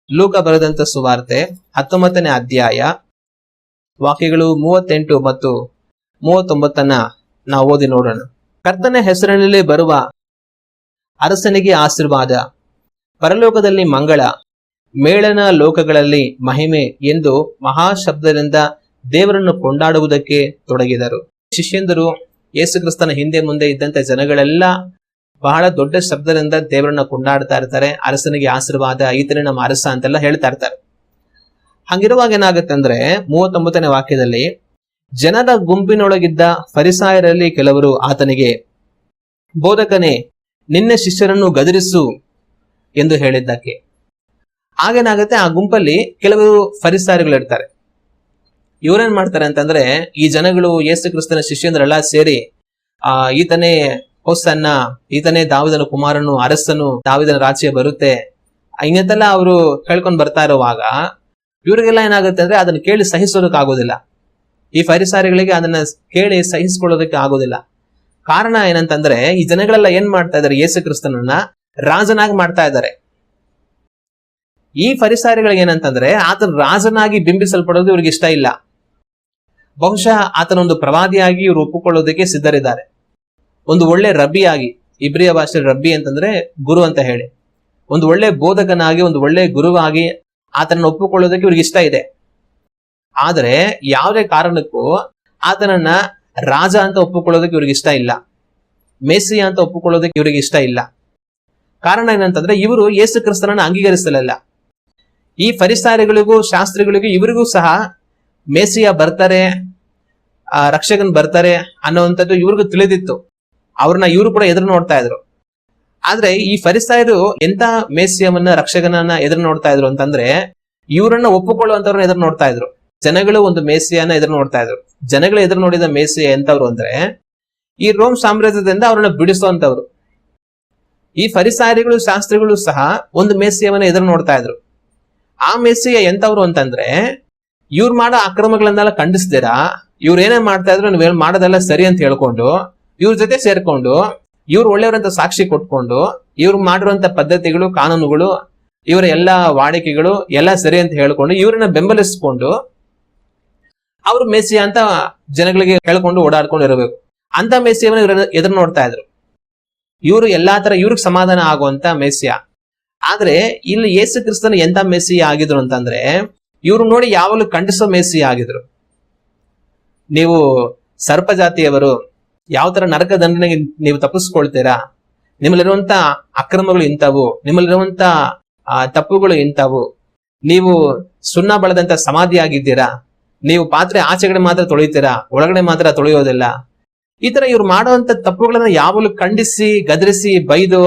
ಲೂಕ ಬರೆದಂತ ಸುವಾರ್ತೆ 19ನೇ ಅಧ್ಯಾಯ ವಾಕ್ಯಗಳು 38 ಮತ್ತು 39 ನಾವು ಓದಿ ನೋಡೋಣ. ಕರ್ತನ ಹೆಸರಿನಲ್ಲಿ ಬರುವ ಅರಸನಿಗೆ ಆಶೀರ್ವಾದ, ಪರಲೋಕದಲ್ಲಿ ಮಂಗಳ, ಮೇಳನ ಲೋಕಗಳಲ್ಲಿ ಮಹಿಮೆ ಎಂದು ಮಹಾಶಬ್ದದಿಂದ ದೇವರನ್ನು ಕೊಂಡಾಡುವುದಕ್ಕೆ ತೊಡಗಿದರು. ಶಿಷ್ಯಂದರು ಯೇಸು ಕ್ರಿಸ್ತನ ಹಿಂದೆ ಮುಂದೆ ಇದ್ದಂತ ಜನಗಳೆಲ್ಲ ಬಹಳ ದೊಡ್ಡ ಶಬ್ದದಿಂದ ದೇವರನ್ನ ಕೊಂಡಾಡ್ತಾ ಇರ್ತಾರೆ. ಅರಸನಿಗೆ ಆಶೀರ್ವಾದ, ಈತನೇ ನಮ್ಮ ಅರಸ ಅಂತೆಲ್ಲ ಹೇಳ್ತಾ ಇರ್ತಾರೆ. ಹಂಗಿರುವಾಗ ಏನಾಗುತ್ತೆ ಅಂದ್ರೆ 39ನೇ ವಾಕ್ಯದಲ್ಲಿ, ಜನರ ಗುಂಪಿನೊಳಗಿದ್ದ ಫರಿಸಾಯರಲ್ಲಿ ಕೆಲವರು ಆತನಿಗೆ, ಬೋಧಕನೇ, ನಿನ್ನ ಶಿಷ್ಯರನ್ನು ಗದರಿಸು ಎಂದು ಹೇಳಿದ್ದಕ್ಕೆ. ಆಗೇನಾಗುತ್ತೆ, ಆ ಗುಂಪಲ್ಲಿ ಕೆಲವರು ಫರಿಸಾಯರುಗಳು ಇರ್ತಾರೆ. ಇವ್ರೇನ್ ಮಾಡ್ತಾರೆ ಅಂತಂದ್ರೆ, ಈ ಜನಗಳು ಯೇಸು ಕ್ರಿಸ್ತನ ಶಿಷ್ಯಂದ್ರೆಲ್ಲ ಸೇರಿ ಈತನೇ ಹೊಸನ್ನ, ಈತನೇ ದಾವಿದನ ಕುಮಾರನು, ಅರಸನು, ದಾವಿದನ ರಾಜ್ಯ ಬರುತ್ತೆ ಹಿಂಗಂತೆಲ್ಲ ಅವರು ಕೇಳ್ಕೊಂಡ್ ಬರ್ತಾ ಇರುವಾಗ ಇವ್ರಿಗೆಲ್ಲ ಏನಾಗುತ್ತೆ ಅಂದ್ರೆ ಅದನ್ನ ಕೇಳಿ ಸಹಿಸೋದಕ್ಕೆ ಆಗೋದಿಲ್ಲ. ಈ ಫರಿಸಾಯರುಗಳಿಗೆ ಅದನ್ನ ಕೇಳಿ ಸಹಿಸ್ಕೊಳ್ಳೋದಕ್ಕೆ ಆಗೋದಿಲ್ಲ. ಕಾರಣ ಏನಂತಂದ್ರೆ, ಈ ಜನಗಳೆಲ್ಲ ಏನ್ ಮಾಡ್ತಾ ಇದಾರೆ, ಯೇಸು ಕ್ರಿಸ್ತನನ್ನ ರಾಜನಾಗಿ ಮಾಡ್ತಾ ಇದ್ದಾರೆ. ಈ ಫರಿಸಾಯರುಗಳಿಗೆ ಏನಂತಂದ್ರೆ, ಆತನ ರಾಜನಾಗಿ ಬಿಂಬಿಸಲ್ಪಡೋದು ಇವ್ರಿಗೆ ಇಷ್ಟ ಇಲ್ಲ. ಬಹುಶಃ ಆತನೊಂದು ಪ್ರವಾದಿಯಾಗಿ ಇವ್ರು ಒಪ್ಪಿಕೊಳ್ಳೋದಕ್ಕೆ ಸಿದ್ಧರಿದ್ದಾರೆ. ಒಂದು ಒಳ್ಳೆ ರಬ್ಬಿಯಾಗಿ, ಇಬ್ರಿಯ ಭಾಷೆ ರಬ್ಬಿ ಅಂತಂದ್ರೆ ಗುರು ಅಂತ ಹೇಳಿ, ಒಂದು ಒಳ್ಳೆ ಬೋಧಕನಾಗಿ, ಒಂದು ಒಳ್ಳೆ ಗುರುವಾಗಿ ಆತನನ್ನು ಒಪ್ಪಿಕೊಳ್ಳೋದಕ್ಕೆ ಇವ್ರಿಗೆ ಇಷ್ಟ ಇದೆ. ಆದ್ರೆ ಯಾವುದೇ ಕಾರಣಕ್ಕೂ ಆತನನ್ನ ರಾಜ ಅಂತ ಒಪ್ಪಿಕೊಳ್ಳೋದಕ್ಕೆ ಇವ್ರಿಗೆ ಇಷ್ಟ ಇಲ್ಲ, ಮೇಸಿಯ ಅಂತ ಒಪ್ಪಿಕೊಳ್ಳೋದಕ್ಕೆ ಇವ್ರಿಗೆ ಇಷ್ಟ ಇಲ್ಲ. ಕಾರಣ ಏನಂತಂದ್ರೆ, ಇವರು ಯೇಸು ಕ್ರಿಸ್ತನನ್ನ ಅಂಗೀಕರಿಸಲಿಲ್ಲ. ಈ ಫರಿಸಾಯರುಗಳಿಗೂ ಶಾಸ್ತ್ರಿಗಳಿಗೂ ಇವರಿಗೂ ಸಹ ಮೇಸಿಯ ಬರ್ತಾರೆ, ರಕ್ಷಕನ್ ಬರ್ತಾರೆ ಅನ್ನುವಂಥದ್ದು ಇವ್ರಿಗೂ ತಿಳಿದಿತ್ತು. ಅವ್ರನ್ನ ಇವರು ಕೂಡ ಎದುರು ನೋಡ್ತಾ ಇದ್ರು. ಆದ್ರೆ ಈ ಫರಿಸಾಯರು ಎಂತ ಮೇಸಿಯವನ್ನ, ರಕ್ಷಕನನ್ನ ಎದುರು ನೋಡ್ತಾ ಇದ್ರು ಅಂತಂದ್ರೆ, ಇವರನ್ನ ಒಪ್ಪಿಕೊಳ್ಳುವಂತವ್ರನ್ನ ಎದುರು ನೋಡ್ತಾ ಇದ್ರು. ಜನಗಳು ಒಂದು ಮೇಸಿಯನ್ನ ಎದುರು ನೋಡ್ತಾ ಇದ್ರು. ಜನಗಳು ಎದುರು ನೋಡಿದ ಮೇಸಿಯ ಎಂತವ್ರು ಅಂದ್ರೆ, ಈ ರೋಮ್ ಸಾಮ್ರಾಜ್ಯದಿಂದ ಅವ್ರನ್ನ ಬಿಡಿಸುವಂತವ್ರು. ಈ ಫರಿಸಾಯರುಗಳು, ಶಾಸ್ತ್ರಿಗಳು ಸಹ ಒಂದು ಮೇಸಿಯವನ್ನ ಎದುರು ನೋಡ್ತಾ ಇದ್ರು. ಆ ಮೇಸಿಯ ಎಂತವ್ರು ಅಂತಂದ್ರೆ, ಇವ್ರು ಮಾಡೋ ಅಕ್ರಮಗಳನ್ನೆಲ್ಲ ಖಂಡಿಸ್ದಿರಾ, ಇವ್ರು ಏನೇ ಮಾಡ್ತಾ ಇದ್ರು ನೀವ್ ಮಾಡೋದೆಲ್ಲ ಸರಿ ಅಂತ ಹೇಳ್ಕೊಂಡು ಇವ್ರ ಜೊತೆ ಸೇರ್ಕೊಂಡು, ಇವ್ರು ಒಳ್ಳೆಯವರಂತ ಸಾಕ್ಷಿ ಕೊಟ್ಕೊಂಡು, ಇವ್ರು ಮಾಡಿರುವಂತ ಪದ್ಧತಿಗಳು, ಕಾನೂನುಗಳು, ಇವರ ಎಲ್ಲಾ ವಾಡಿಕೆಗಳು ಎಲ್ಲ ಸರಿ ಅಂತ ಹೇಳ್ಕೊಂಡು ಇವ್ರನ್ನ ಬೆಂಬಲಿಸ್ಕೊಂಡು ಅವ್ರು ಮೇಸಿಯ ಅಂತ ಜನಗಳಿಗೆ ಹೇಳ್ಕೊಂಡು ಓಡಾಡ್ಕೊಂಡು ಅಂತ ಮೇಸಿಯವನ್ನ ಇವ್ರ ಎದುರು ನೋಡ್ತಾ ಇದ್ರು. ಇವರು ಎಲ್ಲಾ ತರ ಇವ್ರಿಗೆ ಸಮಾಧಾನ ಆಗುವಂತ ಮೇಸಿಯ. ಆದ್ರೆ ಇಲ್ಲಿ ಯೇಸು ಕ್ರಿಸ್ತನ ಎಂತ ಮೇಸಿಯ ಆಗಿದ್ರು ಅಂತಂದ್ರೆ, ಇವ್ರು ನೋಡಿ ಯಾವಾಗಲೂ ಖಂಡಿಸೋ ಮೇಸಿಯ ಆಗಿದ್ರು. ನೀವು ಸರ್ಪ ಜಾತಿಯವರು, ಯಾವ ತರ ನರಕ ದಂಡನೆಗೆ ನೀವು ತಪ್ಪಿಸ್ಕೊಳ್ತೀರಾ, ನಿಮ್ಮಲ್ಲಿರುವಂತ ಅಕ್ರಮಗಳು ಇಂಥವು, ನಿಮ್ಮಲ್ಲಿರುವಂತ ತಪ್ಪುಗಳು ಇಂಥವು, ನೀವು ಸುಣ್ಣ ಬಳದಂತ ಸಮಾಧಿ ಆಗಿದ್ದೀರಾ, ನೀವು ಪಾತ್ರೆ ಆಚೆಗಡೆ ಮಾತ್ರ ತೊಳಿತೀರಾ, ಒಳಗಡೆ ಮಾತ್ರ ತೊಳೆಯೋದಿಲ್ಲ. ಈ ತರ ಇವ್ರು ಮಾಡುವಂತ ತಪ್ಪುಗಳನ್ನ ಯಾವಾಗಲೂ ಖಂಡಿಸಿ, ಗದರಿಸಿ, ಬೈದು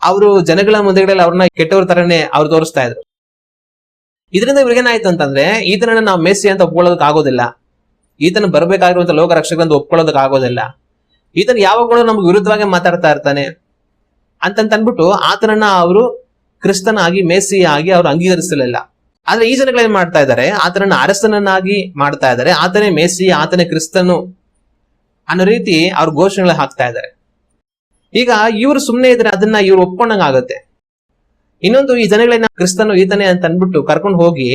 ಅವರು ಜನಗಳ ಮುಂದೆಗಳಲ್ಲಿ ಅವ್ರನ್ನ ಕೆಟ್ಟವ್ರ ತರನೇ ಅವ್ರು ತೋರಿಸ್ತಾ ಇದ್ರು. ಇದರಿಂದ ಇವ್ರಿಗೇನಾಯ್ತು ಅಂತಂದ್ರೆ, ಈತನನ್ನ ನಾವು ಮೇಸಿ ಅಂತ ಒಪ್ಕೊಳ್ಳೋದಕ್ಕೆ ಆಗೋದಿಲ್ಲ, ಈತನ ಬರ್ಬೇಕಾಗಿರುವಂತ ಲೋಕ ರಕ್ಷಕ ಅಂತ ಒಪ್ಕೊಳ್ಳೋದಕ್ಕೆ ಆಗೋದಿಲ್ಲ, ಈತನ ಯಾವಾಗಲೂ ನಮ್ಗೆ ವಿರುದ್ಧವಾಗಿ ಮಾತಾಡ್ತಾ ಇರ್ತಾನೆ ಅಂತಂದ್ಬಿಟ್ಟು ಆತನನ್ನ ಅವರು ಕ್ರಿಸ್ತನಾಗಿ, ಮೇಸಿಯಾಗಿ ಅವ್ರು ಅಂಗೀಕರಿಸಲಿಲ್ಲ. ಆದ್ರೆ ಈ ಜನಗಳೇನ್ ಮಾಡ್ತಾ ಇದ್ದಾರೆ, ಆತನನ್ನ ಅರಸನನ್ನಾಗಿ ಮಾಡ್ತಾ ಇದ್ದಾರೆ. ಆತನೇ ಮೇಸಿ, ಆತನೇ ಕ್ರಿಸ್ತನು ಅನ್ನೋ ರೀತಿ ಅವ್ರ ಘೋಷಣೆಗಳು ಹಾಕ್ತಾ ಇದ್ದಾರೆ. ಈಗ ಇವ್ರು ಸುಮ್ಮನೆ ಇದ್ರೆ ಅದನ್ನ ಇವ್ರು ಒಪ್ಕೊಂಡಂಗ ಆಗುತ್ತೆ. ಇನ್ನೊಂದು, ಈ ಜನಗಳನ್ನ ಕ್ರಿಸ್ತನು ಈತನೇ ಅಂತ ಅನ್ಬಿಟ್ಟು ಕರ್ಕೊಂಡು ಹೋಗಿ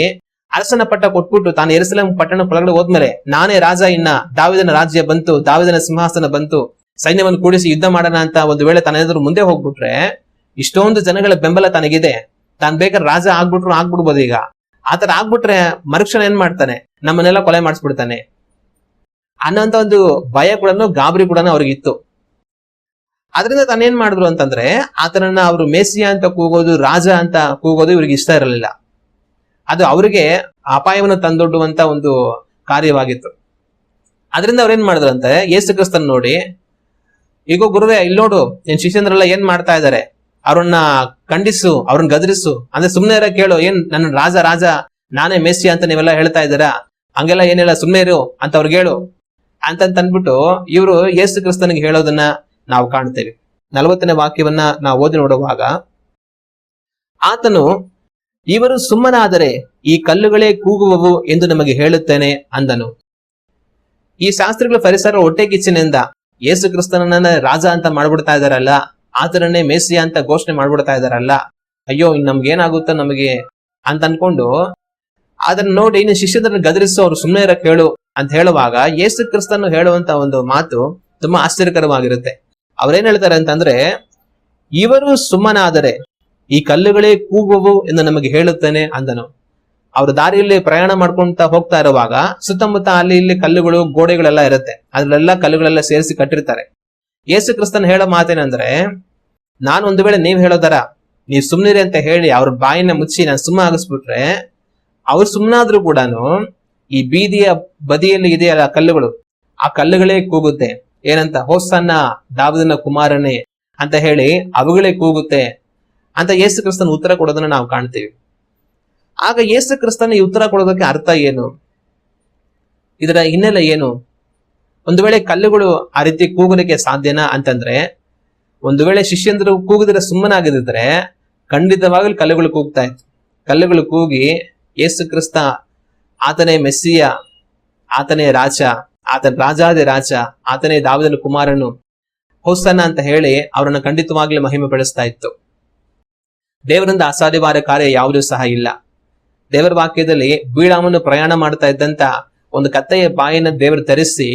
ಅರಸನ ಪಟ್ಟ ಕೊಟ್ಬಿಟ್ಟು ತಾನು ಯೆರೂಸಲೇಮ್ ಪಟ್ಟಣ ಒಳಗಡೆ ಹೋದ್ಮೇಲೆ, ನಾನೇ ರಾಜ, ಇನ್ನ ದಾವಿದನ ರಾಜ್ಯ ಬಂತು, ದಾವಿದನ ಸಿಂಹಾಸನ ಬಂತು, ಸೈನ್ಯವನ್ನು ಕೂಡಿಸಿ ಯುದ್ಧ ಮಾಡೋಣ ಅಂತ ಒಂದು ವೇಳೆ ತನ್ನ ಮುಂದೆ ಹೋಗ್ಬಿಟ್ರೆ, ಇಷ್ಟೊಂದು ಜನಗಳ ಬೆಂಬಲ ತನಗಿದೆ, ತಾನು ಬೇಕಾದ್ರೆ ರಾಜ ಆಗ್ಬಿಡ್ಬೋದು. ಈಗ ಆತರ ಆಗ್ಬಿಟ್ರೆ ಮರುಕ್ಷಣ ಏನ್ ಮಾಡ್ತಾನೆ, ನಮ್ಮನ್ನೆಲ್ಲ ಕೊಲೆ ಮಾಡಿಸ್ಬಿಡ್ತಾನೆ ಅನ್ನೋಂತ ಒಂದು ಭಯ ಕೂಡ, ಗಾಬರಿ ಕೂಡ ಅವ್ರಿಗಿತ್ತು. ಅದರಿಂದ ತಾನೇನ್ ಮಾಡಿದ್ರು ಅಂತಂದ್ರೆ, ಆತನನ್ನ ಅವರು ಮೇಸಿಯಾ ಅಂತ ಕೂಗೋದು, ರಾಜ ಅಂತ ಕೂಗೋದು ಇವ್ರಿಗೆ ಇಷ್ಟ ಇರಲಿಲ್ಲ. ಅದು ಅವರಿಗೆ ಅಪಾಯವನ್ನು ತಂದೊಡ್ಡುವಂತ ಒಂದು ಕಾರ್ಯವಾಗಿತ್ತು. ಅದರಿಂದ ಅವ್ರೇನ್ ಮಾಡಿದ್ರು ಅಂತ, ಯೇಸು ಕ್ರಿಸ್ತನ್ ನೋಡಿ, ಈಗ ಗುರುವೇ ಇಲ್ಲಿ ನೋಡು, ನಿನ್ ಶಿಷ್ಯಂದ್ರೆಲ್ಲ ಏನ್ ಮಾಡ್ತಾ ಇದಾರೆ, ಅವ್ರನ್ನ ಖಂಡಿಸು, ಅವ್ರನ್ನ ಗದರಿಸು, ಅಂದ್ರೆ ಸುಮ್ನೆ ಇರ, ಕೇಳು, ಏನ್ ನನ್ನ ರಾಜ ನಾನೇ ಮೇಸಿಯಾ ಅಂತ ನೀವೆಲ್ಲ ಹೇಳ್ತಾ ಇದ್ದೀರಾ, ಹಂಗೆಲ್ಲ ಏನಿಲ್ಲ, ಸುಮ್ನೆ ಇರು ಅಂತ ಅವ್ರಿಗೆ ಹೇಳು ಅಂತಂದ್ಬಿಟ್ಟು ಇವರು ಯೇಸು ಕ್ರಿಸ್ತನಿಗೆ ಹೇಳೋದನ್ನ ನಾವು ಕಾಣ್ತೇವೆ. 40ನೇ ವಾಕ್ಯವನ್ನ ನಾವು ಓದಿ ನೋಡುವಾಗ, ಆತನು, ಇವರು ಸುಮ್ಮನಾದರೆ ಈ ಕಲ್ಲುಗಳೇ ಕೂಗುವವು ಎಂದು ನಮಗೆ ಹೇಳುತ್ತೇನೆ ಅಂದನು. ಈ ಶಾಸ್ತ್ರಿಗಳ ಫರಿಸಾಯರ ಹೊಟ್ಟೆ ಕಿಚ್ಚಿನಿಂದ ಯೇಸು ಕ್ರಿಸ್ತನನ್ನ ರಾಜ ಅಂತ ಮಾಡ್ಬಿಡ್ತಾ ಇದಾರಲ್ಲ, ಆತನನ್ನೇ ಮೇಸಿಯಾ ಅಂತ ಘೋಷಣೆ ಮಾಡ್ಬಿಡ್ತಾ ಇದಾರಲ್ಲ, ಅಯ್ಯೋ ನಮ್ಗೆ ಏನಾಗುತ್ತೋ, ನಮಗೆ ಅಂತ ಅನ್ಕೊಂಡು ಅದನ್ನ ನೋಡಿ ಇನ್ನು ಶಿಷ್ಯರನ್ನ ಗದರಿಸು, ಅವ್ರು ಸುಮ್ಮನೆ ಇರಕ್ ಹೇಳು ಅಂತ ಹೇಳುವಾಗ ಯೇಸು ಕ್ರಿಸ್ತನು ಹೇಳುವಂತ ಒಂದು ಮಾತು ತುಂಬಾ ಆಶ್ಚರ್ಯಕರವಾಗಿರುತ್ತೆ. ಅವ್ರೇನ್ ಹೇಳ್ತಾರೆ ಅಂತಂದ್ರೆ, ಇವರು ಸುಮ್ಮನಾದರೆ ಈ ಕಲ್ಲುಗಳೇ ಕೂಗುವು ಎಂದು ನಮಗೆ ಹೇಳುತ್ತೇನೆ ಅಂದನು. ಅವ್ರ ದಾರಿಯಲ್ಲಿ ಪ್ರಯಾಣ ಮಾಡ್ಕೊಂತ ಹೋಗ್ತಾ ಇರುವಾಗ ಸುತ್ತಮುತ್ತ ಅಲ್ಲಿ ಇಲ್ಲಿ ಕಲ್ಲುಗಳು, ಗೋಡೆಗಳೆಲ್ಲ ಇರುತ್ತೆ. ಅದ್ರಲ್ಲೆಲ್ಲ ಕಲ್ಲುಗಳೆಲ್ಲ ಸೇರಿಸಿ ಕಟ್ಟಿರ್ತಾರೆ. ಯೇಸು ಕ್ರಿಸ್ತನ್ ಹೇಳೋ ಮಾತೇನಂದ್ರೆ, ನಾನು ಒಂದು ವೇಳೆ ನೀವ್ ಹೇಳೋದರ ನೀವ್ ಸುಮ್ನಿರಿ ಅಂತ ಹೇಳಿ ಅವ್ರ ಬಾಯಿನ ಮುಚ್ಚಿ ನಾನು ಸುಮ್ಮ ಆಗಿಸ್ಬಿಟ್ರೆ, ಅವ್ರು ಸುಮ್ನಾದ್ರೂ ಕೂಡ ಈ ಬೀದಿಯ ಬದಿಯಲ್ಲಿ ಇದೆಯಲ್ಲ ಕಲ್ಲುಗಳು, ಆ ಕಲ್ಲುಗಳೇ ಕೂಗುತ್ತೆ. ಏನಂತ? ಹೋಸನ್ನ ದಾವೀದನ ಕುಮಾರನೇ ಅಂತ ಹೇಳಿ ಅವುಗಳೇ ಕೂಗುತ್ತೆ ಅಂತ ಯೇಸು ಕ್ರಿಸ್ತನ ಉತ್ತರ ಕೊಡೋದನ್ನ ನಾವು ಕಾಣ್ತೀವಿ. ಆಗ ಯೇಸು ಕ್ರಿಸ್ತನ ಈ ಉತ್ತರ ಕೊಡೋದಕ್ಕೆ ಅರ್ಥ ಏನು? ಇದರ ಹಿನ್ನೆಲೆ ಏನು? ಒಂದು ವೇಳೆ ಕಲ್ಲುಗಳು ಆ ರೀತಿ ಕೂಗೋದಕ್ಕೆ ಸಾಧ್ಯನಾ ಅಂತಂದ್ರೆ, ಒಂದು ವೇಳೆ ಶಿಷ್ಯಂದರು ಕೂಗಿದ್ರೆ ಸುಮ್ಮನಾಗಿದ್ರೆ ಖಂಡಿತವಾಗ್ಲೂ ಕಲ್ಲುಗಳು ಕೂಗ್ತಾ ಇತ್ತು. ಕಲ್ಲುಗಳು ಕೂಗಿ ಯೇಸು ಕ್ರಿಸ್ತ ಆತನೇ ಮೆಸ್ಸಿಯ, ಆತನೇ ರಾಜ, ಆತನ ರಾಜಾದಿ ರಾಜ, ಆತನೇ ದಾವೀದನ ಕುಮಾರನು, ಹೋಸನ್ನ ಅಂತ ಹೇಳಿ ಅವರನ್ನು ಖಂಡಿತವಾಗ್ಲೂ ಮಹಿಮೆ ಪಡಿಸ್ತಾ ಇತ್ತು. ದೇವರಿಂದ ಅಸಾಧ್ಯವಾದ ಕಾರ್ಯ ಯಾವುದೂ ಸಹ ಇಲ್ಲ. ದೇವರ ವಾಕ್ಯದಲ್ಲಿ ಬೀಳಾಮನ್ನು ಪ್ರಯಾಣ ಮಾಡ್ತಾ ಇದ್ದಂತ ಒಂದು ಕತ್ತೆಯ ಬಾಯಿನ ದೇವರು ತರಿಸಿ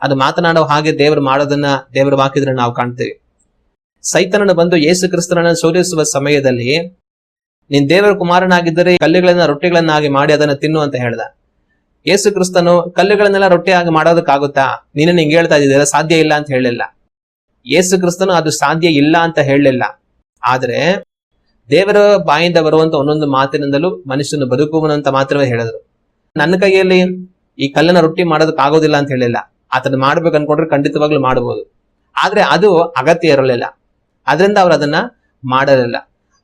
ಅದು ಮಾತನಾಡೋ ಹಾಗೆ ದೇವರು ಮಾಡೋದನ್ನ ದೇವರ ವಾಕ್ಯದಲ್ಲಿ ನಾವು ಕಾಣ್ತೇವೆ. ಸೈತನನ್ನು ಬಂದು ಯೇಸು ಕ್ರಿಸ್ತನನ್ನು ಶೋಧಿಸುವ ಸಮಯದಲ್ಲಿ, ನೀನ್ ದೇವರ ಕುಮಾರನಾಗಿದ್ದರೆ ಕಲ್ಲುಗಳನ್ನ ರೊಟ್ಟಿಗಳನ್ನಾಗಿ ಮಾಡಿ ಅದನ್ನ ತಿನ್ನು ಅಂತ ಹೇಳ್ದ. ಯೇಸು ಕ್ರಿಸ್ತನು ಕಲ್ಲುಗಳನ್ನೆಲ್ಲ ರೊಟ್ಟಿಯಾಗಿ ಮಾಡೋದಕ್ಕಾಗುತ್ತಾ, ನೀನು ನಿಂಗೆ ಹೇಳ್ತಾ ಇದ್ದೀರ ಸಾಧ್ಯ ಇಲ್ಲ ಅಂತ ಹೇಳಿಲ್ಲ. ಯೇಸು ಕ್ರಿಸ್ತನು ಅದು ಸಾಧ್ಯ ಇಲ್ಲ ಅಂತ ಹೇಳಲಿಲ್ಲ. ಆದ್ರೆ ದೇವರ ಬಾಯಿಂದ ಬರುವಂತ ಒಂದೊಂದು ಮಾತಿನಿಂದಲೂ ಮನುಷ್ಯನು ಬದುಕುವನಂತ ಮಾತ್ರವೇ ಹೇಳಿದ್ರು. ನನ್ನ ಕೈಯಲ್ಲಿ ಈ ಕಲ್ಲನ್ನ ರೊಟ್ಟಿ ಮಾಡೋದಕ್ಕಾಗೋದಿಲ್ಲ ಅಂತ ಹೇಳಿಲ್ಲ. ಆತನ ಮಾಡ್ಬೇಕು ಅನ್ಕೊಂಡ್ರೆ ಖಂಡಿತವಾಗ್ಲೂ ಮಾಡಬಹುದು. ಆದ್ರೆ ಅದು ಅಗತ್ಯ ಇರಲಿಲ್ಲ. ಅದರಿಂದ ಅವ್ರು ಅದನ್ನ ಮಾಡಲಿಲ್ಲ.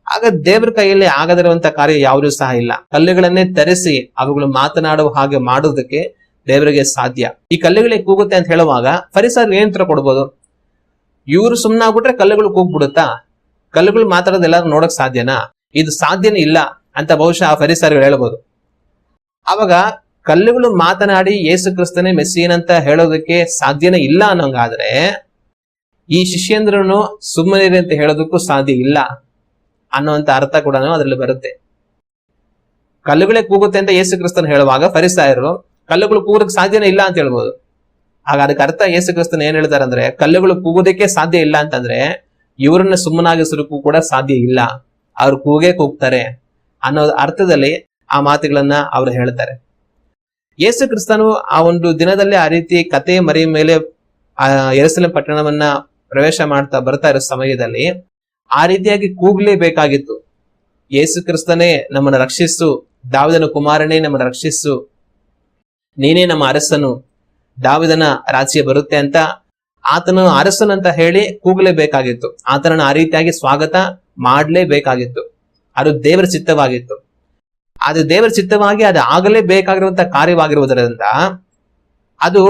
ಆಗ ದೇವರ ಕೈಯಲ್ಲಿ ಆಗದಿರುವಂತ ಕಾರ್ಯ ಯಾವುದೂ ಸಹ ಇಲ್ಲ. ಕಲ್ಲುಗಳನ್ನೇ ತರಿಸಿ ಅವುಗಳು ಮಾತನಾಡುವ ಹಾಗೆ ಮಾಡೋದಕ್ಕೆ ದೇವರಿಗೆ ಸಾಧ್ಯ. ಈ ಕಲ್ಲುಗಳೇ ಕೂಗುತ್ತೆ ಅಂತ ಹೇಳುವಾಗ ಫರಿಸಾಯರು ಏನ್ ತರ ಕೊಡ್ಬೋದು? ಇವ್ರು ಸುಮ್ಮನಾಗ್ಬಿಟ್ರೆ ಕಲ್ಲುಗಳು ಕೂಗ್ಬಿಡುತ್ತಾ? ಕಲ್ಲುಗಳು ಮಾತಾಡೋದು ಎಲ್ಲಾರು ನೋಡಕ್ ಸಾಧ್ಯನಾ? ಇದು ಸಾಧ್ಯನೇ ಇಲ್ಲ ಅಂತ ಬಹುಶಃ ಆ ಫರಿಸಾಯರು ಹೇಳ್ಬೋದು. ಅವಾಗ ಕಲ್ಲುಗಳು ಮಾತನಾಡಿ ಯೇಸು ಕ್ರಿಸ್ತನೇ ಮೆಸ್ಸಿಯನಂತ ಹೇಳೋದಕ್ಕೆ ಸಾಧ್ಯನೇ ಇಲ್ಲ ಅನ್ನೋಂಗಾದ್ರೆ, ಈ ಶಿಷ್ಯಂದ್ರನು ಸುಮ್ಮನಿರಿ ಅಂತ ಹೇಳೋದಕ್ಕೂ ಸಾಧ್ಯ ಇಲ್ಲ ಅನ್ನುವಂತ ಅರ್ಥ ಕೂಡ ಅದ್ರಲ್ಲಿ ಬರುತ್ತೆ. ಕಲ್ಲುಗಳೇ ಕೂಗುತ್ತೆ ಅಂತ ಯೇಸು ಕ್ರಿಸ್ತನ್ ಹೇಳುವಾಗ ಫರಿಸಾಯರು ಕಲ್ಲುಗಳು ಕೂಗೋದಕ್ಕೆ ಸಾಧ್ಯನೇ ಇಲ್ಲ ಅಂತ ಹೇಳ್ಬೋದು. ಆಗ ಅದಕ್ಕೆ ಅರ್ಥ ಯೇಸು ಕ್ರಿಸ್ತನ್ ಏನ್ ಹೇಳ್ತಾರೆ ಅಂದ್ರೆ, ಕಲ್ಲುಗಳು ಕೂಗೋದಕ್ಕೆ ಸಾಧ್ಯ ಇಲ್ಲ ಅಂತಂದ್ರೆ ಇವರನ್ನ ಸುಮ್ಮನಾಗಿಸೋದಕ್ಕೂ ಕೂಡ ಸಾಧ್ಯ ಇಲ್ಲ, ಅವ್ರು ಕೂಗೇ ಕೂಗ್ತಾರೆ ಅನ್ನೋ ಅರ್ಥದಲ್ಲಿ ಆ ಮಾತುಗಳನ್ನ ಅವ್ರು ಹೇಳ್ತಾರೆ. ಯೇಸು ಕ್ರಿಸ್ತನು ಆ ಒಂದು ದಿನದಲ್ಲಿ ಆ ರೀತಿ ಕಥೆಯ ಮರಿಯ ಮೇಲೆ ಆ ಯೆರೂಸಲೇಮ್ ಪಟ್ಟಣವನ್ನ ಪ್ರವೇಶ ಮಾಡ್ತಾ ಬರ್ತಾ ಇರೋ ಸಮಯದಲ್ಲಿ ಆ ರೀತಿಯಾಗಿ ಕೂಗ್ಲೇಬೇಕಾಗಿತ್ತು. ಯೇಸು ಕ್ರಿಸ್ತನೇ ನಮ್ಮನ್ನು ರಕ್ಷಿಸು, ದಾವೀದನ ಕುಮಾರನೇ ನಮ್ಮನ್ನು ರಕ್ಷಿಸು, ನೀನೇ ನಮ್ಮ ಅರಸನು, ದಾವೀದನ ರಾಜ್ಯ ಬರುತ್ತೆ ಅಂತ ಆತನು ಅರಸನಂತ ಹೇಳಿ ಕೂಗಲೇಬೇಕಾಗಿತ್ತು. ಆತನನ್ನು ಆ ರೀತಿಯಾಗಿ ಸ್ವಾಗತ ಮಾಡ್ಲೇಬೇಕಾಗಿತ್ತು. ಅದು ದೇವರ ಚಿತ್ತವಾಗಿತ್ತು. ಅದು ದೇವರ ಚಿತ್ತವಾಗಿ ಅದು ಆಗಲೇ ಬೇಕಾಗಿರುವಂತಹ ಕಾರ್ಯವಾಗಿರುವುದರಿಂದ ಅದು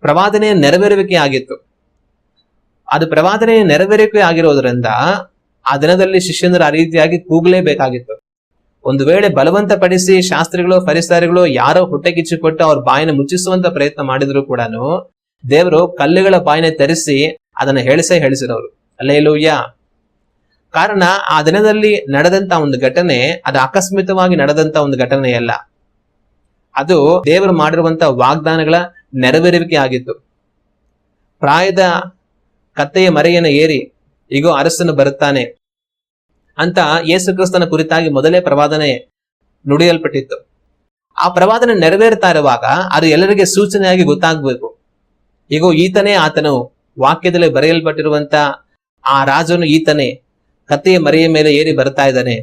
ಪ್ರವಾದನೆಯ ನೆರವೇರುವಿಕೆ ಆಗಿತ್ತು. ಅದು ಪ್ರವಾದನೆಯ ನೆರವೇರಿಕೆ ಆಗಿರೋದ್ರಿಂದ ಆ ದಿನದಲ್ಲಿ ಶಿಷ್ಯಂದರು ಆ ರೀತಿಯಾಗಿ ಕೂಗಲೇಬೇಕಾಗಿತ್ತು. ಒಂದು ವೇಳೆ ಬಲವಂತ ಪಡಿಸಿ ಶಾಸ್ತ್ರಿಗಳು ಫರಿಸಾಯರುಗಳು ಯಾರೋ ಹೊಟ್ಟೆ ಕಿಚ್ಚಿಕೊಟ್ಟು ಅವ್ರ ಬಾಯಿನ ಮುಚ್ಚಿಸುವಂತ ಪ್ರಯತ್ನ ಮಾಡಿದ್ರು ಕೂಡ ದೇವರು ಕಲ್ಲುಗಳ ಬಾಯಿನ ತರಿಸಿ ಅದನ್ನ ಹೇಳಿಸಿರೋರು. ಹಲ್ಲೆಲೂಯಾ. ಕಾರಣ ಆ ದಿನದಲ್ಲಿ ನಡೆದಂತ ಒಂದು ಘಟನೆ ಅದು ಆಕಸ್ಮಿಕವಾಗಿ ನಡೆದಂತ ಒಂದು ಘಟನೆಯಲ್ಲ. ಅದು ದೇವರು ಮಾಡಿರುವಂತ ವಾಗ್ದಾನಗಳ ನೆರವೇರುವಿಕೆ ಆಗಿತ್ತು. ಪ್ರಾಯದ ಕತ್ತೆಯ ಮರೆಯನ್ನು ಏರಿ ಈಗೋ ಅರಸನು ಬರುತ್ತಾನೆ ಅಂತ ಯೇಸು ಕ್ರಿಸ್ತನ ಕುರಿತಾಗಿ ಮೊದಲೇ ಪ್ರವಾದನೆ ನುಡಿಯಲ್ಪಟ್ಟಿತ್ತು. ಆ ಪ್ರವಾದನೆ ನೆರವೇರ್ತಾ ಇರುವಾಗ ಅದು ಎಲ್ಲರಿಗೆ ಸೂಚನೆಯಾಗಿ ಗೊತ್ತಾಗ್ಬೇಕು. ಈಗೋ ಈತನೇ ಆತನು, ವಾಕ್ಯದಲ್ಲಿ ಬರೆಯಲ್ಪಟ್ಟಿರುವಂತ ಆ ರಾಜನು ಈತನೇ, ಕತ್ತೆಯ ಮರೆಯ ಮೇಲೆ ಏರಿ ಬರ್ತಾ ಇದ್ದಾನೆ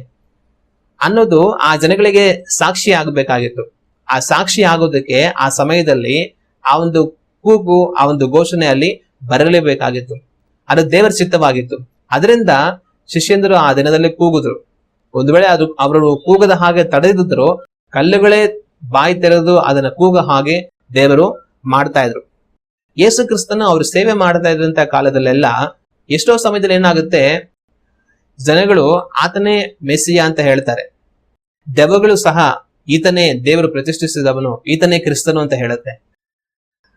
ಅನ್ನೋದು ಆ ಜನಗಳಿಗೆ ಸಾಕ್ಷಿ ಆಗಬೇಕಾಗಿತ್ತು. ಆ ಸಾಕ್ಷಿ ಆಗೋದಕ್ಕೆ ಆ ಸಮಯದಲ್ಲಿ ಆ ಒಂದು ಕೂಗು, ಆ ಒಂದು ಘೋಷಣೆ ಅಲ್ಲಿ ಬರಲೇಬೇಕಾಗಿತ್ತು. ಅದು ದೇವರ ಚಿತ್ತವಾಗಿತ್ತು. ಅದರಿಂದ ಶಿಷ್ಯಂದರು ಆ ದಿನದಲ್ಲಿ ಕೂಗಿದ್ರು. ಒಂದು ವೇಳೆ ಅದು ಅವರು ಕೂಗದ ಹಾಗೆ ತಡೆದಿದ್ರು, ಕಲ್ಲುಗಳೇ ಬಾಯಿ ತೆರೆದು ಅದನ್ನ ಕೂಗ ಹಾಗೆ ದೇವರು ಮಾಡ್ತಾ ಇದ್ರು. ಯೇಸು ಕ್ರಿಸ್ತನ ಅವರು ಸೇವೆ ಮಾಡ್ತಾ ಇದ್ದಂತ ಕಾಲದಲ್ಲೆಲ್ಲ ಎಷ್ಟೋ ಸಮಯದಲ್ಲಿ ಏನಾಗುತ್ತೆ, ಜನಗಳು ಆತನೇ ಮೆಸ್ಸಿಯ ಅಂತ ಹೇಳ್ತಾರೆ. ದೆವ್ವಗಳು ಸಹ ಈತನೇ ದೇವರು ಪ್ರತಿಷ್ಠಿಸಿದವನು, ಈತನೇ ಕ್ರಿಸ್ತನು ಅಂತ ಹೇಳುತ್ತೆ.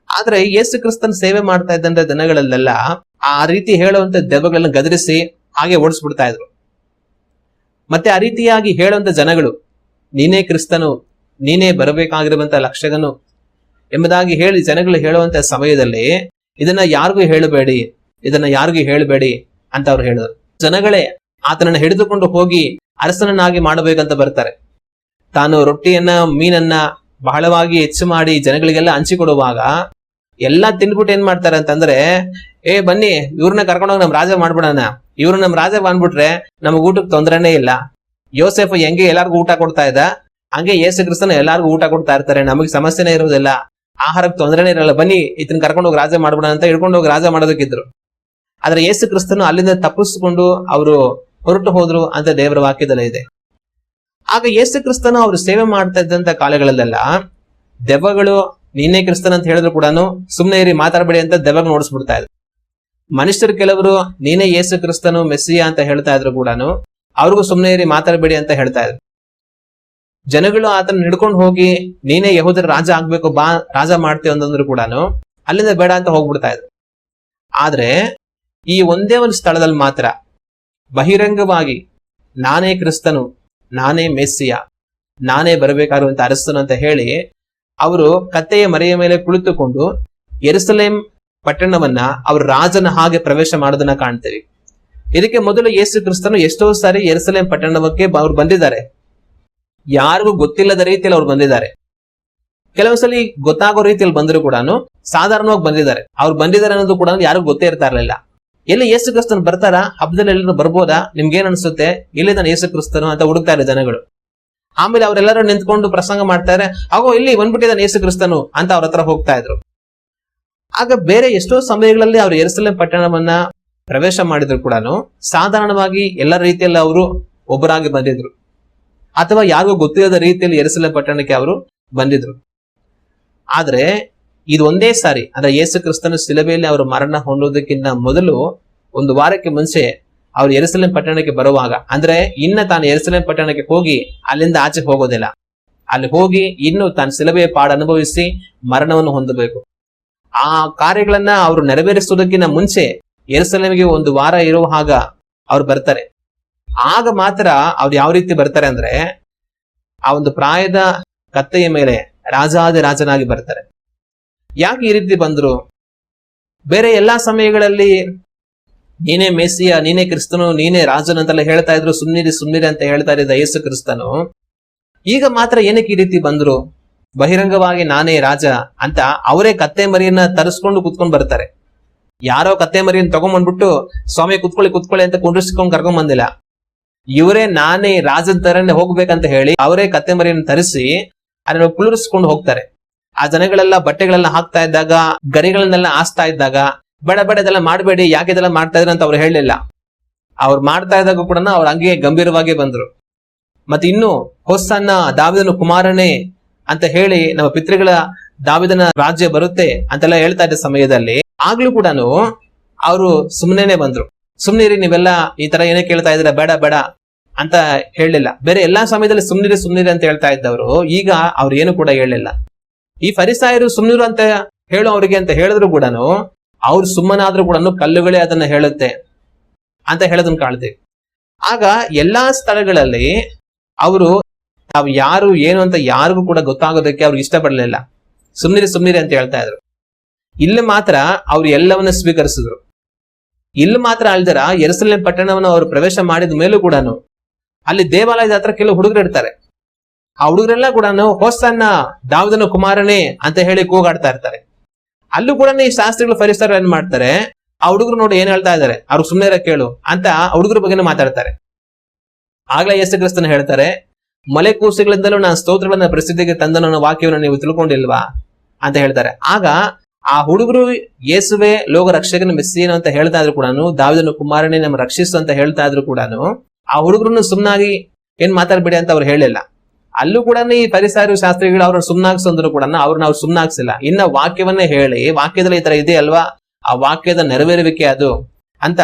ಆದ್ರೆ ಯೇಸು ಕ್ರಿಸ್ತನ ಸೇವೆ ಮಾಡ್ತಾ ಇದ್ದಂತ ದಿನಗಳಲ್ಲೆಲ್ಲ ಆ ರೀತಿ ಹೇಳುವಂತ ದೆವ್ವಗಳನ್ನ ಗದರಿಸಿ ಹಾಗೆ ಓಡಿಸ್ಬಿಡ್ತಾ ಇದ್ರು. ಮತ್ತೆ ಆ ರೀತಿಯಾಗಿ ಹೇಳುವಂತ ಜನಗಳು ನೀನೇ ಕ್ರಿಸ್ತನು, ನೀನೇ ಬರಬೇಕಾಗಿರುವಂತ ರಕ್ಷಕನು ಎಂಬುದಾಗಿ ಹೇಳಿ ಜನಗಳು ಹೇಳುವಂತ ಸಮಯದಲ್ಲಿ ಇದನ್ನ ಯಾರಿಗೂ ಹೇಳಬೇಡಿ, ಇದನ್ನ ಯಾರಿಗೂ ಹೇಳಬೇಡಿ ಅಂತ ಅವ್ರು ಹೇಳಿದ್ರು. ಜನಗಳೇ ಆತನನ್ನ ಹಿಡಿದುಕೊಂಡು ಹೋಗಿ ಅರಸನನ್ನಾಗಿ ಮಾಡಬೇಕಂತ ಬರ್ತಾರೆ. ತಾನು ರೊಟ್ಟಿಯನ್ನ ಮೀನನ್ನ ಬಹಳವಾಗಿ ಹೆಚ್ಚು ಮಾಡಿ ಜನಗಳಿಗೆಲ್ಲ ಹಂಚಿಕೊಡುವಾಗ ಎಲ್ಲಾ ತಿಂದ್ಬಿಟ್ಟು ಏನ್ ಮಾಡ್ತಾರೆ ಅಂತಂದ್ರೆ, ಬನ್ನಿ ಇವ್ರನ್ನ ಕರ್ಕೊಂಡೋಗಿ ನಮ್ ರಾಜ ಮಾಡ್ಬಿಡೋಣ, ಇವ್ರು ನಮ್ ರಾಜ ಬಂದ್ಬಿಟ್ರೆ ನಮಗ್ ಊಟಕ್ಕೆ ತೊಂದರೆನೇ ಇಲ್ಲ. ಯೋಸೆಫ್ ಹೆಂಗೆ ಎಲ್ಲಾರ್ಗು ಊಟ ಕೊಡ್ತಾ ಇದ್ದ ಹಂಗೆ ಯೇಸು ಕ್ರಿಸ್ತನ ಎಲ್ಲಾರ್ಗು ಊಟ ಕೊಡ್ತಾ ಇರ್ತಾರೆ, ನಮಗೆ ಸಮಸ್ಯೆನೇ ಇರೋದಿಲ್ಲ, ಆಹಾರಕ್ಕೆ ತೊಂದರೆನೇ ಇರಲ್ಲ, ಬನ್ನಿ ಇದನ್ನ ಕರ್ಕೊಂಡೋಗಿ ರಾಜ ಮಾಡ್ಬಿಡೋಣ ಅಂತ ಹಿಡ್ಕೊಂಡೋಗಿ ರಾಜ ಮಾಡೋದಕ್ಕಿದ್ರು. ಆದ್ರೆ ಯೇಸು ಕ್ರಿಸ್ತನು ಅಲ್ಲಿಂದ ತಪ್ಪಿಸ್ಕೊಂಡು ಅವರು ಹೊರಟು ಹೋದ್ರು ಅಂತ ದೇವರ ವಾಕ್ಯದಲ್ಲೇ ಇದೆ. ಆಗ ಯೇಸು ಕ್ರಿಸ್ತನು ಅವರು ಸೇವೆ ಮಾಡ್ತಾ ಇದ್ದಂತ ಕಾಲಗಳಲ್ಲೆಲ್ಲ ದೆವ್ವಗಳು ನೀನೇ ಕ್ರಿಸ್ತನ್ ಅಂತ ಹೇಳಿದ್ರು ಕೂಡ ಸುಮ್ನೆ ಇರಿ ಮಾತಾಡಬೇಡಿ ಅಂತ ದೆವ್ವಗಳು ನೋಡಿಸ್ಬಿಡ್ತಾ ಇದ್ರು. ಮನುಷ್ಯರು ಕೆಲವರು ನೀನೇ ಯೇಸು ಕ್ರಿಸ್ತನು ಮೆಸ್ಸಿಯಾ ಅಂತ ಹೇಳ್ತಾ ಇದ್ರು ಕೂಡ ಅವ್ರಿಗೂ ಸುಮ್ನೆ ಇರಿ ಮಾತಾಡಬೇಡಿ ಅಂತ ಹೇಳ್ತಾ ಇದ್ರು. ಜನಗಳು ಆತನ ಹಿಡ್ಕೊಂಡು ಹೋಗಿ ನೀನೇ ಯಹೂದರ ರಾಜ ಆಗ್ಬೇಕು, ಬಾ ರಾಜ ಮಾಡ್ತೇವೆ ಅಂತಂದ್ರು ಕೂಡ ಅಲ್ಲಿಂದ ಬೇಡ ಅಂತ ಹೋಗ್ಬಿಡ್ತಾ ಇದ್ರು. ಆದ್ರೆ ಈ ಒಂದೇ ಒಂದು ಸ್ಥಳದಲ್ಲಿ ಮಾತ್ರ ಬಹಿರಂಗವಾಗಿ ನಾನೇ ಕ್ರಿಸ್ತನು, ನಾನೇ ಮೆಸ್ಸಿಯ, ನಾನೇ ಬರಬೇಕಾಗಿರುವಂತ ಅರಸನು ಅಂತ ಹೇಳಿ ಅವರು ಕತ್ತೆಯ ಮರೆಯ ಮೇಲೆ ಕುಳಿತುಕೊಂಡು ಯೆರೂಸಲೇಮ್ ಪಟ್ಟಣವನ್ನ ಅವ್ರ ರಾಜನ ಹಾಗೆ ಪ್ರವೇಶ ಮಾಡೋದನ್ನ ಕಾಣ್ತೇವೆ. ಇದಕ್ಕೆ ಮೊದಲು ಯೇಸು ಕ್ರಿಸ್ತನು ಎಷ್ಟೋ ಸಾರಿ ಯೆರೂಸಲೇಮ್ ಪಟ್ಟಣಕ್ಕೆ ಅವ್ರು ಬಂದಿದ್ದಾರೆ. ಯಾರಿಗೂ ಗೊತ್ತಿಲ್ಲದ ರೀತಿಯಲ್ಲಿ ಅವ್ರು ಬಂದಿದ್ದಾರೆ. ಕೆಲವೊಂದ್ಸಲಿ ಗೊತ್ತಾಗೋ ರೀತಿಯಲ್ಲಿ ಬಂದ್ರು ಕೂಡ ಸಾಧಾರಣವಾಗಿ ಬಂದಿದ್ದಾರೆ. ಅವ್ರು ಬಂದಿದ್ದಾರೆ ಅನ್ನೋದು ಕೂಡ ಯಾರಿಗೂ ಗೊತ್ತೇ ಇರ್ತಾ ಇರ್ಲಿಲ್ಲ. ಎಲ್ಲಿ ಯೇಸು ಕ್ರಿಸ್ತನ್ ಬರ್ತಾರ, ಹಬ್ಬದಲ್ಲಿ ಎಲ್ಲರೂ ಬರ್ಬೋದಾ, ನಿಮ್ಗೇನ್ ಅನ್ಸುತ್ತೆ, ಇಲ್ಲಿ ನಾನು ಯೇಸು ಕ್ರಿಸ್ತನು ಅಂತ ಹುಡುಕ್ತಾರೆ ಜನಗಳು. ಆಮೇಲೆ ಅವರೆಲ್ಲರೂ ನಿಂತ್ಕೊಂಡು ಪ್ರಸಂಗ ಮಾಡ್ತಾರೆ, ಆಗೋ ಇಲ್ಲಿ ಬಂದ್ಬಿಟ್ಟಿದ್ದಾನೆ ಯೇಸು ಕ್ರಿಸ್ತನು ಅಂತ ಅವ್ರ ಹತ್ರ ಹೋಗ್ತಾ ಇದ್ರು. ಆಗ ಬೇರೆ ಎಷ್ಟೋ ಸಮಯಗಳಲ್ಲಿ ಅವ್ರು ಯೆರೂಸಲೇಮ್ ಪಟ್ಟಣವನ್ನ ಪ್ರವೇಶ ಮಾಡಿದ್ರು ಕೂಡ ಸಾಧಾರಣವಾಗಿ ಎಲ್ಲ ರೀತಿಯಲ್ಲಿ ಅವರು ಒಬ್ಬರಾಗಿ ಬಂದಿದ್ರು, ಅಥವಾ ಯಾರಿಗೂ ಗೊತ್ತಿಲ್ಲದ ರೀತಿಯಲ್ಲಿ ಯೆರೂಸಲೇಮ್ ಪಟ್ಟಣಕ್ಕೆ ಅವರು ಬಂದಿದ್ರು. ಆದ್ರೆ ಇದು ಒಂದೇ ಸಾರಿ ಅಂದ್ರೆ ಯೇಸು ಕ್ರಿಸ್ತನ ಶಿಲುಬೆಯಲ್ಲಿ ಅವರು ಮರಣ ಹೊಂದೋದಕ್ಕಿಂತ ಮೊದಲು ಒಂದು ವಾರಕ್ಕೆ ಮುಂಚೆ ಅವ್ರು ಯೆರೂಸಲೇಮ್ ಪಟ್ಟಣಕ್ಕೆ ಬರುವಾಗ, ಅಂದ್ರೆ ಇನ್ನ ತಾನು ಯೆರೂಸಲೇಮ್ ಪಟ್ಟಣಕ್ಕೆ ಹೋಗಿ ಅಲ್ಲಿಂದ ಆಚೆ ಹೋಗೋದಿಲ್ಲ, ಅಲ್ಲಿ ಹೋಗಿ ಇನ್ನು ತಾನು ಶಿಲುಬೆಯ ಪಾಡು ಅನುಭವಿಸಿ ಮರಣವನ್ನು ಹೊಂದಬೇಕು. ಆ ಕಾರ್ಯಗಳನ್ನ ಅವರು ನೆರವೇರಿಸುವುದಕ್ಕಿಂತ ಮುಂಚೆ ಯೆರೂಸಲೇಮಿಗೆ ಒಂದು ವಾರ ಇರೋ ಹಾಗ ಅವ್ರು ಬರ್ತಾರೆ. ಆಗ ಮಾತ್ರ ಅವ್ರು ಯಾವ ರೀತಿ ಬರ್ತಾರೆ ಅಂದ್ರೆ, ಆ ಒಂದು ಪ್ರಾಯದ ಕತ್ತೆಯ ಮೇಲೆ ರಾಜಾದಿ ರಾಜನಾಗಿ ಬರ್ತಾರೆ. ಯಾಕೆ ಈ ರೀತಿ ಬಂದ್ರು? ಬೇರೆ ಎಲ್ಲಾ ಸಮಯಗಳಲ್ಲಿ ನೀನೇ ಮೆಸ್ಸಿಯ, ನೀನೇ ಕ್ರಿಸ್ತನು, ನೀನೇ ರಾಜನು ಅಂತೆಲ್ಲ ಹೇಳ್ತಾ ಇದ್ರು, ಸುಮ್ನಿರಿ ಅಂತ ಹೇಳ್ತಾ ಇದ್ದ ಯೇಸು ಕ್ರಿಸ್ತನು ಈಗ ಮಾತ್ರ ಏನಕ್ಕೆ ಈ ರೀತಿ ಬಂದ್ರು? ಬಹಿರಂಗವಾಗಿ ನಾನೇ ರಾಜ ಅಂತ ಅವರೇ ಕತ್ತೆ ಮರಿಯನ್ನ ತರಿಸ್ಕೊಂಡು ಕುತ್ಕೊಂಡ್ ಬರ್ತಾರೆ. ಯಾರೋ ಕತ್ತೆ ಮರಿಯನ್ನ ತಗೊಂಡ್ಬಂದ್ಬಿಟ್ಟು ಸ್ವಾಮಿ ಕುತ್ಕೊಳ್ಳಿ ಅಂತ ಕುಂಡ್ರಿಸ್ಕೊಂಡ್ ಕರ್ಕೊಂಡ್ ಬಂದಿಲ್ಲ. ಇವರೇ ನಾನೇ ರಾಜನ ತರನೇ ಹೋಗ್ಬೇಕಂತ ಹೇಳಿ ಅವರೇ ಕತ್ತೆ ಮರಿಯನ್ನ ತರಿಸಿ ಅದನ್ನ ಕುಳ್ಳಿರಿಸ್ಕೊಂಡು ಹೋಗ್ತಾರೆ. ಆ ಜನಗಳೆಲ್ಲ ಬಟ್ಟೆಗಳೆಲ್ಲ ಹಾಕ್ತಾ ಇದ್ದಾಗ, ಗರಿಗಳನ್ನೆಲ್ಲ ಆಸ್ತಾ ಇದ್ದಾಗ, ಬೇಡ ಇದೆಲ್ಲ ಮಾಡಬೇಡಿ, ಯಾಕೆ ಇದೆಲ್ಲ ಮಾಡ್ತಾ ಇದ್ರ ಅಂತ ಅವ್ರು ಹೇಳಲಿಲ್ಲ. ಅವ್ರು ಮಾಡ್ತಾ ಇದ್ದಾಗ ಕೂಡ ಅವ್ರು ಹಂಗೆ ಗಂಭೀರವಾಗಿ ಬಂದ್ರು. ಮತ್ತೆ ಇನ್ನು ಹೊಸನ್ನ ದಾವಿದನ ಕುಮಾರನೇ ಅಂತ ಹೇಳಿ ನಮ್ಮ ಪಿತೃಗಳ ದಾವಿದನ ರಾಜ್ಯ ಬರುತ್ತೆ ಅಂತೆಲ್ಲ ಹೇಳ್ತಾ ಇದ್ದ ಸಮಯದಲ್ಲಿ ಆಗ್ಲೂ ಕೂಡ ಅವರು ಸುಮ್ಮನೆ ಬಂದ್ರು. ಸುಮ್ನಿರಿ, ನೀವೆಲ್ಲ ಈ ತರ ಏನೇ ಕೇಳ್ತಾ ಇದ್ರ, ಬೇಡ ಅಂತ ಹೇಳಲಿಲ್ಲ. ಬೇರೆ ಎಲ್ಲಾ ಸಮಯದಲ್ಲಿ ಸುಮ್ನಿರಿ ಅಂತ ಹೇಳ್ತಾ ಇದ್ದವರು ಈಗ ಅವ್ರು ಏನು ಕೂಡ ಹೇಳಲಿಲ್ಲ. ಈ ಫರಿಸಾಯರು ಸುಮ್ನಿರು ಅಂತ ಹೇಳು ಅವ್ರಿಗೆ ಅಂತ ಹೇಳಿದ್ರು ಕೂಡ ಅವ್ರು ಸುಮ್ಮನಾದ್ರೂ ಕೂಡ ಕಲ್ಲುಗಳೇ ಅದನ್ನ ಹೇಳುತ್ತೆ ಅಂತ ಹೇಳೋದನ್ನ ಕಾಣ್ತೀವಿ. ಆಗ ಎಲ್ಲಾ ಸ್ಥಳಗಳಲ್ಲಿ ಅವರು ತಾವು ಯಾರು ಏನು ಅಂತ ಯಾರಿಗೂ ಕೂಡ ಗೊತ್ತಾಗೋದಕ್ಕೆ ಅವ್ರಿಗೆ ಇಷ್ಟಪಡಲಿಲ್ಲ. ಸುಮ್ನಿರಿ ಅಂತ ಹೇಳ್ತಾ ಇದ್ರು. ಇಲ್ಲಿ ಮಾತ್ರ ಅವ್ರು ಎಲ್ಲವನ್ನ ಸ್ವೀಕರಿಸಿದ್ರು. ಇಲ್ಲಿ ಮಾತ್ರ ಅಲ್ದರ ಯೆರೂಸಲೇಮ್ ಪಟ್ಟಣವನ್ನು ಅವರು ಪ್ರವೇಶ ಮಾಡಿದ ಮೇಲೂ ಕೂಡ ಅಲ್ಲಿ ದೇವಾಲಯದ ಹತ್ರ ಕೆಲವು ಹುಡುಗರು ಇರ್ತಾರೆ. ಆ ಹುಡುಗರೆಲ್ಲ ಕೂಡ ಹೊಸನ್ನ ದಾವಿದನ ಕುಮಾರನೇ ಅಂತ ಹೇಳಿ ಕೂಗಾಡ್ತಾ ಇರ್ತಾರೆ. ಅಲ್ಲೂ ಕೂಡ ಈ ಶಾಸ್ತ್ರಿಗಳು ಫರಿಸಾಯರು ಏನ್ ಮಾಡ್ತಾರೆ, ಆ ಹುಡುಗರು ನೋಡಿ ಏನ್ ಹೇಳ್ತಾ ಇದಾರೆ, ಅವ್ರು ಸುಮ್ಮನೆ ಕೇಳು ಅಂತ ಹುಡುಗರ ಬಗ್ಗೆನೂ ಮಾತಾಡ್ತಾರೆ. ಆಗ್ಲೇ ಯೇಸು ಕ್ರಿಸ್ತನ ಹೇಳ್ತಾರೆ, ಮಲೆ ಕೂಸುಗಳಿಂದಲೂ ನಾನು ಸ್ತೋತ್ರಗಳನ್ನ ಪ್ರಸಿದ್ಧಿಗೆ ತಂದ ನನ್ನ ವಾಕ್ಯವನ್ನು ನೀವು ತಿಳ್ಕೊಂಡಿಲ್ವಾ ಅಂತ ಹೇಳ್ತಾರೆ. ಆಗ ಆ ಹುಡುಗರು ಯೇಸುವೆ ಲೋಕ ರಕ್ಷಕನ ಮೆಸ್ಸಿಯನು ಅಂತ ಹೇಳ್ತಾ ಇದ್ರು ಕೂಡ, ದಾವಿದನ ಕುಮಾರನೇ ನಮ್ಮ ರಕ್ಷಿಸು ಅಂತ ಹೇಳ್ತಾ ಇದ್ರು ಕೂಡ ಆ ಹುಡುಗರನ್ನು ಸುಮ್ನಾಗಿ ಏನ್ ಮಾತಾಡ್ಬೇಡಿ ಅಂತ ಅವ್ರು ಹೇಳಿಲ್ಲ. ಅಲ್ಲೂ ಕೂಡ ಈ ಫರಿಸಾಯರು ಶಾಸ್ತ್ರಿಗಳು ಅವ್ರನ್ನ ಸುಮ್ನಾಗ್ಸಂದ್ರು ಕೂಡ ಅವ್ರನ್ನ ಅವ್ರು ಸುಮ್ನಾಗ್ಸಿಲ್ಲ. ಇನ್ನ ವಾಕ್ಯವನ್ನೇ ಹೇಳಿ, ವಾಕ್ಯದಲ್ಲಿ ಈ ತರ ಇದೆ ಅಲ್ವಾ, ಆ ವಾಕ್ಯದ ನೆರವೇರುವಿಕೆ ಅದು ಅಂತ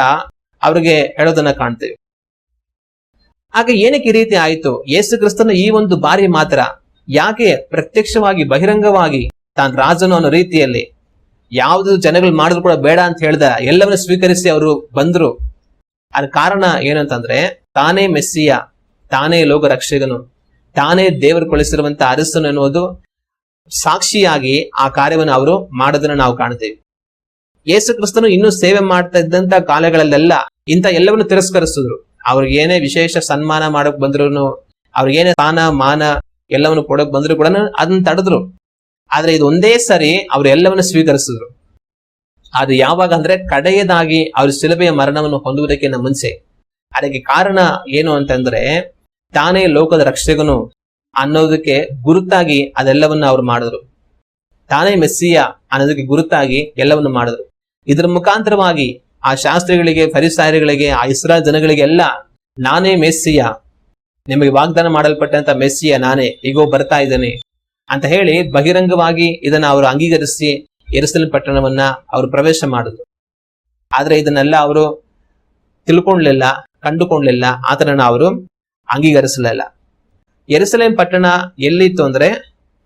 ಅವ್ರಿಗೆ ಹೇಳೋದನ್ನ ಕಾಣ್ತೀವಿ. ಆಗ ಏನಕ್ಕೆ ಈ ರೀತಿ ಆಯ್ತು? ಯೇಸು ಕ್ರಿಸ್ತನ ಈ ಒಂದು ಬಾರಿ ಮಾತ್ರ ಯಾಕೆ ಪ್ರತ್ಯಕ್ಷವಾಗಿ ಬಹಿರಂಗವಾಗಿ ತಾನು ರಾಜನು ಅನ್ನೋ ರೀತಿಯಲ್ಲಿ ಯಾವ್ದು ಜನಗಳು ಮಾಡಿದ್ರು ಕೂಡ ಬೇಡ ಅಂತ ಹೇಳ್ದ ಎಲ್ಲವನ್ನ ಸ್ವೀಕರಿಸಿ ಅವರು ಬಂದ್ರು. ಅದ್ರ ಕಾರಣ ಏನಂತಂದ್ರೆ, ತಾನೇ ಮೆಸ್ಸಿಯ, ತಾನೇ ಲೋಕ ರಕ್ಷಕನು, ತಾನೇ ದೇವರು ಕಳಿಸಿರುವಂತ ಅರಸನು ಎನ್ನುವುದು ಸಾಕ್ಷಿಯಾಗಿ ಆ ಕಾರ್ಯವನ್ನು ಅವರು ಮಾಡೋದನ್ನ ನಾವು ಕಾಣ್ತೇವೆ. ಯೇಸು ಕ್ರಿಸ್ತನು ಇನ್ನೂ ಸೇವೆ ಮಾಡ್ತಾ ಇದ್ದಂತ ಕಾಲಗಳಲ್ಲೆಲ್ಲ ಇಂಥ ಎಲ್ಲವನ್ನು ತಿರಸ್ಕರಿಸಿದ್ರು. ಅವ್ರಿಗೆ ಏನೇ ವಿಶೇಷ ಸನ್ಮಾನ ಮಾಡಕ್ ಬಂದ್ರು, ಅವ್ರಿಗೇನೇ ಸ್ಥಾನ ಮಾನ ಎಲ್ಲವನ್ನು ಕೊಡಕ್ ಬಂದ್ರು ಕೂಡ ಅದನ್ನ ತಡೆದ್ರು. ಆದ್ರೆ ಇದು ಒಂದೇ ಸರಿ ಅವ್ರು ಎಲ್ಲವನ್ನು ಸ್ವೀಕರಿಸಿದ್ರು. ಅದು ಯಾವಾಗ ಅಂದ್ರೆ ಕಡೆಯದಾಗಿ ಅವ್ರ ಶಿಲುಬೆಯ ಮರಣವನ್ನು ಹೊಂದುವುದಕ್ಕಿಂತ ಮುಂಚೆ. ಅದಕ್ಕೆ ಕಾರಣ ಏನು ಅಂತಂದ್ರೆ ತಾನೇ ಲೋಕದ ರಕ್ಷಕನು ಅನ್ನೋದಕ್ಕೆ ಗುರುತಾಗಿ ಅದೆಲ್ಲವನ್ನ ಅವ್ರು ಮಾಡಿದ್ರು. ತಾನೇ ಮೆಸ್ಸಿಯ ಅನ್ನೋದಕ್ಕೆ ಗುರುತಾಗಿ ಎಲ್ಲವನ್ನು ಮಾಡಿದ್ರು. ಇದರ ಮುಖಾಂತರವಾಗಿ ಆ ಶಾಸ್ತ್ರಿಗಳಿಗೆ, ಫರಿಸಾಯರುಗಳಿಗೆ, ಆ ಇಸ್ರಾಯೇಲ್ ಜನಗಳಿಗೆಲ್ಲ ನಾನೇ ಮೆಸ್ಸಿಯ, ನಿಮಗೆ ವಾಗ್ದಾನ ಮಾಡಲ್ಪಟ್ಟಂತ ಮೆಸ್ಸಿಯ ನಾನೇ, ಈಗೋ ಬರ್ತಾ ಇದ್ದೇನೆ ಅಂತ ಹೇಳಿ ಬಹಿರಂಗವಾಗಿ ಇದನ್ನ ಅವರು ಅಂಗೀಕರಿಸಿ ಯೆರೂಸಲೇಮ್ ಪಟ್ಟಣವನ್ನ ಅವರು ಪ್ರವೇಶ ಮಾಡಿದ್ರು. ಆದ್ರೆ ಇದನ್ನೆಲ್ಲ ಅವರು ತಿಳ್ಕೊಂಡ್ಲಿಲ್ಲ, ಕಂಡುಕೊಂಡ್ಲಿಲ್ಲ, ಆತನನ್ನ ಅವರು ಅಂಗೀಕರಿಸಲಿಲ್ಲ. ಯೆರೂಸಲೇಮ್ ಪಟ್ಟಣ ಎಲ್ಲಿತ್ತು ಅಂದ್ರೆ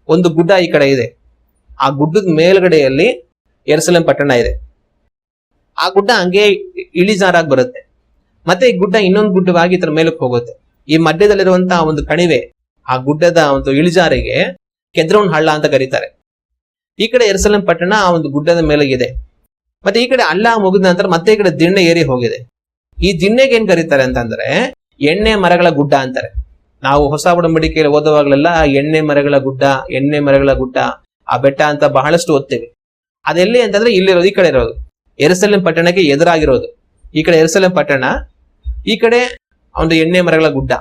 ಒಂದು ಗುಡ್ಡ ಈ ಕಡೆ ಇದೆ. ಆ ಗುಡ್ಡದ ಮೇಲ್ಗಡೆಯಲ್ಲಿ ಯೆರೂಸಲೇಮ್ ಪಟ್ಟಣ ಇದೆ. ಆ ಗುಡ್ಡ ಹಂಗೆ ಇಳಿಜಾರಾಗಿ ಬರುತ್ತೆ. ಮತ್ತೆ ಈ ಗುಡ್ಡ ಇನ್ನೊಂದು ಗುಡ್ಡವಾಗಿ ಇದರ ಮೇಲಕ್ಕೆ ಹೋಗುತ್ತೆ. ಈ ಮಧ್ಯದಲ್ಲಿರುವಂತಹ ಒಂದು ಕಣಿವೆ, ಆ ಗುಡ್ಡದ ಒಂದು ಇಳಿಜಾರಿಗೆ ಕೆದ್ರೋನ್ ಹಳ್ಳ ಅಂತ ಕರೀತಾರೆ. ಈ ಕಡೆ ಯೆರೂಸಲೇಮ್ ಪಟ್ಟಣ ಆ ಒಂದು ಗುಡ್ಡದ ಮೇಲೆ ಇದೆ. ಮತ್ತೆ ಈ ಕಡೆ ಹಳ್ಳ ಮುಗಿದ ನಂತರ ಮತ್ತೆ ಈ ಕಡೆ ದಿಣ್ಣೆ ಏರಿ ಹೋಗಿದೆ. ಈ ದಿಣ್ಣೆಗೆ ಏನ್ ಕರೀತಾರೆ ಅಂತಂದ್ರೆ ಎಣ್ಣೆ ಮರಗಳ ಗುಡ್ಡ ಅಂತಾರೆ. ನಾವು ಹೊಸ ಒಡಂಬಡಿಕೆಯಲ್ಲಿ ಓದುವಾಗಲೆಲ್ಲ ಎಣ್ಣೆ ಮರಗಳ ಗುಡ್ಡ, ಆ ಬೆಟ್ಟ ಅಂತ ಬಹಳಷ್ಟು ಓದ್ತೇವೆ. ಅದೆಲ್ಲಿ ಅಂತಂದ್ರೆ ಇಲ್ಲಿರೋದು, ಈ ಕಡೆ ಇರೋದು ಯೆರೂಸಲೇಮ್ ಪಟ್ಟಣಕ್ಕೆ ಎದುರಾಗಿರೋದು. ಈ ಕಡೆ ಯೆರೂಸಲೇಮ್ ಪಟ್ಟಣ, ಈ ಕಡೆ ಒಂದು ಎಣ್ಣೆ ಮರಗಳ ಗುಡ್ಡ,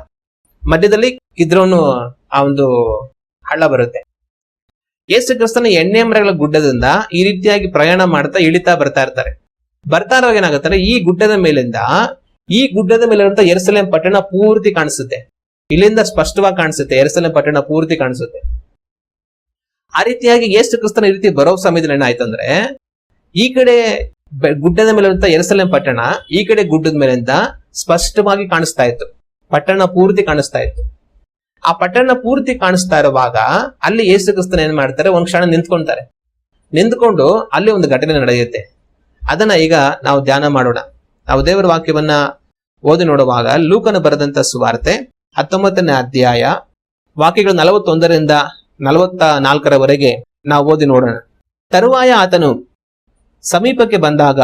ಮಧ್ಯದಲ್ಲಿ ಕಿದ್ರೋನು ಆ ಒಂದು ಹಳ್ಳ ಬರುತ್ತೆ. ಯೇಸು ಕ್ರಿಸ್ತನ ಎಣ್ಣೆ ಮರಗಳ ಗುಡ್ಡದಿಂದ ಈ ರೀತಿಯಾಗಿ ಪ್ರಯಾಣ ಮಾಡ್ತಾ ಇಳಿತಾ ಬರ್ತಾ ಇರ್ತಾರೆ. ಬರ್ತಾ ಇರುವಾಗ ಏನಾಗುತ್ತೆ, ಈ ಗುಡ್ಡದ ಮೇಲಿಂದ ಈ ಗುಡ್ಡದ ಮೇಲೆ ಇರುವಂತ ಯೆರೂಸಲೇಮ್ ಪಟ್ಟಣ ಪೂರ್ತಿ ಕಾಣಿಸುತ್ತೆ. ಇಲ್ಲಿಂದ ಸ್ಪಷ್ಟವಾಗಿ ಕಾಣಿಸುತ್ತೆ, ಯೆರೂಸಲೇಮ್ ಪಟ್ಟಣ ಪೂರ್ತಿ ಕಾಣಿಸುತ್ತೆ. ಆ ರೀತಿಯಾಗಿ ಯೇಸು ಕ್ರಿಸ್ತನ ಈ ರೀತಿ ಬರೋ ಸಮಯದಲ್ಲಿ ಏನಾಯ್ತಂದ್ರೆ ಈ ಕಡೆ ಗುಡ್ಡದ ಮೇಲೆ ಇರುವಂತ ಯೆರೂಸಲೇಮ್ ಪಟ್ಟಣ ಈ ಕಡೆ ಗುಡ್ಡದ ಮೇಲಿಂದ ಸ್ಪಷ್ಟವಾಗಿ ಕಾಣಿಸ್ತಾ ಇತ್ತು. ಪಟ್ಟಣ ಪೂರ್ತಿ ಕಾಣಿಸ್ತಾ ಇತ್ತು. ಆ ಪಟ್ಟಣ ಪೂರ್ತಿ ಕಾಣಿಸ್ತಾ ಇರುವಾಗ ಅಲ್ಲಿ ಯೇಸು ಕ್ರಿಸ್ತನ ಏನ್ ಮಾಡ್ತಾರೆ, ಒಂದ್ ಕ್ಷಣ ನಿಂತ್ಕೊಂತಾರೆ. ನಿಂತ್ಕೊಂಡು ಅಲ್ಲಿ ಒಂದು ಘಟನೆ ನಡೆಯುತ್ತೆ. ಅದನ್ನ ಈಗ ನಾವು ಧ್ಯಾನ ಮಾಡೋಣ. ನಾವು ದೇವರ ವಾಕ್ಯವನ್ನ ಓದಿ ನೋಡುವಾಗ ಲೂಕನ ಬರೆದಂತ ಸುವಾರ್ತೆ 19ನೇ ಅಧ್ಯಾಯ ವಾಕ್ಯಗಳು 41ರಿಂದ 44ರವರೆಗೆ ನಾವು ಓದಿ ನೋಡೋಣ. ತರುವಾಯ ಆತನು ಸಮೀಪಕ್ಕೆ ಬಂದಾಗ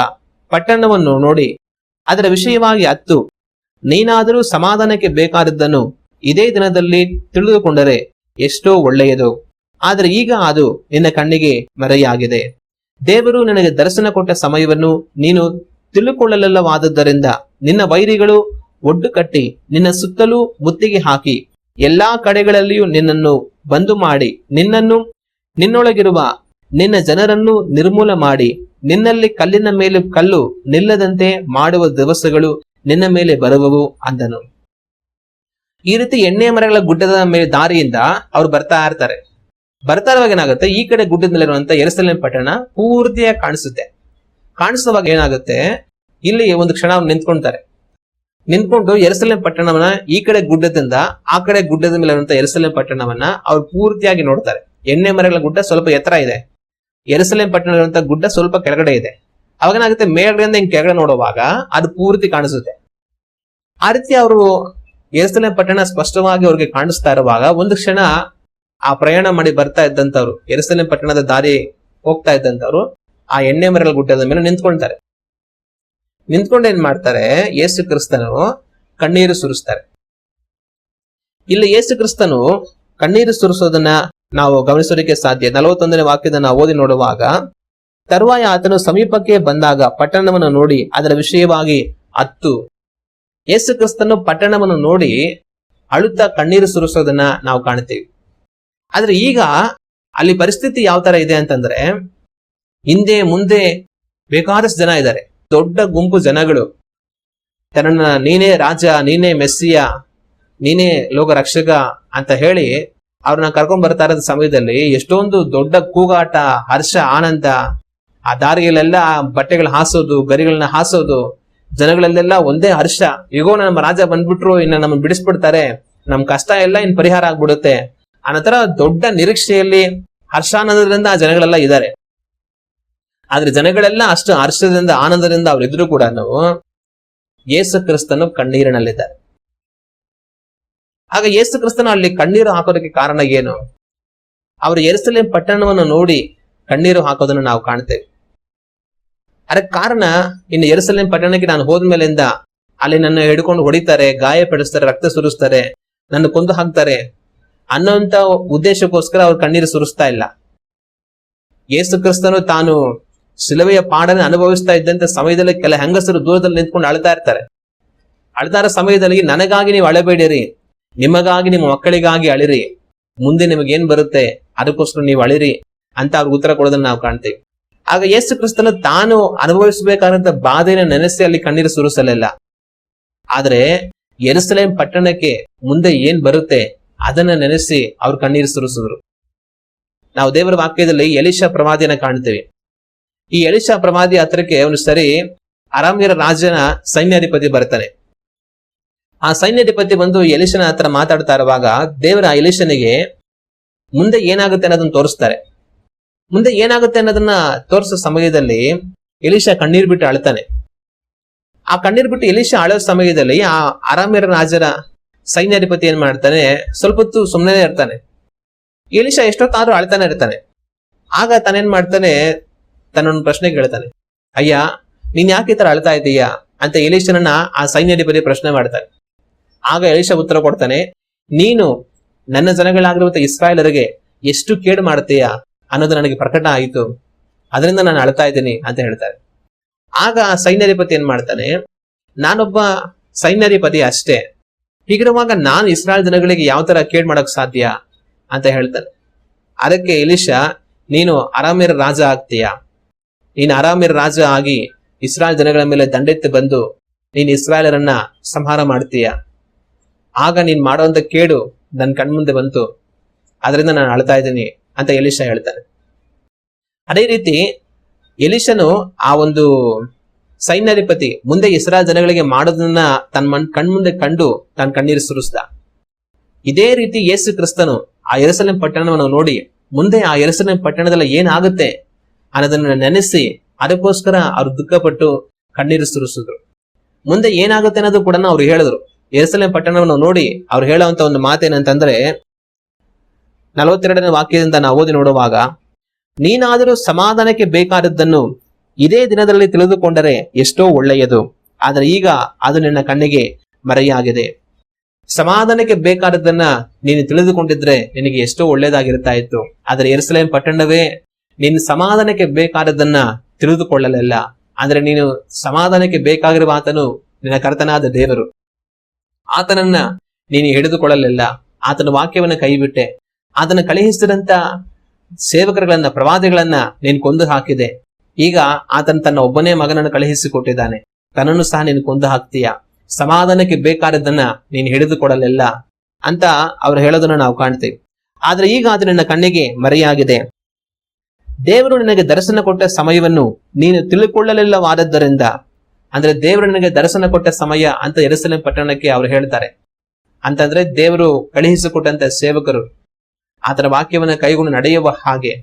ಪಟ್ಟಣವನ್ನು ನೋಡಿ ಅದರ ವಿಷಯವಾಗಿ ಅತ್ತು, ನೀನಾದರೂ ಸಮಾಧಾನಕ್ಕೆ ಬೇಕಾದದ್ದನ್ನು ಇದೇ ದಿನದಲ್ಲಿ ತಿಳಿದುಕೊಂಡರೆ ಎಷ್ಟೋ ಒಳ್ಳೆಯದು. ಆದರೆ ಈಗ ಅದು ನಿನ್ನ ಕಣ್ಣಿಗೆ ಮರೆಯಾಗಿದೆ. ದೇವರು ನಿನಗೆ ದರ್ಶನ ಕೊಟ್ಟ ಸಮಯವನ್ನು ನೀನು ತಿಳಿದುಕೊಳ್ಳಲಿಲ್ಲವಾದದ್ದರಿಂದ ನಿನ್ನ ವೈರಿಗಳು ಒಡ್ಡು ಕಟ್ಟಿ ನಿನ್ನ ಸುತ್ತಲೂ ಮುತ್ತಿಗೆ ಹಾಕಿ ಎಲ್ಲಾ ಕಡೆಗಳಲ್ಲಿಯೂ ನಿನ್ನನ್ನು ಬಂದು ಮಾಡಿ ನಿನ್ನನ್ನು, ನಿನ್ನೊಳಗಿರುವ ನಿನ್ನ ಜನರನ್ನು ನಿರ್ಮೂಲ ಮಾಡಿ ನಿನ್ನಲ್ಲಿ ಕಲ್ಲಿನ ಮೇಲೆ ಕಲ್ಲು ನಿಲ್ಲದಂತೆ ಮಾಡುವ ದಿವಸಗಳು ನಿನ್ನ ಮೇಲೆ ಬರುವವು ಅಂದನು. ಈ ರೀತಿ ಎಣ್ಣೆ ಮರಗಳ ಗುಡ್ಡದ ಮೇಲೆ ದಾರಿಯಿಂದ ಅವ್ರು ಬರ್ತಾ ಇರ್ತಾರೆ. ಬರ್ತಾ ಇರುವಾಗ ಏನಾಗುತ್ತೆ, ಈ ಕಡೆ ಗುಡ್ಡದ ಮೇಲೆ ಇರುವಂತ ಯೆರೂಸಲೇಮ್ ಪಟ್ಟಣ ಪೂರ್ತಿಯಾಗಿ ಕಾಣಿಸುತ್ತೆ. ಕಾಣಿಸುವಾಗ ಏನಾಗುತ್ತೆ, ಇಲ್ಲಿ ಒಂದು ಕ್ಷಣ ಅವ್ರು ನಿಂತ್ಕೊಂತಾರೆ. ನಿಂತ್ಕೊಂಡು ಯೆರೂಸಲೇಮ್ ಪಟ್ಟಣವನ್ನ ಈ ಕಡೆ ಗುಡ್ಡದಿಂದ ಆ ಕಡೆ ಗುಡ್ಡದ ಮೇಲೆ ಇರುವಂತ ಯೆರೂಸಲೇಮ್ ಪಟ್ಟಣವನ್ನ ಅವ್ರು ಪೂರ್ತಿಯಾಗಿ ನೋಡ್ತಾರೆ. ಎಣ್ಣೆ ಮರಗಳ ಗುಡ್ಡ ಸ್ವಲ್ಪ ಎತ್ತರ ಇದೆ, ಯೆರೂಸಲೇಮ್ ಪಟ್ಟಣ ಇರುವಂತ ಗುಡ್ಡ ಸ್ವಲ್ಪ ಕೆಳಗಡೆ ಇದೆ. ಅವಾಗ ಏನಾಗುತ್ತೆ, ಮೇಲ್ಗಡೆಯಿಂದ ಹಿಂಗ್ ಕೆಳಗಡೆ ನೋಡುವಾಗ ಅದು ಪೂರ್ತಿ ಕಾಣಿಸುತ್ತೆ. ಆ ರೀತಿ ಅವರು ಯೆರೂಸಲೇಮ್ ಪಟ್ಟಣ ಸ್ಪಷ್ಟವಾಗಿ ಅವ್ರಿಗೆ ಕಾಣಿಸ್ತಾ ಇರುವಾಗ ಒಂದು ಕ್ಷಣ ಆ ಪ್ರಯಾಣ ಮಾಡಿ ಬರ್ತಾ ಇದ್ದಂತವ್ರು, ಯೆರೂಸಲೇಮ್ ಪಟ್ಟಣದ ದಾರಿ ಹೋಗ್ತಾ ಇದ್ದಂತವ್ರು ಆ ಎಣ್ಣೆ ಮರಗಳ ಗುಡ್ಡದ ಮೇಲೆ ನಿಂತ್ಕೊಳ್ತಾರೆ. ನಿಂತ್ಕೊಂಡು ಏನ್ ಮಾಡ್ತಾರೆ, ಯೇಸು ಕ್ರಿಸ್ತನು ಕಣ್ಣೀರು ಸುರಿಸ್ತಾರೆ. ಇಲ್ಲಿ ಯೇಸು ಕ್ರಿಸ್ತನು ಕಣ್ಣೀರು ಸುರಿಸೋದನ್ನ ನಾವು ಗಮನಿಸೋದಕ್ಕೆ ಸಾಧ್ಯ. 41ನೇ ವಾಕ್ಯದ ನಾವು ಓದಿ ನೋಡುವಾಗ, ತರುವಾಯ ಆತನು ಸಮೀಪಕ್ಕೆ ಬಂದಾಗ ಪಟ್ಟಣವನ್ನು ನೋಡಿ ಅದರ ವಿಷಯವಾಗಿ ಅತ್ತು. ಯೇಸು ಕ್ರಿಸ್ತನು ಪಟ್ಟಣವನ್ನು ನೋಡಿ ಅಳುತ್ತಾ ಕಣ್ಣೀರು ಸುರಿಸೋದನ್ನ ನಾವು ಕಾಣ್ತೀವಿ. ಆದ್ರೆ ಈಗ ಅಲ್ಲಿ ಪರಿಸ್ಥಿತಿ ಯಾವ ತರ ಇದೆ ಅಂತಂದ್ರೆ, ಹಿಂದೆ ಮುಂದೆ ಬೇಕಾದಷ್ಟು ಜನ ಇದ್ದಾರೆ, ದೊಡ್ಡ ಗುಂಪು ಜನಗಳು ತನ್ನ ನೀನೇ ರಾಜ, ನೀನೇ ಮೆಸ್ಸಿಯ, ನೀನೇ ಲೋಕ ರಕ್ಷಕ ಅಂತ ಹೇಳಿ ಅವ್ರನ್ನ ಕರ್ಕೊಂಡ್ ಬರ್ತಾ ಇರೋದ ಸಮಯದಲ್ಲಿ ಎಷ್ಟೊಂದು ದೊಡ್ಡ ಕೂಗಾಟ, ಹರ್ಷ, ಆನಂದ. ಆ ದಾರಿಯಲ್ಲೆಲ್ಲ ಬಟ್ಟೆಗಳು ಹಾಸೋದು, ಗರಿಗಳನ್ನ ಹಾಸೋದು, ಜನಗಳಲ್ಲೆಲ್ಲ ಒಂದೇ ಹರ್ಷ. ಈಗೋ ನಮ್ಮ ರಾಜ ಬಂದ್ಬಿಟ್ರು, ಇನ್ನ ನಮ್ಮನ್ನ ಬಿಡಿಸ್ಬಿಡ್ತಾರೆ, ನಮ್ ಕಷ್ಟ ಎಲ್ಲ ಇನ್ ಪರಿಹಾರ ಆಗ್ಬಿಡುತ್ತೆ ಅನ್ನೋ ದೊಡ್ಡ ನಿರೀಕ್ಷೆಯಲ್ಲಿ ಹರ್ಷಾನಂದದಿಂದ ಆ ಜನಗಳೆಲ್ಲ ಇದ್ದಾರೆ. ಆದ್ರೆ ಜನಗಳೆಲ್ಲ ಅಷ್ಟು ಹರ್ಷದಿಂದ ಆನಂದದಿಂದ ಅವ್ರಿದ್ರು ಕೂಡ ಯೇಸು ಕ್ರಿಸ್ತನು ಕಣ್ಣೀರಿನಲ್ಲಿದ್ದಾರೆ. ಆಗ ಯೇಸು ಕ್ರಿಸ್ತನು ಅಲ್ಲಿ ಕಣ್ಣೀರು ಹಾಕೋದಕ್ಕೆ ಕಾರಣ ಏನು? ಅವರು ಯೆರೂಸಲೇಮ್ ಪಟ್ಟಣವನ್ನು ನೋಡಿ ಕಣ್ಣೀರು ಹಾಕೋದನ್ನು ನಾವು ಕಾಣ್ತೇವೆ. ಅದಕ್ಕೆ ಕಾರಣ, ಇನ್ನು ಯೆರೂಸಲೇಮ್ ಪಟ್ಟಣಕ್ಕೆ ನಾನು ಹೋದ್ಮೇಲಿಂದ ಅಲ್ಲಿ ನನ್ನ ಹಿಡ್ಕೊಂಡು ಹೊಡಿತಾರೆ, ಗಾಯಪಡಿಸ್ತಾರೆ, ರಕ್ತ ಸುರಿಸ್ತಾರೆ, ನನ್ನ ಕೊಂದು ಹಾಕ್ತಾರೆ ಅನ್ನೋಂತ ಉದ್ದೇಶಕ್ಕೋಸ್ಕರ ಅವ್ರು ಕಣ್ಣೀರು ಸುರಿಸ್ತಾ ಇಲ್ಲ. ಯೇಸು ಕ್ರಿಸ್ತನು ತಾನು ಶಿಲುಬೆಯ ಪಾಡನ್ನು ಅನುಭವಿಸ್ತಾ ಇದ್ದಂತ ಸಮಯದಲ್ಲಿ ಕೆಲ ಹೆಂಗಸರು ದೂರದಲ್ಲಿ ನಿಂತ್ಕೊಂಡು ಅಳ್ತಾ ಇರ್ತಾರೆ. ಅಳ್ತಾ ಇರೋ ಸಮಯದಲ್ಲಿ, ನನಗಾಗಿ ನೀವು ಅಳಬೇಡಿರಿ, ನಿಮಗಾಗಿ ನಿಮ್ಮ ಮಕ್ಕಳಿಗಾಗಿ ಅಳಿರಿ, ಮುಂದೆ ನಿಮಗೇನ್ ಬರುತ್ತೆ ಅದಕ್ಕೋಸ್ಕರ ನೀವು ಅಳಿರಿ ಅಂತ ಅವ್ರಿಗೆ ಉತ್ತರ ಕೊಡೋದನ್ನ ನಾವು ಕಾಣ್ತೀವಿ. ಆಗ ಯೇಸು ಕ್ರಿಸ್ತನು ತಾನು ಅನುಭವಿಸಬೇಕಾದಂತ ಬಾಧೆಯನ್ನು ನೆನೆಸಿ ಅಲ್ಲಿ ಕಣ್ಣೀರು ಸುರಿಸಲಿಲ್ಲ. ಆದ್ರೆ ಯೆರೂಸಲೇಮ್ ಪಟ್ಟಣಕ್ಕೆ ಮುಂದೆ ಏನ್ ಬರುತ್ತೆ ಅದನ್ನ ನೆನೆಸಿ ಅವ್ರು ಕಣ್ಣೀರು ಸುರಿಸಿದ್ರು. ನಾವು ದೇವರ ವಾಕ್ಯದಲ್ಲಿ ಎಲಿಷಾ ಪ್ರವಾದಿಯನ್ನ ಕಾಣ್ತೇವೆ. ಈ ಎಲಿಷಾ ಪ್ರವಾದಿ ಹತ್ರಕ್ಕೆ ಅವನು ಸರಿ ಅರಾಮ್ಯರ ರಾಜನ ಸೈನ್ಯಾಧಿಪತಿ ಬರ್ತಾನೆ. ಆ ಸೈನ್ಯಾಧಿಪತಿ ಬಂದು ಎಲಿಷನ ಹತ್ರ ಮಾತಾಡ್ತಾ ಇರುವಾಗ ದೇವರ ಎಲಿಷನಿಗೆ ಮುಂದೆ ಏನಾಗುತ್ತೆ ಅನ್ನೋದನ್ನ ತೋರಿಸ್ತಾರೆ. ಮುಂದೆ ಏನಾಗುತ್ತೆ ಅನ್ನೋದನ್ನ ತೋರಿಸೋ ಸಮಯದಲ್ಲಿ ಎಲಿಷಾ ಕಣ್ಣೀರ್ ಬಿಟ್ಟು ಅಳ್ತಾನೆ. ಆ ಕಣ್ಣೀರ್ ಬಿಟ್ಟು ಎಲಿಷಾ ಅಳೋ ಸಮಯದಲ್ಲಿ ಆ ಅರಾಮ್ಯರ ರಾಜರ ಸೈನ್ಯಾಧಿಪತಿ ಏನ್ ಮಾಡ್ತಾನೆ, ಸ್ವಲ್ಪ ಹೊತ್ತು ಸುಮ್ಮನೆ ಇರ್ತಾನೆ. ಎಲಿಷಾ ಎಷ್ಟೊತ್ತಾದ್ರೂ ಅಳ್ತಾನೆ ಇರ್ತಾನೆ. ಆಗ ತಾನೇನ್ ಮಾಡ್ತಾನೆ, ತನ್ನೊಂದು ಪ್ರಶ್ನೆ ಕೇಳ್ತಾನೆ, ಅಯ್ಯ ನೀನ್ ಯಾಕೆ ಈ ತರ ಅಳ್ತಾ ಇದೀಯಾ ಅಂತ ಎಲಿಷನನ್ನ ಆ ಸೈನ್ಯಾಧಿಪತಿ ಪ್ರಶ್ನೆ ಮಾಡ್ತಾನೆ. ಆಗ ಎಲಿಷಾ ಉತ್ತರ ಕೊಡ್ತಾನೆ, ನೀನು ನನ್ನ ಜನಗಳಾಗಿರುವಂತ ಇಸ್ರಾಯೇಲರಿಗೆ ಎಷ್ಟು ಕೇಡು ಮಾಡ್ತೀಯಾ ಅನ್ನೋದು ನನಗೆ ಪ್ರಕಟ ಆಯಿತು, ಅದರಿಂದ ನಾನು ಅಳ್ತಾ ಇದ್ದೀನಿ ಅಂತ ಹೇಳ್ತಾರೆ. ಆಗ ಆ ಸೈನ್ಯಾಧಿಪತಿ ಏನ್ ಮಾಡ್ತಾನೆ, ನಾನೊಬ್ಬ ಸೈನ್ಯಾಧಿಪತಿ ಅಷ್ಟೇ, ಹೀಗಿರುವಾಗ ನಾನು ಇಸ್ರಾಯೇಲ್ ಜನಗಳಿಗೆ ಯಾವ ತರ ಕೇಡ್ ಮಾಡಕ್ ಸಾಧ್ಯ ಅಂತ ಹೇಳ್ತಾನೆ. ಅದಕ್ಕೆ ಎಲಿಷಾ, ನೀನು ಅರಾಮ್ಯರ ರಾಜ ಆಗ್ತೀಯಾ, ನೀನು ಅರಾಮ್ಯರ ರಾಜ ಆಗಿ ಇಸ್ರಾಯೇಲ್ ಜನಗಳ ಮೇಲೆ ದಂಡೆತ್ತಿ ಬಂದು ನೀನ್ ಇಸ್ರಾಯೇಲರನ್ನ ಸಂಹಾರ ಮಾಡ್ತೀಯ, ಆಗ ನೀನ್ ಮಾಡುವಂತ ಕೇಡು ನನ್ ಕಣ್ಮುಂದೆ ಬಂತು, ಅದರಿಂದ ನಾನು ಅಳ್ತಾ ಇದ್ದೀನಿ ಅಂತ ಎಲಿಷಾ ಹೇಳ್ತಾನೆ. ಅದೇ ರೀತಿ ಎಲಿಷನು ಆ ಒಂದು ಸೈನ್ಯಾಧಿಪತಿ ಮುಂದೆ ಇಸ್ರಾಯೇಲ್ ಜನಗಳಿಗೆ ಮಾಡೋದನ್ನ ತನ್ನ ಕಣ್ಮುಂದೆ ಕಂಡು ತಾನು ಕಣ್ಣೀರು ಸುರಿಸ್ದ. ಇದೇ ರೀತಿ ಯೇಸು ಕ್ರಿಸ್ತನು ಆ ಯೆರೂಸಲೇಮ್ ಪಟ್ಟಣವನ್ನು ನೋಡಿ ಮುಂದೆ ಆ ಯೆರೂಸಲೇಮ್ ಪಟ್ಟಣದಲ್ಲಿ ಏನಾಗುತ್ತೆ ಅನ್ನೋದನ್ನ ನೆನೆಸಿ ಅದಕ್ಕೋಸ್ಕರ ಅವ್ರು ದುಃಖಪಟ್ಟು ಕಣ್ಣೀರು ಸುರಿಸಿದ್ರು. ಮುಂದೆ ಏನಾಗುತ್ತೆ ಅನ್ನೋದು ಕೂಡ ಅವ್ರು ಹೇಳಿದ್ರು. ಯೆರೂಸಲೇಮ್ ಪಟ್ಟಣವನ್ನು ನೋಡಿ ಅವ್ರು ಹೇಳುವಂತ ಒಂದು ಮಾತೇನಂತಂದ್ರೆ, 42ನೇ ವಾಕ್ಯದಿಂದ ನಾವು ಓದಿ ನೋಡುವಾಗ, ನೀನಾದರೂ ಸಮಾಧಾನಕ್ಕೆ ಬೇಕಾದದ್ದನ್ನು ಇದೇ ದಿನದಲ್ಲಿ ತಿಳಿದುಕೊಂಡರೆ ಎಷ್ಟೋ ಒಳ್ಳೆಯದು, ಆದರೆ ಈಗ ಅದು ನಿನ್ನ ಕಣ್ಣಿಗೆ ಮರೆಯಾಗಿದೆ. ಸಮಾಧಾನಕ್ಕೆ ಬೇಕಾದದ್ದನ್ನ ನೀನು ತಿಳಿದುಕೊಂಡಿದ್ರೆ ನಿನಗೆ ಎಷ್ಟೋ ಒಳ್ಳೇದಾಗಿರ್ತಾ ಇತ್ತು. ಆದ್ರೆ ಯೆರೂಸಲೇಮ್ ಪಟ್ಟಣವೇ ನೀನು ಸಮಾಧಾನಕ್ಕೆ ಬೇಕಾದದ್ದನ್ನ ತಿಳಿದುಕೊಳ್ಳಲಿಲ್ಲ. ಅಂದ್ರೆ ನೀನು ಸಮಾಧಾನಕ್ಕೆ ಬೇಕಾಗಿರುವ ಆತನು ನಿನ್ನ ಕರ್ತನಾದ ದೇವರು, ಆತನನ್ನ ನೀನು ಹಿಡಿದುಕೊಳ್ಳಲಿಲ್ಲ. ಆತನ ವಾಕ್ಯವನ್ನ ಕೈಬಿಟ್ಟೆ. ಆತನ ಕಳುಹಿಸಿದಂತ ಸೇವಕರುಗಳನ್ನ, ಪ್ರವಾದಿಗಳನ್ನ ನೀನು ಕೊಂದು ಹಾಕಿದೆ. ಈಗ ಆತನ ತನ್ನ ಒಬ್ಬನೇ ಮಗನನ್ನು ಕಳುಹಿಸಿಕೊಟ್ಟಿದ್ದಾನೆ, ತನ್ನನ್ನು ಸಹ ನೀನು ಕೊಂದು ಹಾಕ್ತೀಯ. ಸಮಾಧಾನಕ್ಕೆ ಬೇಕಾದದ್ದನ್ನ ನೀನು ಹಿಡಿದುಕೊಡಲಿಲ್ಲ ಅಂತ ಅವ್ರು ಹೇಳೋದನ್ನ ನಾವು ಕಾಣ್ತೇವೆ. ಆದ್ರೆ ಈಗ ಅದು ನಿನ್ನ ಕಣ್ಣಿಗೆ ಮರೆಯಾಗಿದೆ. ದೇವರು ನಿನಗೆ ದರ್ಶನ ಕೊಟ್ಟ ಸಮಯವನ್ನು ನೀನು ತಿಳಿದುಕೊಳ್ಳಲಿಲ್ಲವಾದದ್ದರಿಂದ, ಅಂದ್ರೆ ದೇವರು ನಿನಗೆ ದರ್ಶನ ಕೊಟ್ಟ ಸಮಯ ಅಂತ ಯೆರೂಸಲೇಮ್ ಪಟ್ಟಣಕ್ಕೆ ಅವ್ರು ಹೇಳ್ತಾರೆ. ಅಂತಂದ್ರೆ ದೇವರು ಕಳುಹಿಸಿಕೊಟ್ಟಂತ ಸೇವಕರು ಆತನ ವಾಕ್ಯವನ್ನ ಕೈಗೊಂಡು ನಡೆಯುವ ಹಾಗೆ,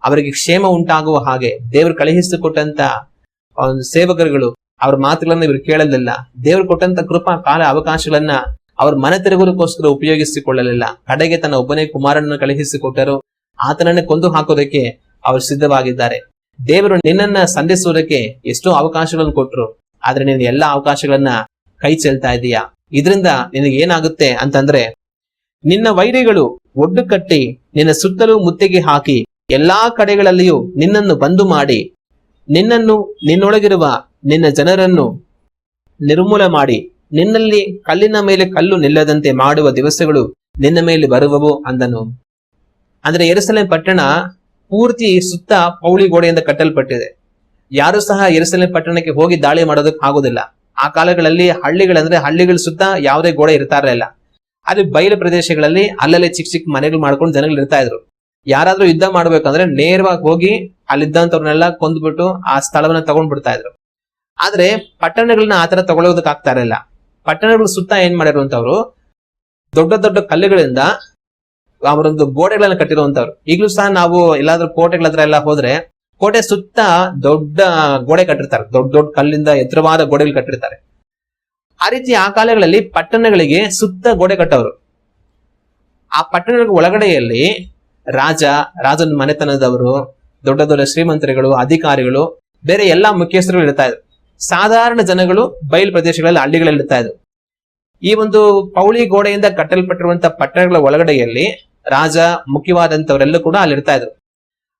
ಅವರಿಗೆ ಕ್ಷೇಮ ಉಂಟಾಗುವ ಹಾಗೆ ದೇವರು ಕಳುಹಿಸಿಕೊಟ್ಟಂತ ಸೇವಕರುಗಳು ಅವ್ರ ಮಾತುಗಳನ್ನ ಇವರು ಕೇಳಲಿಲ್ಲ. ದೇವರು ಕೊಟ್ಟಂತ ಕೃಪಾ ಕಾಲ ಅವಕಾಶಗಳನ್ನ ಅವ್ರ ಮನೆ ತಿರುಗೋದಕ್ಕೋಸ್ಕರ ಉಪಯೋಗಿಸಿಕೊಳ್ಳಲಿಲ್ಲ. ಕಡೆಗೆ ತನ್ನ ಒಬ್ಬನೇ ಕುಮಾರನನ್ನು ಕಳುಹಿಸಿಕೊಟ್ಟರು. ಆತನನ್ನೇ ಕೊಂದು ಹಾಕೋದಕ್ಕೆ ಅವರು ಸಿದ್ಧವಾಗಿದ್ದಾರೆ. ದೇವರು ನಿನ್ನನ್ನ ಸಂಧಿಸುವುದಕ್ಕೆ ಎಷ್ಟೋ ಅವಕಾಶಗಳನ್ನು ಕೊಟ್ಟರು, ಆದ್ರೆ ನೀನು ಎಲ್ಲಾ ಅವಕಾಶಗಳನ್ನ ಕೈ ಚೆಲ್ತಾ ಇದೀಯಾ. ಇದರಿಂದ ನಿನಗೆ ಏನಾಗುತ್ತೆ ಅಂತಂದ್ರೆ, ನಿನ್ನ ವೈರಿಗಳು ಒಡ್ಡು ಕಟ್ಟಿ ನಿನ್ನ ಸುತ್ತಲೂ ಮುತ್ತಿಗೆ ಹಾಕಿ ಎಲ್ಲಾ ಕಡೆಗಳಲ್ಲಿಯೂ ನಿನ್ನನ್ನು ಬಂದು ಮಾಡಿ, ನಿನ್ನನ್ನು, ನಿನ್ನೊಳಗಿರುವ ನಿನ್ನ ಜನರನ್ನು ನಿರ್ಮೂಲ ಮಾಡಿ, ನಿನ್ನಲ್ಲಿ ಕಲ್ಲಿನ ಮೇಲೆ ಕಲ್ಲು ನಿಲ್ಲದಂತೆ ಮಾಡುವ ದಿವಸಗಳು ನಿನ್ನ ಮೇಲೆ ಬರುವವು ಅಂದನು. ಅಂದ್ರೆ ಯೆರೂಸಲೇಮ್ ಪಟ್ಟಣ ಪೂರ್ತಿ ಸುತ್ತ ಪೌಳಿ ಗೋಡೆಯಿಂದ ಕಟ್ಟಲ್ಪಟ್ಟಿದೆ. ಯಾರು ಸಹ ಯೆರೂಸಲೇಮ್ ಪಟ್ಟಣಕ್ಕೆ ಹೋಗಿ ದಾಳಿ ಮಾಡೋದಕ್ಕೆ ಆಗೋದಿಲ್ಲ. ಆ ಕಾಲಗಳಲ್ಲಿ ಹಳ್ಳಿಗಳ ಸುತ್ತ ಯಾವುದೇ ಗೋಡೆ ಇರ್ತಾ ಇರಲಿಲ್ಲ. ಅಲ್ಲಿ ಬಯಲು ಪ್ರದೇಶಗಳಲ್ಲಿ ಅಲ್ಲಲ್ಲಿ ಚಿಕ್ಕ ಚಿಕ್ಕ ಮನೆಗಳು ಮಾಡ್ಕೊಂಡು ಜನಗಳು ಇರ್ತಾ ಇದ್ರು. ಯಾರಾದ್ರೂ ಯುದ್ಧ ಮಾಡ್ಬೇಕಂದ್ರೆ ನೇರವಾಗಿ ಹೋಗಿ ಅಲ್ಲಿದ್ದಂಥವ್ರನ್ನೆಲ್ಲ ಕೊಂದ್ಬಿಟ್ಟು ಆ ಸ್ಥಳವನ್ನ ತಗೊಂಡ್ ಬಿಡ್ತಾ ಇದ್ರು. ಆದ್ರೆ ಪಟ್ಟಣಗಳನ್ನ ಆತರ ತಗೊಳ್ಳೋದಕ್ಕೆ ಆಗ್ತಾ ಇರಲಿಲ್ಲ. ಪಟ್ಟಣಗಳ ಸುತ್ತ ಏನ್ ಮಾಡಿರುವಂತವ್ರು ದೊಡ್ಡ ದೊಡ್ಡ ಕಲ್ಲುಗಳಿಂದ ಅವರೊಂದು ಗೋಡೆಗಳನ್ನ ಕಟ್ಟಿರುವಂತವ್ರು. ಈಗಲೂ ಸಹ ನಾವು ಎಲ್ಲಾದ್ರೂ ಕೋಟೆಗಳ ಹತ್ರ ಎಲ್ಲ ಹೋದ್ರೆ ಕೋಟೆ ಸುತ್ತ ದೊಡ್ಡ ಗೋಡೆ ಕಟ್ಟಿರ್ತಾರೆ, ದೊಡ್ಡ ದೊಡ್ಡ ಕಲ್ಲಿಂದ ಎತ್ತರವಾದ ಗೋಡೆಗಳು ಕಟ್ಟಿರ್ತಾರೆ. ಆ ರೀತಿ ಆ ಕಾಲಗಳಲ್ಲಿ ಪಟ್ಟಣಗಳಿಗೆ ಸುತ್ತ ಗೋಡೆ ಕಟ್ಟವರು. ಆ ಪಟ್ಟಣಗಳ ಒಳಗಡೆಯಲ್ಲಿ ರಾಜನ ಮನೆತನದವರು, ದೊಡ್ಡ ದೊಡ್ಡ ಶ್ರೀಮಂತರಿಗಳು, ಅಧಿಕಾರಿಗಳು, ಬೇರೆ ಎಲ್ಲಾ ಮುಖ್ಯಸ್ಥರುಗಳು ಇರ್ತಾ ಇದ್ರು. ಸಾಧಾರಣ ಜನಗಳು ಬಯಲು ಪ್ರದೇಶಗಳಲ್ಲಿ, ಹಳ್ಳಿಗಳಲ್ಲಿ ಇರ್ತಾ ಇದ್ರು. ಈ ಒಂದು ಪೌಳಿ ಗೋಡೆಯಿಂದ ಕಟ್ಟಲ್ಪಟ್ಟಿರುವಂತಹ ಪಟ್ಟಣಗಳ ಒಳಗಡೆಯಲ್ಲಿ ರಾಜ, ಮುಖ್ಯವಾದಂತವರೆಲ್ಲ ಕೂಡ ಅಲ್ಲಿ ಇರ್ತಾ ಇದ್ರು.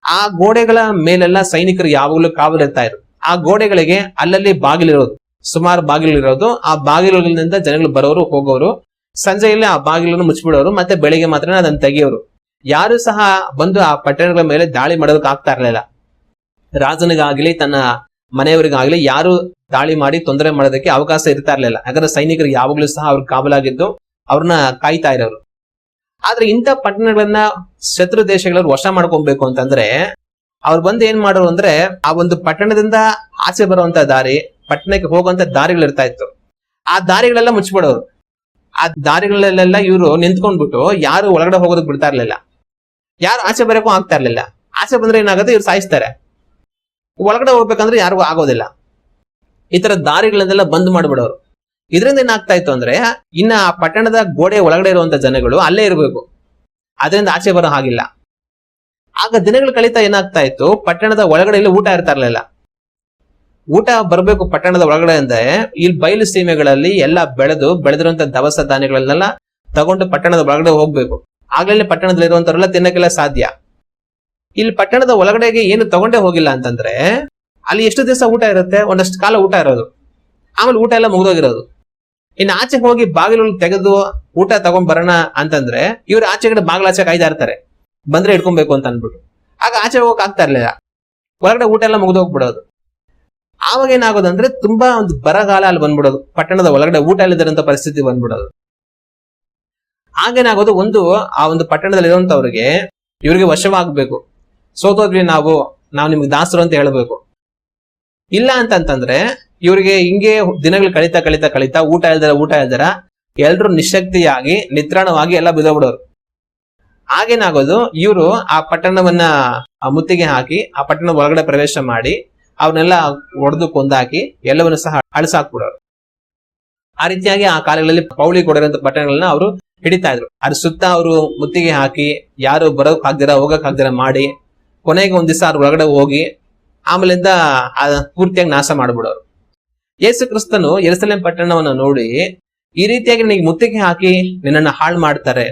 ಆ ಗೋಡೆಗಳ ಮೇಲೆಲ್ಲ ಸೈನಿಕರು ಯಾವಾಗಲೂ ಕಾವಲಿರ್ತಾ ಇದ್ರು. ಆ ಗೋಡೆಗಳಿಗೆ ಅಲ್ಲಲ್ಲಿ ಬಾಗಿಲಿರೋದು, ಸುಮಾರು ಬಾಗಿಲಿರೋದು. ಆ ಬಾಗಿಲುಗಳಿಂದ ಜನಗಳು ಬರೋರು ಹೋಗೋರು. ಸಂಜೆಯಲ್ಲಿ ಆ ಬಾಗಿಲನ್ನು ಮುಚ್ಚಿಬಿಡೋರು, ಮತ್ತೆ ಬೆಳಿಗ್ಗೆ ಮಾತ್ರ ಅದನ್ನ ತೆಗೆಯೋರು. ಯಾರು ಸಹ ಬಂದು ಆ ಪಟ್ಟಣಗಳ ಮೇಲೆ ದಾಳಿ ಮಾಡೋದಕ್ಕೆ ಆಗ್ತಾ ಇರಲಿಲ್ಲ. ರಾಜನಿಗಾಗ್ಲಿ ತನ್ನ ಮನೆಯವರಿಗಾಗ್ಲಿ ಯಾರು ದಾಳಿ ಮಾಡಿ ತೊಂದರೆ ಮಾಡೋದಕ್ಕೆ ಅವಕಾಶ ಇರ್ತಾ ಇರ್ಲಿಲ್ಲ. ಯಾಕಂದ್ರೆ ಸೈನಿಕರು ಯಾವಾಗ್ಲೂ ಸಹ ಅವ್ರ ಕಾವಲಾಗಿದ್ದು ಅವ್ರನ್ನ ಕಾಯ್ತಾ ಇರೋರು. ಆದ್ರೆ ಇಂಥ ಪಟ್ಟಣಗಳನ್ನ ಶತ್ರು ದೇಶಗಳವ್ರು ವಶ ಮಾಡ್ಕೊಬೇಕು ಅಂತಂದ್ರೆ ಅವ್ರು ಬಂದು ಏನ್ ಮಾಡೋರು ಅಂದ್ರೆ, ಆ ಒಂದು ಪಟ್ಟಣದಿಂದ ಆಚೆ ಬರುವಂತ ದಾರಿ, ಪಟ್ಟಣಕ್ಕೆ ಹೋಗುವಂತ ದಾರಿಗಳು ಇರ್ತಾ ಇತ್ತು. ಆ ದಾರಿಗಳೆಲ್ಲ ಮುಚ್ಚಿಬಿಡೋರು. ಆ ದಾರಿಗಳಲ್ಲೆಲ್ಲ ಇವರು ನಿಂತ್ಕೊಂಡ್ಬಿಟ್ಟು ಯಾರು ಒಳಗಡೆ ಹೋಗೋದಕ್ಕೆ ಬಿಡ್ತಾ ಇರ್ಲಿಲ್ಲ, ಯಾರು ಆಚೆ ಬರೋಕ್ಕೂ ಆಗ್ತಾ ಇರ್ಲಿಲ್ಲ. ಆಚೆ ಬಂದ್ರೆ ಏನಾಗುತ್ತೆ, ಇವ್ರು ಸಾಯಿಸ್ತಾರೆ. ಒಳಗಡೆ ಹೋಗ್ಬೇಕಂದ್ರೆ ಯಾರಿಗೂ ಆಗೋದಿಲ್ಲ. ಈ ತರ ದಾರಿಗಳನ್ನೆಲ್ಲ ಬಂದ್ ಮಾಡ್ಬಿಡೋರು. ಇದರಿಂದ ಏನಾಗ್ತಾ ಇತ್ತು ಅಂದ್ರೆ, ಇನ್ನ ಆ ಪಟ್ಟಣದ ಗೋಡೆ ಒಳಗಡೆ ಇರುವಂತ ಜನಗಳು ಅಲ್ಲೇ ಇರಬೇಕು, ಅದರಿಂದ ಆಚೆ ಬರೋ ಹಾಗಿಲ್ಲ. ಆಗ ದಿನಗಳು ಕಳೀತಾ ಏನಾಗ್ತಾ ಇತ್ತು, ಪಟ್ಟಣದ ಒಳಗಡೆ ಊಟ ಇರ್ತಾ ಇರ್ಲಿಲ್ಲ. ಊಟ ಬರ್ಬೇಕು ಪಟ್ಟಣದ ಒಳಗಡೆ ಅಂದ್ರೆ ಇಲ್ಲಿ ಬಯಲು ಸೀಮೆಗಳಲ್ಲಿ ಎಲ್ಲ ಬೆಳೆದಿರುವಂತ ದವಸ ಧಾನ್ಯಗಳನ್ನೆಲ್ಲ ತಗೊಂಡು ಪಟ್ಟಣದ ಒಳಗಡೆ ಹೋಗ್ಬೇಕು. ಆಗ್ಲೇ ಪಟ್ಟಣದಲ್ಲಿ ಇರುವಂತವರೆಲ್ಲ ತಿನ್ನಕ್ಕೆಲ್ಲ ಸಾಧ್ಯ. ಇಲ್ಲಿ ಪಟ್ಟಣದ ಒಳಗಡೆಗೆ ಏನು ತಗೊಂಡೇ ಹೋಗಿಲ್ಲ ಅಂತಂದ್ರೆ ಅಲ್ಲಿ ಎಷ್ಟು ದಿವಸ ಊಟ ಇರುತ್ತೆ, ಒಂದಷ್ಟು ಕಾಲ ಊಟ ಇರೋದು, ಆಮೇಲೆ ಊಟ ಎಲ್ಲ ಮುಗಿದೋಗಿರೋದು. ಇನ್ನು ಆಚೆ ಹೋಗಿ ಬಾಗಿಲು ತೆಗೆದು ಊಟ ತಗೊಂಡ್ ಬರೋಣ ಅಂತಂದ್ರೆ ಇವ್ರು ಆಚೆ ಕಡೆ ಬಾಗಿಲಾಚೆ ಕಾಯ್ತಾ ಇರ್ತಾರೆ, ಬಂದ್ರೆ ಇಟ್ಕೊಬೇಕು ಅಂತ ಅನ್ಬಿಟ್ಟು. ಆಗ ಆಚೆ ಹೋಗಕ್ ಆಗ್ತಾ ಇರ್ಲಿಲ್ಲ, ಒಳಗಡೆ ಊಟ ಎಲ್ಲ ಮುಗಿದೋಗ್ಬಿಡೋದು. ಆವಾಗ ಏನಾಗೋದಂದ್ರೆ ತುಂಬಾ ಒಂದು ಬರಗಾಲ ಅಲ್ಲಿ ಬಂದ್ಬಿಡೋದು, ಪಟ್ಟಣದ ಒಳಗಡೆ ಊಟ ಇಲ್ಲದಿರಂತ ಪರಿಸ್ಥಿತಿ ಬಂದ್ಬಿಡೋದು. ಆಗೇನಾಗೋದು, ಆ ಒಂದು ಪಟ್ಟಣದಲ್ಲಿ ಇರುವಂತವ್ರಿಗೆ ಇವ್ರಿಗೆ ವಶವಾಗ್ಬೇಕು. ಸೋತೋದ್ವಿ ನಾವು ನಿಮ್ಗೆ ದಾಸರು ಅಂತ ಹೇಳ್ಬೇಕು. ಇಲ್ಲ ಅಂತಂತಂದ್ರೆ ಇವ್ರಿಗೆ ಹಿಂಗೆ ದಿನಗಳು ಕಳೀತಾ ಊಟ ಇಲ್ದರ ಎಲ್ರು ನಿಶಕ್ತಿಯಾಗಿ ನಿತ್ರಾಣವಾಗಿ ಎಲ್ಲ ಬಿದ್ದೋಗ್ಬಿಡೋರು. ಆಗೇನಾಗೋದು, ಇವರು ಆ ಪಟ್ಟಣವನ್ನ ಮುತ್ತಿಗೆ ಹಾಕಿ ಆ ಪಟ್ಟಣ ಒಳಗಡೆ ಪ್ರವೇಶ ಮಾಡಿ ಅವನ್ನೆಲ್ಲ ಒಡೆದು ಕೊಂದಾಕಿ ಎಲ್ಲವನ್ನು ಸಹ ಅಳಿಸಾಕ್ಬಿಡೋರು. ಆ ರೀತಿಯಾಗಿ ಆ ಕಾಲಗಳಲ್ಲಿ ಪೌಳಿ ಕೊಡಿರೋಂಥ ಪಟ್ಟಣಗಳನ್ನ ಅವರು ಹಿಡಿತಾ ಇದ್ರು. ಅದ್ರ ಸುತ್ತ ಅವರು ಮುತ್ತಿಗೆ ಹಾಕಿ ಯಾರು ಬರೋಕ್ ಹೋಗಕ್ ಆಗ್ದಿರ ಮಾಡಿ ಕೊನೆಗೆ ಒಂದ್ ದಿವಸ ಅವ್ರ ಒಳಗಡೆ ಹೋಗಿ ಆಮೇಲಿಂದ ಪೂರ್ತಿಯಾಗಿ ನಾಶ ಮಾಡ್ಬಿಡೋರು. ಯೇಸು ಕ್ರಿಸ್ತನು ಯೆರೂಸಲೇಮ್ ಪಟ್ಟಣವನ್ನ ನೋಡಿ ಈ ರೀತಿಯಾಗಿ ನಿನಗೆ ಮುತ್ತಿಗೆ ಹಾಕಿ ನಿನ್ನನ್ನು ಹಾಳು ಮಾಡ್ತಾರೆ,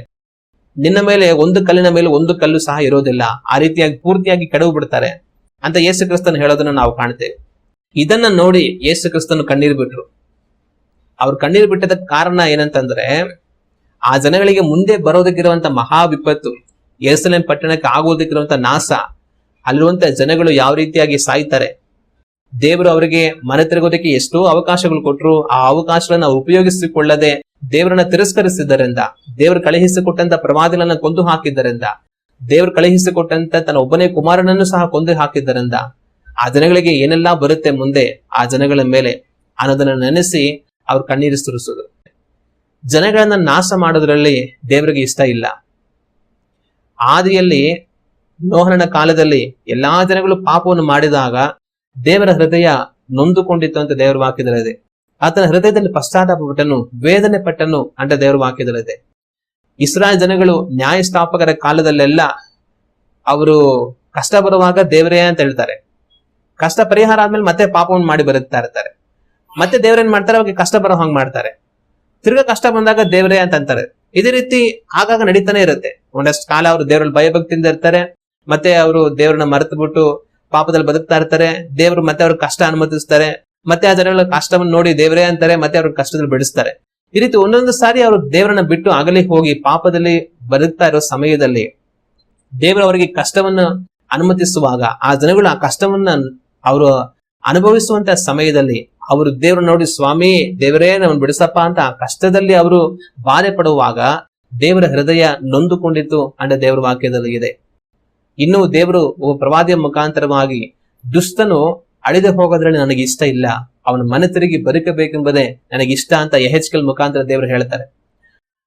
ನಿನ್ನ ಮೇಲೆ ಒಂದು ಕಲ್ಲಿನ ಮೇಲೆ ಒಂದು ಕಲ್ಲು ಸಹ ಇರೋದಿಲ್ಲ, ಆ ರೀತಿಯಾಗಿ ಪೂರ್ತಿಯಾಗಿ ಕೆಡವು ಬಿಡ್ತಾರೆ ಅಂತ ಯೇಸು ಕ್ರಿಸ್ತನು ಹೇಳೋದನ್ನ ನಾವು ಕಾಣ್ತೇವೆ. ಇದನ್ನ ನೋಡಿ ಯೇಸು ಕ್ರಿಸ್ತನು ಕಣ್ಣೀರು ಬಿಟ್ರು. ಅವ್ರು ಕಣ್ಣೀರು ಬಿಟ್ಟದಕ್ಕೆ ಕಾರಣ ಏನಂತಂದ್ರೆ, ಆ ಜನಗಳಿಗೆ ಮುಂದೆ ಬರೋದಕ್ಕಿರುವಂತ ಮಹಾ ವಿಪತ್ತು, ಯೆರೂಸಲೇಮ್ ಪಟ್ಟಣಕ್ಕೆ ಆಗೋದಕ್ಕಿರುವಂತ ನಾಶ, ಅಲ್ಲಿರುವಂತ ಜನಗಳು ಯಾವ ರೀತಿಯಾಗಿ ಸಾಯ್ತಾರೆ, ದೇವರು ಅವರಿಗೆ ಮನೆ ತಿರುಗೋದಕ್ಕೆ ಎಷ್ಟೋ ಅವಕಾಶಗಳು ಕೊಟ್ಟರು, ಆ ಅವಕಾಶಗಳನ್ನ ಉಪಯೋಗಿಸಿಕೊಳ್ಳದೆ ದೇವರನ್ನ ತಿರಸ್ಕರಿಸಿದ್ದರಿಂದ, ದೇವರು ಕಳುಹಿಸಿಕೊಟ್ಟಂತ ಪ್ರವಾದಿಗಳನ್ನ ಕೊಂದು ಹಾಕಿದ್ದರಿಂದ, ದೇವರು ಕಳುಹಿಸಿಕೊಟ್ಟಂತ ತನ್ನ ಒಬ್ಬನೇ ಕುಮಾರನನ್ನು ಸಹ ಕೊಂದು ಹಾಕಿದ್ದರಿಂದ ಆ ಜನಗಳಿಗೆ ಏನೆಲ್ಲಾ ಬರುತ್ತೆ ಮುಂದೆ ಆ ಜನಗಳ ಮೇಲೆ ಅನ್ನೋದನ್ನ ನೆನೆಸಿ ಅವ್ರು ಕಣ್ಣೀರು ಸುರಿಸೋದು. ಜನಗಳನ್ನ ನಾಶ ಮಾಡೋದ್ರಲ್ಲಿ ದೇವರಿಗೆ ಇಷ್ಟ ಇಲ್ಲ. ಆದಿಯಲ್ಲಿ ನೋಹನ ಕಾಲದಲ್ಲಿ ಎಲ್ಲಾ ಜನಗಳು ಪಾಪವನ್ನು ಮಾಡಿದಾಗ ದೇವರ ಹೃದಯ ನೊಂದುಕೊಂಡಿತ್ತು ಅಂತ ದೇವರ ವಾಕ್ಯದಲ್ಲಿದೆ. ಆತನ ಹೃದಯದಲ್ಲಿ ಪಶ್ಚಾತ್ತಾಪ ಪಟ್ಟನು, ವೇದನೆ ಪಟ್ಟನು ಅಂತ ದೇವರ ವಾಕ್ಯದಲ್ಲಿದೆ. ಇಸ್ರಾಯೇಲ್ ಜನಗಳು ನ್ಯಾಯಸ್ಥಾಪಕರ ಕಾಲದಲ್ಲೆಲ್ಲ ಅವರು ಕಷ್ಟ ಬರುವಾಗ ದೇವರೇ ಅಂತ ಹೇಳ್ತಾರೆ, ಕಷ್ಟ ಪರಿಹಾರ ಆದ್ಮೇಲೆ ಮತ್ತೆ ಪಾಪವನ್ನು ಮಾಡಿ ಬರುತ್ತಾ ಇರ್ತಾರೆ, ಮತ್ತೆ ದೇವ್ರೇನ್ ಮಾಡ್ತಾರೆ, ಅವಾಗ ಕಷ್ಟ ಬರೋ ಹಂಗ್ ಮಾಡ್ತಾರೆ, ತಿರ್ಗಾ ಕಷ್ಟ ಬಂದಾಗ ದೇವರೇ ಅಂತ ಅಂತಾರೆ. ಇದೇ ರೀತಿ ಆಗಾಗ ನಡೀತಾನೆ ಇರುತ್ತೆ. ಒಂದಷ್ಟು ಕಾಲ ಅವರು ದೇವರಲ್ಲಿ ಭಯಭಕ್ತಿಯಿಂದ ಇರ್ತಾರೆ, ಮತ್ತೆ ಅವರು ದೇವ್ರನ್ನ ಮರೆತು ಬಿಟ್ಟು ಪಾಪದಲ್ಲಿ ಬದುಕ್ತಾ ಇರ್ತಾರೆ, ದೇವ್ರು ಮತ್ತೆ ಅವ್ರ ಕಷ್ಟ ಅನುಮತಿಸ್ತಾರೆ, ಮತ್ತೆ ಆ ಜನಗಳ ಕಷ್ಟವನ್ನು ನೋಡಿ ದೇವರೇ ಅಂತಾರೆ, ಮತ್ತೆ ಅವ್ರ ಕಷ್ಟದಲ್ಲಿ ಬಿಡಿಸ್ತಾರೆ. ಈ ರೀತಿ ಒಂದೊಂದು ಸಾರಿ ಅವರು ದೇವರನ್ನ ಬಿಟ್ಟು ಅಗಲಿ ಹೋಗಿ ಪಾಪದಲ್ಲಿ ಬದುಕ್ತಾ ಇರೋ ಸಮಯದಲ್ಲಿ ದೇವರು ಅವರಿಗೆ ಕಷ್ಟವನ್ನು ಅನುಮತಿಸುವಾಗ ಆ ಜನಗಳು ಆ ಕಷ್ಟವನ್ನ ಅವರು ಅನುಭವಿಸುವಂತ ಸಮಯದಲ್ಲಿ ಅವರು ದೇವ್ರನ್ನ ನೋಡಿ, ಸ್ವಾಮಿ ದೇವರೇ ನಮ್ಮನ್ನು ಬಿಡಿಸಪ್ಪ ಅಂತ ಆ ಕಷ್ಟದಲ್ಲಿ ಅವರು ಬಾಧೆ ಪಡುವಾಗ ದೇವರ ಹೃದಯ ನೊಂದುಕೊಂಡಿತ್ತು ಅಂತ ದೇವರ ವಾಕ್ಯದಲ್ಲಿ ಇದೆ. ಇನ್ನು ದೇವರು ಪ್ರವಾದಿಯ ಮುಖಾಂತರವಾಗಿ ದುಷ್ಟನು ಅಳಿದು ಹೋಗೋದ್ರಲ್ಲಿ ನನಗೆ ಇಷ್ಟ ಇಲ್ಲ, ಅವನ ಮನೆ ತಿರುಗಿ ಬದುಕಬೇಕೆಂಬುದೇ ನನಗೆ ಇಷ್ಟ ಅಂತ ಯೆಹೆಜ್ಕೇಲ್ ಮುಖಾಂತರ ದೇವರು ಹೇಳ್ತಾರೆ.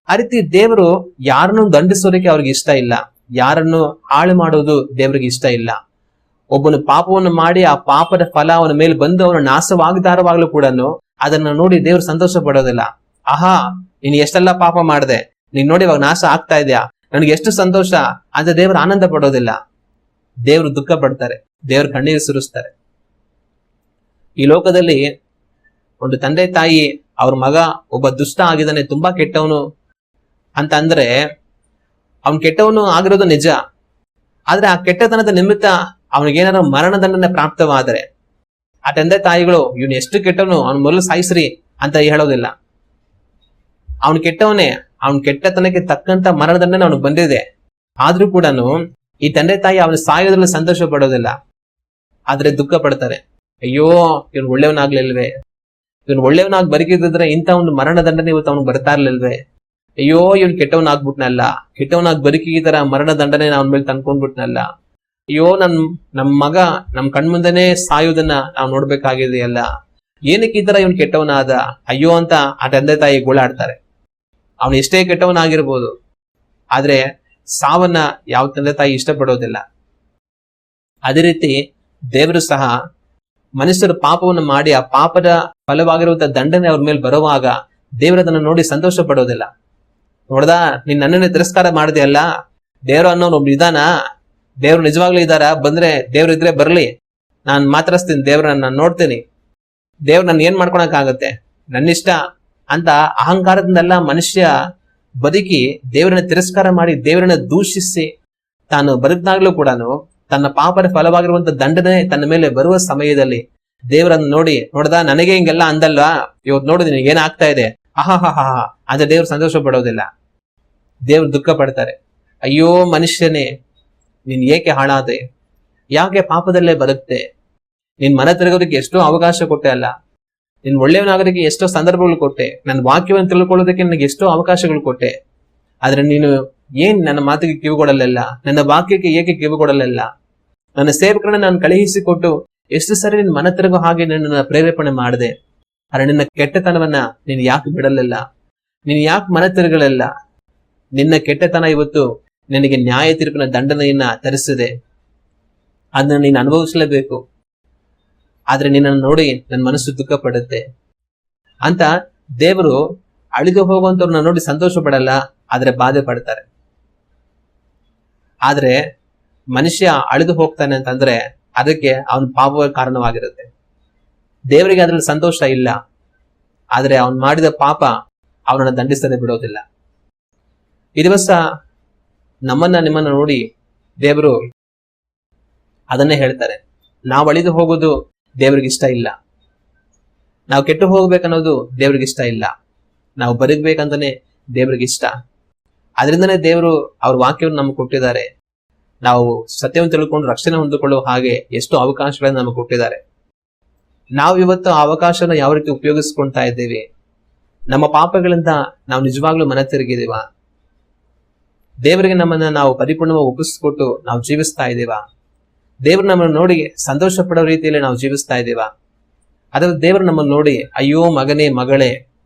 ಆ ರೀತಿ ದೇವರು ಯಾರನ್ನು ದಂಡಿಸೋದಕ್ಕೆ ಅವ್ರಿಗೆ ಇಷ್ಟ ಇಲ್ಲ, ಯಾರನ್ನು ಹಾಳು ಮಾಡೋದು ದೇವರಿಗೆ ಇಷ್ಟ ಇಲ್ಲ. ಒಬ್ಬನು ಪಾಪವನ್ನು ಮಾಡಿ ಆ ಪಾಪದ ಫಲ ಅವನ ಮೇಲೆ ಬಂದು ಅವನು ನಾಶವಾಗದಾರವಾಗ್ಲೂ ಕೂಡ ಅದನ್ನ ನೋಡಿ ದೇವ್ರು ಸಂತೋಷ ಪಡೋದಿಲ್ಲ. ಆಹಾ, ನೀನ್ ಎಷ್ಟೆಲ್ಲ ಪಾಪ ಮಾಡಿದೆ, ನೀನ್ ನೋಡಿ ಇವಾಗ ನಾಶ ಆಗ್ತಾ ಇದೆಯಾ, ನನಗೆ ಎಷ್ಟು ಸಂತೋಷ ಆದ್ರೆ ದೇವರು ಆನಂದ ಪಡೋದಿಲ್ಲ. ದೇವರು ದುಃಖ ಪಡ್ತಾರೆ, ದೇವರು ಕಣ್ಣೀರು ಸುರಿಸ್ತಾರೆ. ಈ ಲೋಕದಲ್ಲಿ ಒಂದು ತಂದೆ ತಾಯಿ ಅವ್ರ ಮಗ ಒಬ್ಬ ದುಷ್ಟ ಆಗಿದ್ದಾನೆ, ತುಂಬಾ ಕೆಟ್ಟವನು ಅಂತ ಅಂದ್ರೆ ಅವನ್ ಕೆಟ್ಟವನು ಆಗಿರೋದು ನಿಜ. ಆದ್ರೆ ಆ ಕೆಟ್ಟತನದ ನಿಮಿತ್ತ ಅವನಿಗೇನಾದ್ರು ಮರಣದಂಡನೆ ಪ್ರಾಪ್ತವಾದರೆ ಆ ತಂದೆ ತಾಯಿಗಳು ಇವನು ಎಷ್ಟು ಕೆಟ್ಟವನು, ಅವ್ನ ಮೊದಲು ಸಾಯಿಸ್ರಿ ಅಂತ ಹೇಳೋದಿಲ್ಲ. ಅವನ್ ಕೆಟ್ಟವನೇ, ಅವನ್ ಕೆಟ್ಟತನಕ್ಕೆ ತಕ್ಕಂತ ಮರಣದಂಡನೆ ಅವನಿಗೆ ಬಂದಿದೆ. ಆದ್ರೂ ಕೂಡ ಈ ತಂದೆ ತಾಯಿ ಅವನ ಸಾಯೋದ್ರಲ್ಲಿ ಸಂತೋಷ ಪಡೋದಿಲ್ಲ, ಆದ್ರೆ ದುಃಖ ಪಡ್ತಾರೆ. ಅಯ್ಯೋ ಇವನು ಒಳ್ಳೆಯವನಾಗ್ಲಿಲ್ವೇ, ಇವನು ಒಳ್ಳೆಯವನಾಗಿ ಬದುಕಿದ್ರೆ ಇಂಥ ಒಂದು ಮರಣದಂಡನೆ ಇವತ್ತು ಅವನಿಗೆ ಬರ್ತಾ ಇರ್ಲಿಲ್ವೇ, ಅಯ್ಯೋ ಇವನ್ ಕೆಟ್ಟವನಾಗ್ಬಿಟ್ನಲ್ಲ, ಕೆಟ್ಟವನಾಗಿ ಬದುಕಿ ಈ ತರ ಮರಣದಂಡನೆ ಅವನ ಮೇಲೆ ತಂದ್ಕೊಂಡ್ಬಿಟ್ನಲ್ಲ, ಅಯ್ಯೋ ನಮ್ ಮಗ ನಮ್ ಕಣ್ಮುಂದೆನೆ ಸಾಯೋದನ್ನ ನಾವು ನೋಡ್ಬೇಕಾಗಿದೆಯಲ್ಲ, ಏನಕ್ಕೆ ಈ ತರ ಇವನ್ ಕೆಟ್ಟವನಾದ, ಅಯ್ಯೋ ಅಂತ ಆ ತಂದೆ ತಾಯಿ ಗೋಳಾಡ್ತಾರೆ. ಅವನು ಎಷ್ಟೇ ಕೆಟ್ಟವನಾಗಿರ್ಬೋದು, ಆದ್ರೆ ಸಾವನ್ನ ಯಾವ ತಂದೆ ತಾಯಿ ಇಷ್ಟಪಡೋದಿಲ್ಲ. ಅದೇ ರೀತಿ ದೇವರು ಸಹ ಮನುಷ್ಯರು ಪಾಪವನ್ನು ಮಾಡಿ ಆ ಪಾಪದ ಫಲವಾಗಿರುವಂತಹ ದಂಡನೆ ಅವ್ರ ಮೇಲೆ ಬರುವಾಗ ದೇವರದನ್ನ ನೋಡಿ ಸಂತೋಷ ಪಡೋದಿಲ್ಲ. ನೋಡ್ದಾ, ನೀನ್ ನನ್ನನ್ನೇ ತಿರಸ್ಕಾರ ಮಾಡಿದೆ ಅಲ್ಲ, ದೇವ್ರು ಅನ್ನೋನು ಒಬ್ರು ಇದಾನ, ದೇವ್ರು ನಿಜವಾಗ್ಲೂ ಇದಾರ, ಬಂದ್ರೆ ದೇವ್ರು ಇದ್ರೆ ಬರ್ಲಿ, ನಾನ್ ಮಾತಾಡಿಸ್ತೀನಿ, ದೇವ್ರನ್ನ ನಾನು ನೋಡ್ತೀನಿ, ದೇವ್ರು ನನ್ ಏನ್ ಮಾಡ್ಕೊಳಕ್ ಆಗತ್ತೆ, ನನ್ನಿಷ್ಟ ಅಂತ ಅಹಂಕಾರದಿಂದೆಲ್ಲ ಮನುಷ್ಯ ಬದುಕಿ ದೇವರನ್ನ ತಿರಸ್ಕಾರ ಮಾಡಿ ದೇವರನ್ನ ದೂಷಿಸಿ ತಾನು ಬದುಕಿದಾಗ್ಲೂ ಕೂಡ ತನ್ನ ಪಾಪದ ಫಲವಾಗಿರುವಂತ ದಂಡನೆ ತನ್ನ ಮೇಲೆ ಬರುವ ಸಮಯದಲ್ಲಿ ದೇವರನ್ನು ನೋಡ್ದಾ ನನಗೆ ಹಿಂಗೆಲ್ಲ ಅಂದಲ್ವಾ, ಇವತ್ತು ನೋಡು ನಿನಗೆ ಏನಾಗ್ತಾ ಇದೆ, ಅಹಾ ಅಂದ್ರೆ ದೇವ್ರು ಸಂತೋಷ ಪಡೋದಿಲ್ಲ, ದೇವ್ರು ದುಃಖ ಪಡ್ತಾರೆ. ಅಯ್ಯೋ ಮನುಷ್ಯನೇ, ನೀನ್ ಏಕೆ ಹಾಳಾದೆ, ಯಾಕೆ ಪಾಪದಲ್ಲೇ ಬದುಕ್ತೆ, ನಿನ್ ಮನ ತಿರುಗೋದಕ್ಕೆ ಎಷ್ಟೋ ಅವಕಾಶ ಕೊಟ್ಟೆ ಅಲ್ಲ, ನಿನ್ ಒಳ್ಳೆಯವನಾಗೋದಕ್ಕೆ ಎಷ್ಟೋ ಸಂದರ್ಭಗಳು ಕೊಟ್ಟೆ, ನನ್ನ ವಾಕ್ಯವನ್ನು ತಿಳ್ಕೊಳ್ಳೋದಕ್ಕೆ ನನಗೆ ಎಷ್ಟೋ ಅವಕಾಶಗಳು ಕೊಟ್ಟೆ, ಆದ್ರೆ ನೀನು ಏನ್ ನನ್ನ ಮಾತಿಗೆ ಕಿವಿಗೊಡಲಿಲ್ಲ, ನನ್ನ ವಾಕ್ಯಕ್ಕೆ ಏಕೆ ಕಿವಿಗೊಡಲಿಲ್ಲ, ನನ್ನ ಸೇವಕರನ್ನ ನಾನು ಕಳುಹಿಸಿಕೊಟ್ಟು ಎಷ್ಟು ಸರಿ ನಿನ್ ಮನ ತಿರುಗೋ ಹಾಗೆ ನಿನ್ನ ಪ್ರೇರೇಪಣೆ ಮಾಡಿದೆ, ಆದ್ರೆ ನಿನ್ನ ಕೆಟ್ಟತನವನ್ನ ನೀನು ಯಾಕೆ ಬಿಡಲಿಲ್ಲ, ನೀನು ಯಾಕೆ ಮನ ತಿರುಗಲಿಲ್ಲ, ನಿನ್ನ ಕೆಟ್ಟತನ ಇವತ್ತು ನಿನಗೆ ನ್ಯಾಯ ತೀರ್ಪಿನ ದಂಡನೆಯನ್ನ ತರಿಸಿದೆ, ಅದನ್ನ ನೀನು ಅನುಭವಿಸಲೇಬೇಕು, ಆದ್ರೆ ನಿನ್ನನ್ನು ನೋಡಿ ನನ್ನ ಮನಸ್ಸು ದುಃಖ ಪಡುತ್ತೆ ಅಂತ ದೇವರು ಅಳಿದು ಹೋಗುವಂತವ್ರನ್ನ ನೋಡಿ ಸಂತೋಷ ಪಡಲ್ಲ, ಆದ್ರೆ ಬಾಧೆ ಪಡ್ತಾರೆ. ಆದ್ರೆ ಮನುಷ್ಯ ಅಳಿದು ಹೋಗ್ತಾನೆ ಅಂತಂದ್ರೆ ಅದಕ್ಕೆ ಅವನ ಪಾಪವೇ ಕಾರಣವಾಗಿರುತ್ತೆ. ದೇವರಿಗೆ ಅದ್ರಲ್ಲಿ ಸಂತೋಷ ಇಲ್ಲ, ಆದ್ರೆ ಅವನ್ ಮಾಡಿದ ಪಾಪ ಅವನನ್ನ ದಂಡಿಸದೆ ಬಿಡೋದಿಲ್ಲ. ಈ ದಿವಸ ನಿಮ್ಮನ್ನ ನೋಡಿ ದೇವರು ಅದನ್ನೇ ಹೇಳ್ತಾರೆ, ನಾವು ಅಳಿದು ಹೋಗೋದು ದೇವ್ರಿಗೆ ಇಷ್ಟ ಇಲ್ಲ, ನಾವು ಕೆಟ್ಟು ಹೋಗ್ಬೇಕನ್ನೋದು ದೇವ್ರಿಗೆ ಇಷ್ಟ ಇಲ್ಲ, ನಾವು ಬದುಕ್ಬೇಕಂತಾನೆ ದೇವ್ರಿಗೆ ಇಷ್ಟ. ಅದರಿಂದನೇ ದೇವರು ಅವ್ರ ವಾಕ್ಯವನ್ನು ನಮ್ಗೆ ಕೊಟ್ಟಿದ್ದಾರೆ. ನಾವು ಸತ್ಯವನ್ನು ತಿಳ್ಕೊಂಡು ರಕ್ಷಣೆ ಹೊಂದಿಕೊಳ್ಳುವ ಹಾಗೆ ಎಷ್ಟೋ ಅವಕಾಶಗಳನ್ನು ನಮಗೆ ಕೊಟ್ಟಿದ್ದಾರೆ. ನಾವು ಇವತ್ತು ಆ ಅವಕಾಶನ ಯಾವ ರೀತಿ ಉಪಯೋಗಿಸ್ಕೊಳ್ತಾ ಇದ್ದೇವೆ, ನಮ್ಮ ಪಾಪಗಳಿಂದ ನಾವು ನಿಜವಾಗ್ಲೂ ಮನ ತಿರುಗಿದೀವ, ದೇವರಿಗೆ ನಮ್ಮನ್ನ ನಾವು ಪರಿಪೂರ್ಣವಾಗಿ ಒಪ್ಪಿಸ್ಕೊಟ್ಟು ನಾವು ಜೀವಿಸ್ತಾ ಇದ್ದೀವ, ದೇವ್ರು ನಮ್ಮನ್ನು ನೋಡಿ ಸಂತೋಷ ಪಡೋ ರೀತಿಯಲ್ಲಿ ನಾವು ಜೀವಿಸ್ತಾ ಇದ್ದೀವ, ಅದ್ರ ದೇವರು ನಮ್ಮನ್ನು ನೋಡಿ ಅಯ್ಯೋ ಮಗನೇ ಮಗಳೇ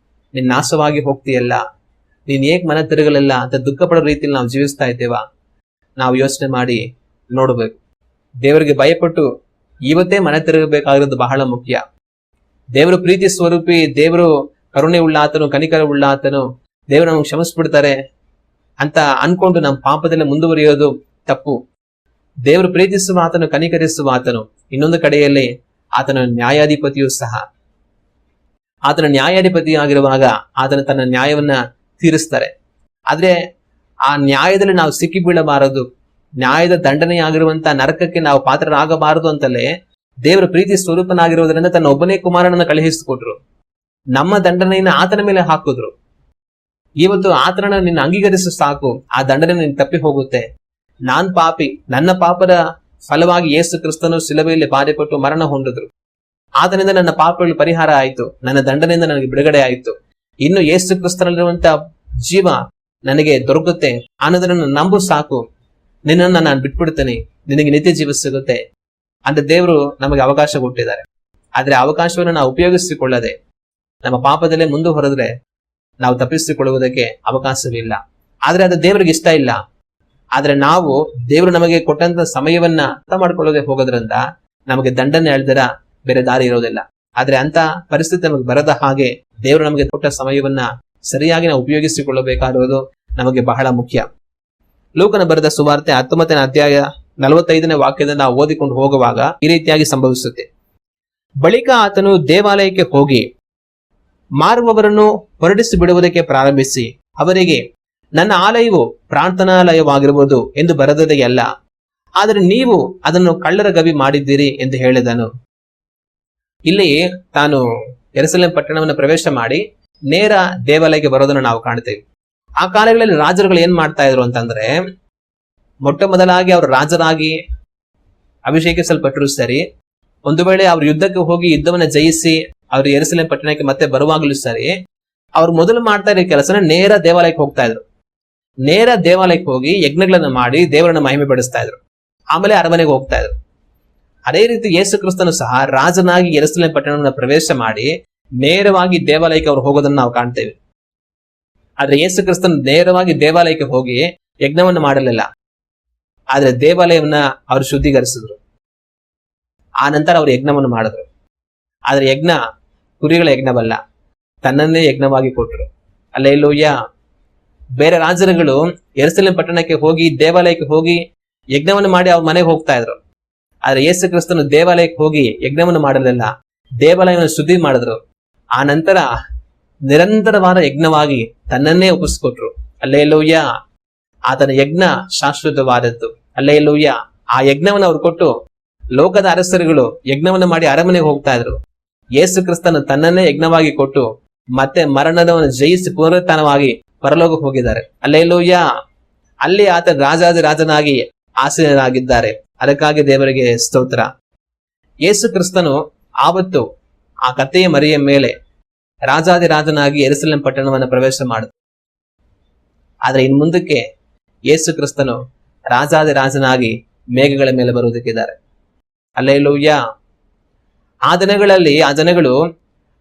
ನೀನ್ ನಾಶವಾಗಿ ಹೋಗ್ತೀಯಲ್ಲ, ನೀನ್ ಏಕ್ ಮನ ತಿರುಗಲಿಲ್ಲ ಅಂತ ದುಃಖ ಪಡೋ ರೀತಿಯಲ್ಲಿ ನಾವು ಜೀವಿಸ್ತಾ ಇದ್ದೇವ, ನಾವು ಯೋಚನೆ ಮಾಡಿ ನೋಡ್ಬೇಕು. ದೇವರಿಗೆ ಭಯಪಟ್ಟು ಇವತ್ತೇ ಮನ ತಿರುಗಬೇಕಾಗಿರೋದು ಬಹಳ ಮುಖ್ಯ. ದೇವರು ಪ್ರೀತಿ ಸ್ವರೂಪಿ, ದೇವರು ಕರುಣೆ ಉಳ್ಳ ಆತನು, ಕನಿಕರ ಉಳ್ಳ ಆತನು, ದೇವರು ನಮ್ಗೆ ಕ್ಷಮಿಸ್ಬಿಡ್ತಾರೆ ಅಂತ ಅನ್ಕೊಂಡು ನಮ್ಮ ಪಾಪದಲ್ಲಿ ಮುಂದುವರಿಯೋದು ತಪ್ಪು. ದೇವರು ಪ್ರೀತಿಸುವ ಆತನು, ಕನಿಕರಿಸುವ ಆತನು, ಇನ್ನೊಂದು ಕಡೆಯಲ್ಲಿ ಆತನ ನ್ಯಾಯಾಧಿಪತಿಯೂ ಸಹ. ಆತನ ನ್ಯಾಯಾಧಿಪತಿ ಆಗಿರುವಾಗ ಆತನ ತನ್ನ ನ್ಯಾಯವನ್ನ ತೀರಿಸ್ತಾರೆ. ಆದ್ರೆ ಆ ನ್ಯಾಯದಲ್ಲಿ ನಾವು ಸಿಕ್ಕಿ ಬೀಳಬಾರದು, ನ್ಯಾಯದ ದಂಡನೆಯಾಗಿರುವಂತ ನರಕಕ್ಕೆ ನಾವು ಪಾತ್ರರಾಗಬಾರದು ಅಂತಲೇ ದೇವರ ಪ್ರೀತಿ ಸ್ವರೂಪನಾಗಿರುವುದರಿಂದ ತನ್ನ ಒಬ್ಬನೇ ಕುಮಾರನನ್ನ ಕಳುಹಿಸಿಕೊಟ್ರು. ನಮ್ಮ ದಂಡನೆಯನ್ನ ಆತನ ಮೇಲೆ ಹಾಕಿದ್ರು. ಇವತ್ತು ಆತನ ನಿನ್ನ ಅಂಗೀಕರಿಸ ಸಾಕು, ಆ ದಂಡನೆ ನಿನ್ ತಪ್ಪಿ ಹೋಗುತ್ತೆ. ನಾನ್ ಪಾಪಿ, ನನ್ನ ಪಾಪದ ಫಲವಾಗಿ ಯೇಸು ಕ್ರಿಸ್ತನು ಶಿಲುಬೆಯಲ್ಲಿ ಬಾಧೆಪಟ್ಟು ಮರಣ ಹೊಂದಿದ್ರು. ಆತನಿಂದ ನನ್ನ ಪಾಪಗಳು ಪರಿಹಾರ ಆಯಿತು, ನನ್ನ ದಂಡನೆಯಿಂದ ನನಗೆ ಬಿಡುಗಡೆ ಆಯಿತು. ಇನ್ನು ಯೇಸು ಕ್ರಿಸ್ತನಲ್ಲಿರುವಂತ ಜೀವ ನನಗೆ ದೊರಕುತ್ತೆ ಅನ್ನೋದನ್ನ ನಂಬು ಸಾಕು, ನಿನ್ನನ್ನ ನಾನು ಬಿಟ್ಬಿಡ್ತೇನೆ, ನಿನಗೆ ನಿತ್ಯ ಜೀವ ಸಿಗುತ್ತೆ ಅಂತ ದೇವರು ನಮಗೆ ಅವಕಾಶ ಕೊಟ್ಟಿದ್ದಾರೆ. ಆದ್ರೆ ಅವಕಾಶವನ್ನು ನಾವು ಉಪಯೋಗಿಸಿಕೊಳ್ಳದೆ ನಮ್ಮ ಪಾಪದಲ್ಲೇ ಮುಂದುವರೆದ್ರೆ ನಾವು ತಪ್ಪಿಸಿಕೊಳ್ಳುವುದಕ್ಕೆ ಅವಕಾಶವಿಲ್ಲ. ಆದ್ರೆ ಅದು ದೇವರಿಗೆ ಇಷ್ಟ ಇಲ್ಲ. ಆದ್ರೆ ನಾವು ದೇವರು ನಮಗೆ ಕೊಟ್ಟಂತ ಸಮಯವನ್ನ ಅರ್ಥ ಮಾಡ್ಕೊಳ್ಳೋದೇ ಹೋಗೋದ್ರಿಂದ ನಮಗೆ ದಂಡನೆ ಎಳ್ದಿರ ಬೇರೆ ದಾರಿ ಇರೋದಿಲ್ಲ. ಆದ್ರೆ ಅಂತ ಪರಿಸ್ಥಿತಿ ನಮಗೆ ಬರದ ಹಾಗೆ ದೇವರು ನಮಗೆ ಕೊಟ್ಟ ಸಮಯವನ್ನ ಸರಿಯಾಗಿ ನಾವು ಉಪಯೋಗಿಸಿಕೊಳ್ಳಬೇಕಾಗಿರೋದು ನಮಗೆ ಬಹಳ ಮುಖ್ಯ. ಲೂಕನ ಬರೆದ ಸುವಾರ್ತೆ 19ನೇ ಅಧ್ಯಾಯ 45ನೇ ವಾಕ್ಯದಿಂದ ನಾವು ಓದಿಕೊಂಡು ಹೋಗುವಾಗ ಈ ರೀತಿಯಾಗಿ ಸಂಭವಿಸುತ್ತೆ. ಬಳಿಕ ಆತನು ದೇವಾಲಯಕ್ಕೆ ಹೋಗಿ ಮಾರುವವರನ್ನು ಹೊರಡಿಸಿ ಬಿಡುವುದಕ್ಕೆ ಪ್ರಾರಂಭಿಸಿ ಅವರಿಗೆ, ನನ್ನ ಆಲಯವು ಪ್ರಾರ್ಥನಾಲಯವಾಗಿರುವುದು ಎಂದು ಬರೆದದೆಯಲ್ಲ, ಆದರೆ ನೀವು ಅದನ್ನು ಕಳ್ಳರ ಗವಿ ಮಾಡಿದ್ದೀರಿ ಎಂದು ಹೇಳಿದನು. ಇಲ್ಲಿ ತಾನು ಯೆರೂಸಲೇಮ್ ಪಟ್ಟಣವನ್ನು ಪ್ರವೇಶ ಮಾಡಿ ನೇರ ದೇವಾಲಯಕ್ಕೆ ಬರೋದನ್ನು ನಾವು ಕಾಣ್ತೇವೆ. ಆ ಕಾಲಗಳಲ್ಲಿ ರಾಜರುಗಳು ಏನ್ ಮಾಡ್ತಾ ಇದ್ರು ಅಂತಂದ್ರೆ, ಮೊಟ್ಟ ಮೊದಲಾಗಿ ಅವರು ರಾಜರಾಗಿ ಅಭಿಷೇಕಿಸಲ್ಪಟ್ಟರು ಸರಿ, ಒಂದು ವೇಳೆ ಅವ್ರು ಯುದ್ಧಕ್ಕೆ ಹೋಗಿ ಯುದ್ಧವನ್ನ ಜಯಿಸಿ ಅವ್ರು ಯೆರೂಸಲೇಮ್ ಪಟ್ಟಣಕ್ಕೆ ಮತ್ತೆ ಬರುವಾಗಲೂ ಸರಿ, ಅವ್ರು ಮೊದಲು ಮಾಡ್ತಾ ಇರೋ ಕೆಲಸನ ನೇರ ದೇವಾಲಯಕ್ಕೆ ಹೋಗ್ತಾ ಇದ್ರು. ನೇರ ದೇವಾಲಯಕ್ಕೆ ಹೋಗಿ ಯಜ್ಞಗಳನ್ನ ಮಾಡಿ ದೇವರನ್ನ ಮಹಿಮೆ ಪಡಿಸ್ತಾ ಇದ್ರು. ಆಮೇಲೆ ಅರಮನೆಗೆ ಹೋಗ್ತಾ ಇದ್ರು. ಅದೇ ರೀತಿ ಯೇಸು ಕ್ರಿಸ್ತನು ಸಹ ರಾಜನಾಗಿ ಯೆರೂಸಲೇಮ್ ಪಟ್ಟಣವನ್ನು ಪ್ರವೇಶ ಮಾಡಿ ನೇರವಾಗಿ ದೇವಾಲಯಕ್ಕೆ ಅವ್ರು ಹೋಗೋದನ್ನ ನಾವು ಕಾಣ್ತೇವೆ. ಆದ್ರೆ ಯೇಸು ಕ್ರಿಸ್ತನು ನೇರವಾಗಿ ದೇವಾಲಯಕ್ಕೆ ಹೋಗಿ ಯಜ್ಞವನ್ನು ಮಾಡಲಿಲ್ಲ, ಆದ್ರೆ ದೇವಾಲಯವನ್ನ ಅವರು ಶುದ್ಧೀಕರಿಸಿದ್ರು. ಆ ನಂತರ ಅವರು ಯಜ್ಞವನ್ನು ಮಾಡಿದ್ರು. ಆದ್ರೆ ಯಜ್ಞ ಕುರಿಗಳ ಯಜ್ಞವಲ್ಲ, ತನ್ನನ್ನೇ ಯಜ್ಞವಾಗಿ ಕೊಟ್ಟರು. ಹಲ್ಲೆಲೂಯಾ. ಬೇರೆ ರಾಜರುಗಳು ಯೆರೂಸಲೇಮ್ ಪಟ್ಟಣಕ್ಕೆ ಹೋಗಿ ದೇವಾಲಯಕ್ಕೆ ಹೋಗಿ ಯಜ್ಞವನ್ನು ಮಾಡಿ ಅವ್ರ ಮನೆಗೆ ಹೋಗ್ತಾ ಇದ್ರು. ಆದ್ರೆ ಯೇಸು ಕ್ರಿಸ್ತನು ದೇವಾಲಯಕ್ಕೆ ಹೋಗಿ ಯಜ್ಞವನ್ನು ಮಾಡಲಿಲ್ಲ, ದೇವಾಲಯವನ್ನು ಶುದ್ಧಿ ಮಾಡಿದ್ರು. ಆ ನಂತರ ನಿರಂತರವಾದ ಯಜ್ಞವಾಗಿ ತನ್ನನ್ನೇ ಒಪ್ಪಿಸ್ಕೊಟ್ರು. ಹಲ್ಲೆಲೂಯಾ. ಆತನ ಯಜ್ಞ ಶಾಶ್ವತವಾದದ್ದು. ಹಲ್ಲೆಲೂಯಾ. ಆ ಯಜ್ಞವನ್ನು ಅವ್ರು ಕೊಟ್ಟು ಲೋಕದ ಅರಸರುಗಳು ಯಜ್ಞವನ್ನು ಮಾಡಿ ಅರಮನೆಗೆ ಹೋಗ್ತಾ ಇದ್ರು. ಯೇಸು ಕ್ರಿಸ್ತನು ತನ್ನನ್ನೇ ಯಜ್ಞವಾಗಿ ಕೊಟ್ಟು ಮತ್ತೆ ಮರಣವನ್ನು ಜಯಿಸಿ ಪುನರುತ್ಥಾನವಾಗಿ ಪರಲೋಕಕ್ಕೆ ಹೋಗಿದ್ದಾರೆ. ಹಲ್ಲೆಲೂಯಾ. ಅಲ್ಲಿ ಆತ ರಾಜಾದಿ-ರಾಜನಾಗಿ ಆಸೀನರಾಗಿದ್ದಾರೆ. ಅದಕ್ಕಾಗಿ ದೇವರಿಗೆ ಸ್ತೋತ್ರ. ಯೇಸು ಕ್ರಿಸ್ತನು ಆವತ್ತು ಆ ಕತ್ತೆಯ ಮರಿಯ ಮೇಲೆ ರಾಜಾದಿ-ರಾಜನಾಗಿ ಯೆರೂಸಲೇಮ್ ಪಟ್ಟಣವನ್ನು ಪ್ರವೇಶ ಮಾಡಿದ್ರು. ಆದ್ರೆ ಇನ್ ಮುಂದಕ್ಕೆ ಯೇಸು ಕ್ರಿಸ್ತನು ರಾಜಾದಿ-ರಾಜನಾಗಿ ಮೇಘಗಳ ಮೇಲೆ ಬರುವುದಕ್ಕಿದ್ದಾರೆ. ಹಲ್ಲೆಲೂಯಾ. ಆ ದಿನಗಳಲ್ಲಿ ಆ ಜನಗಳು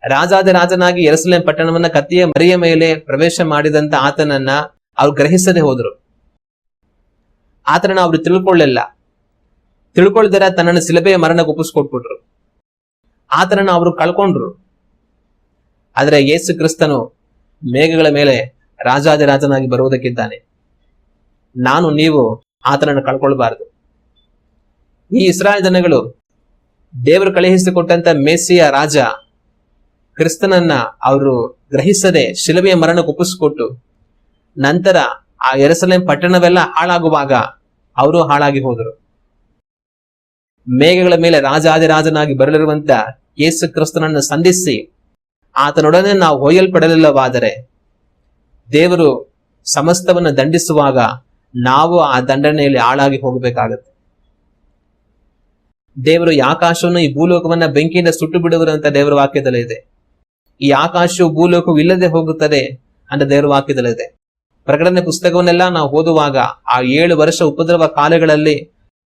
ರಾಜಾದಿ-ರಾಜನಾಗಿ ಯೆರೂಸಲೇಮ್ ಪಟ್ಟಣವನ್ನ ಕತ್ತೆಯ ಮರಿಯ ಮೇಲೆ ಪ್ರವೇಶ ಮಾಡಿದಂತ ಆತನನ್ನ ಅವ್ರು ಗ್ರಹಿಸದೆ ಹೋದ್ರು. ಆತನನ್ನ ಅವ್ರು ತಿಳ್ಕೊಳ್ದಿರ ತನ್ನನ್ನು ಶಿಲುಬೆಯ ಮರಣಕ್ಕೆ ಒಪ್ಪಿಸ್ಕೊಟ್ಬಿಟ್ರು. ಆತನನ್ನ ಅವರು ಕಳ್ಕೊಂಡ್ರು. ಆದ್ರೆ ಯೇಸು ಕ್ರಿಸ್ತನು ಮೇಘಗಳ ಮೇಲೆ ರಾಜಾದಿರಾಜನಾಗಿ ಬರುವುದಕ್ಕಿದ್ದಾನೆ. ನಾನು ನೀವು ಆತನನ್ನು ಕಳ್ಕೊಳ್ಬಾರದು. ಈ ಇಸ್ರಾಯೇಲ್ ಜನಗಳು ದೇವರು ಕಳುಹಿಸಿಕೊಟ್ಟಂತ ಮೇಸಿಯ ರಾಜ ಕ್ರಿಸ್ತನನ್ನ ಅವರು ಗ್ರಹಿಸದೆ ಶಿಲುಬೆಯ ಮರಣಕ್ಕೆ ಒಪ್ಪಿಸಿಕೊಟ್ಟು ನಂತರ ಆ ಯೆರೂಸಲೇಮ್ ಪಟ್ಟಣವೆಲ್ಲ ಹಾಳಾಗುವಾಗ ಅವರು ಹಾಳಾಗಿ ಹೋದರು. ಮೇಘಗಳ ಮೇಲೆ ರಾಜಾದಿರಾಜನಾಗಿ ಬರಲಿರುವಂತ ಯೇಸು ಕ್ರಿಸ್ತನನ್ನು ಸಂಧಿಸಿ ಆತನೊಡನೆ ನಾವು ಒಯ್ಯಲ್ಪಡಲಿಲ್ಲವಾದರೆ ದೇವರು ಸಮಸ್ತವನ್ನು ದಂಡಿಸುವಾಗ ನಾವು ಆ ದಂಡನೆಯಲ್ಲಿ ಹಾಳಾಗಿ ಹೋಗಬೇಕಾಗತ್ತೆ. ದೇವರು ಈ ಆಕಾಶವನ್ನು ಈ ಭೂಲೋಕವನ್ನ ಬೆಂಕಿಯಿಂದ ಸುಟ್ಟು ಬಿಡುವರು ಅಂತ ದೇವರ ವಾಕ್ಯದಲ್ಲಿ ಇದೆ. ಈ ಆಕಾಶವು ಭೂಲೋಕವು ಇಲ್ಲದೆ ಹೋಗುತ್ತದೆ ಅಂತ ದೇವರ ವಾಕ್ಯದಲ್ಲಿ ಇದೆ. ಪ್ರಕಟಣೆ ಪುಸ್ತಕವನ್ನೆಲ್ಲ ನಾವು ಓದುವಾಗ ಆ 7 ವರ್ಷ ಉಪದ್ರವ ಕಾಲಗಳಲ್ಲಿ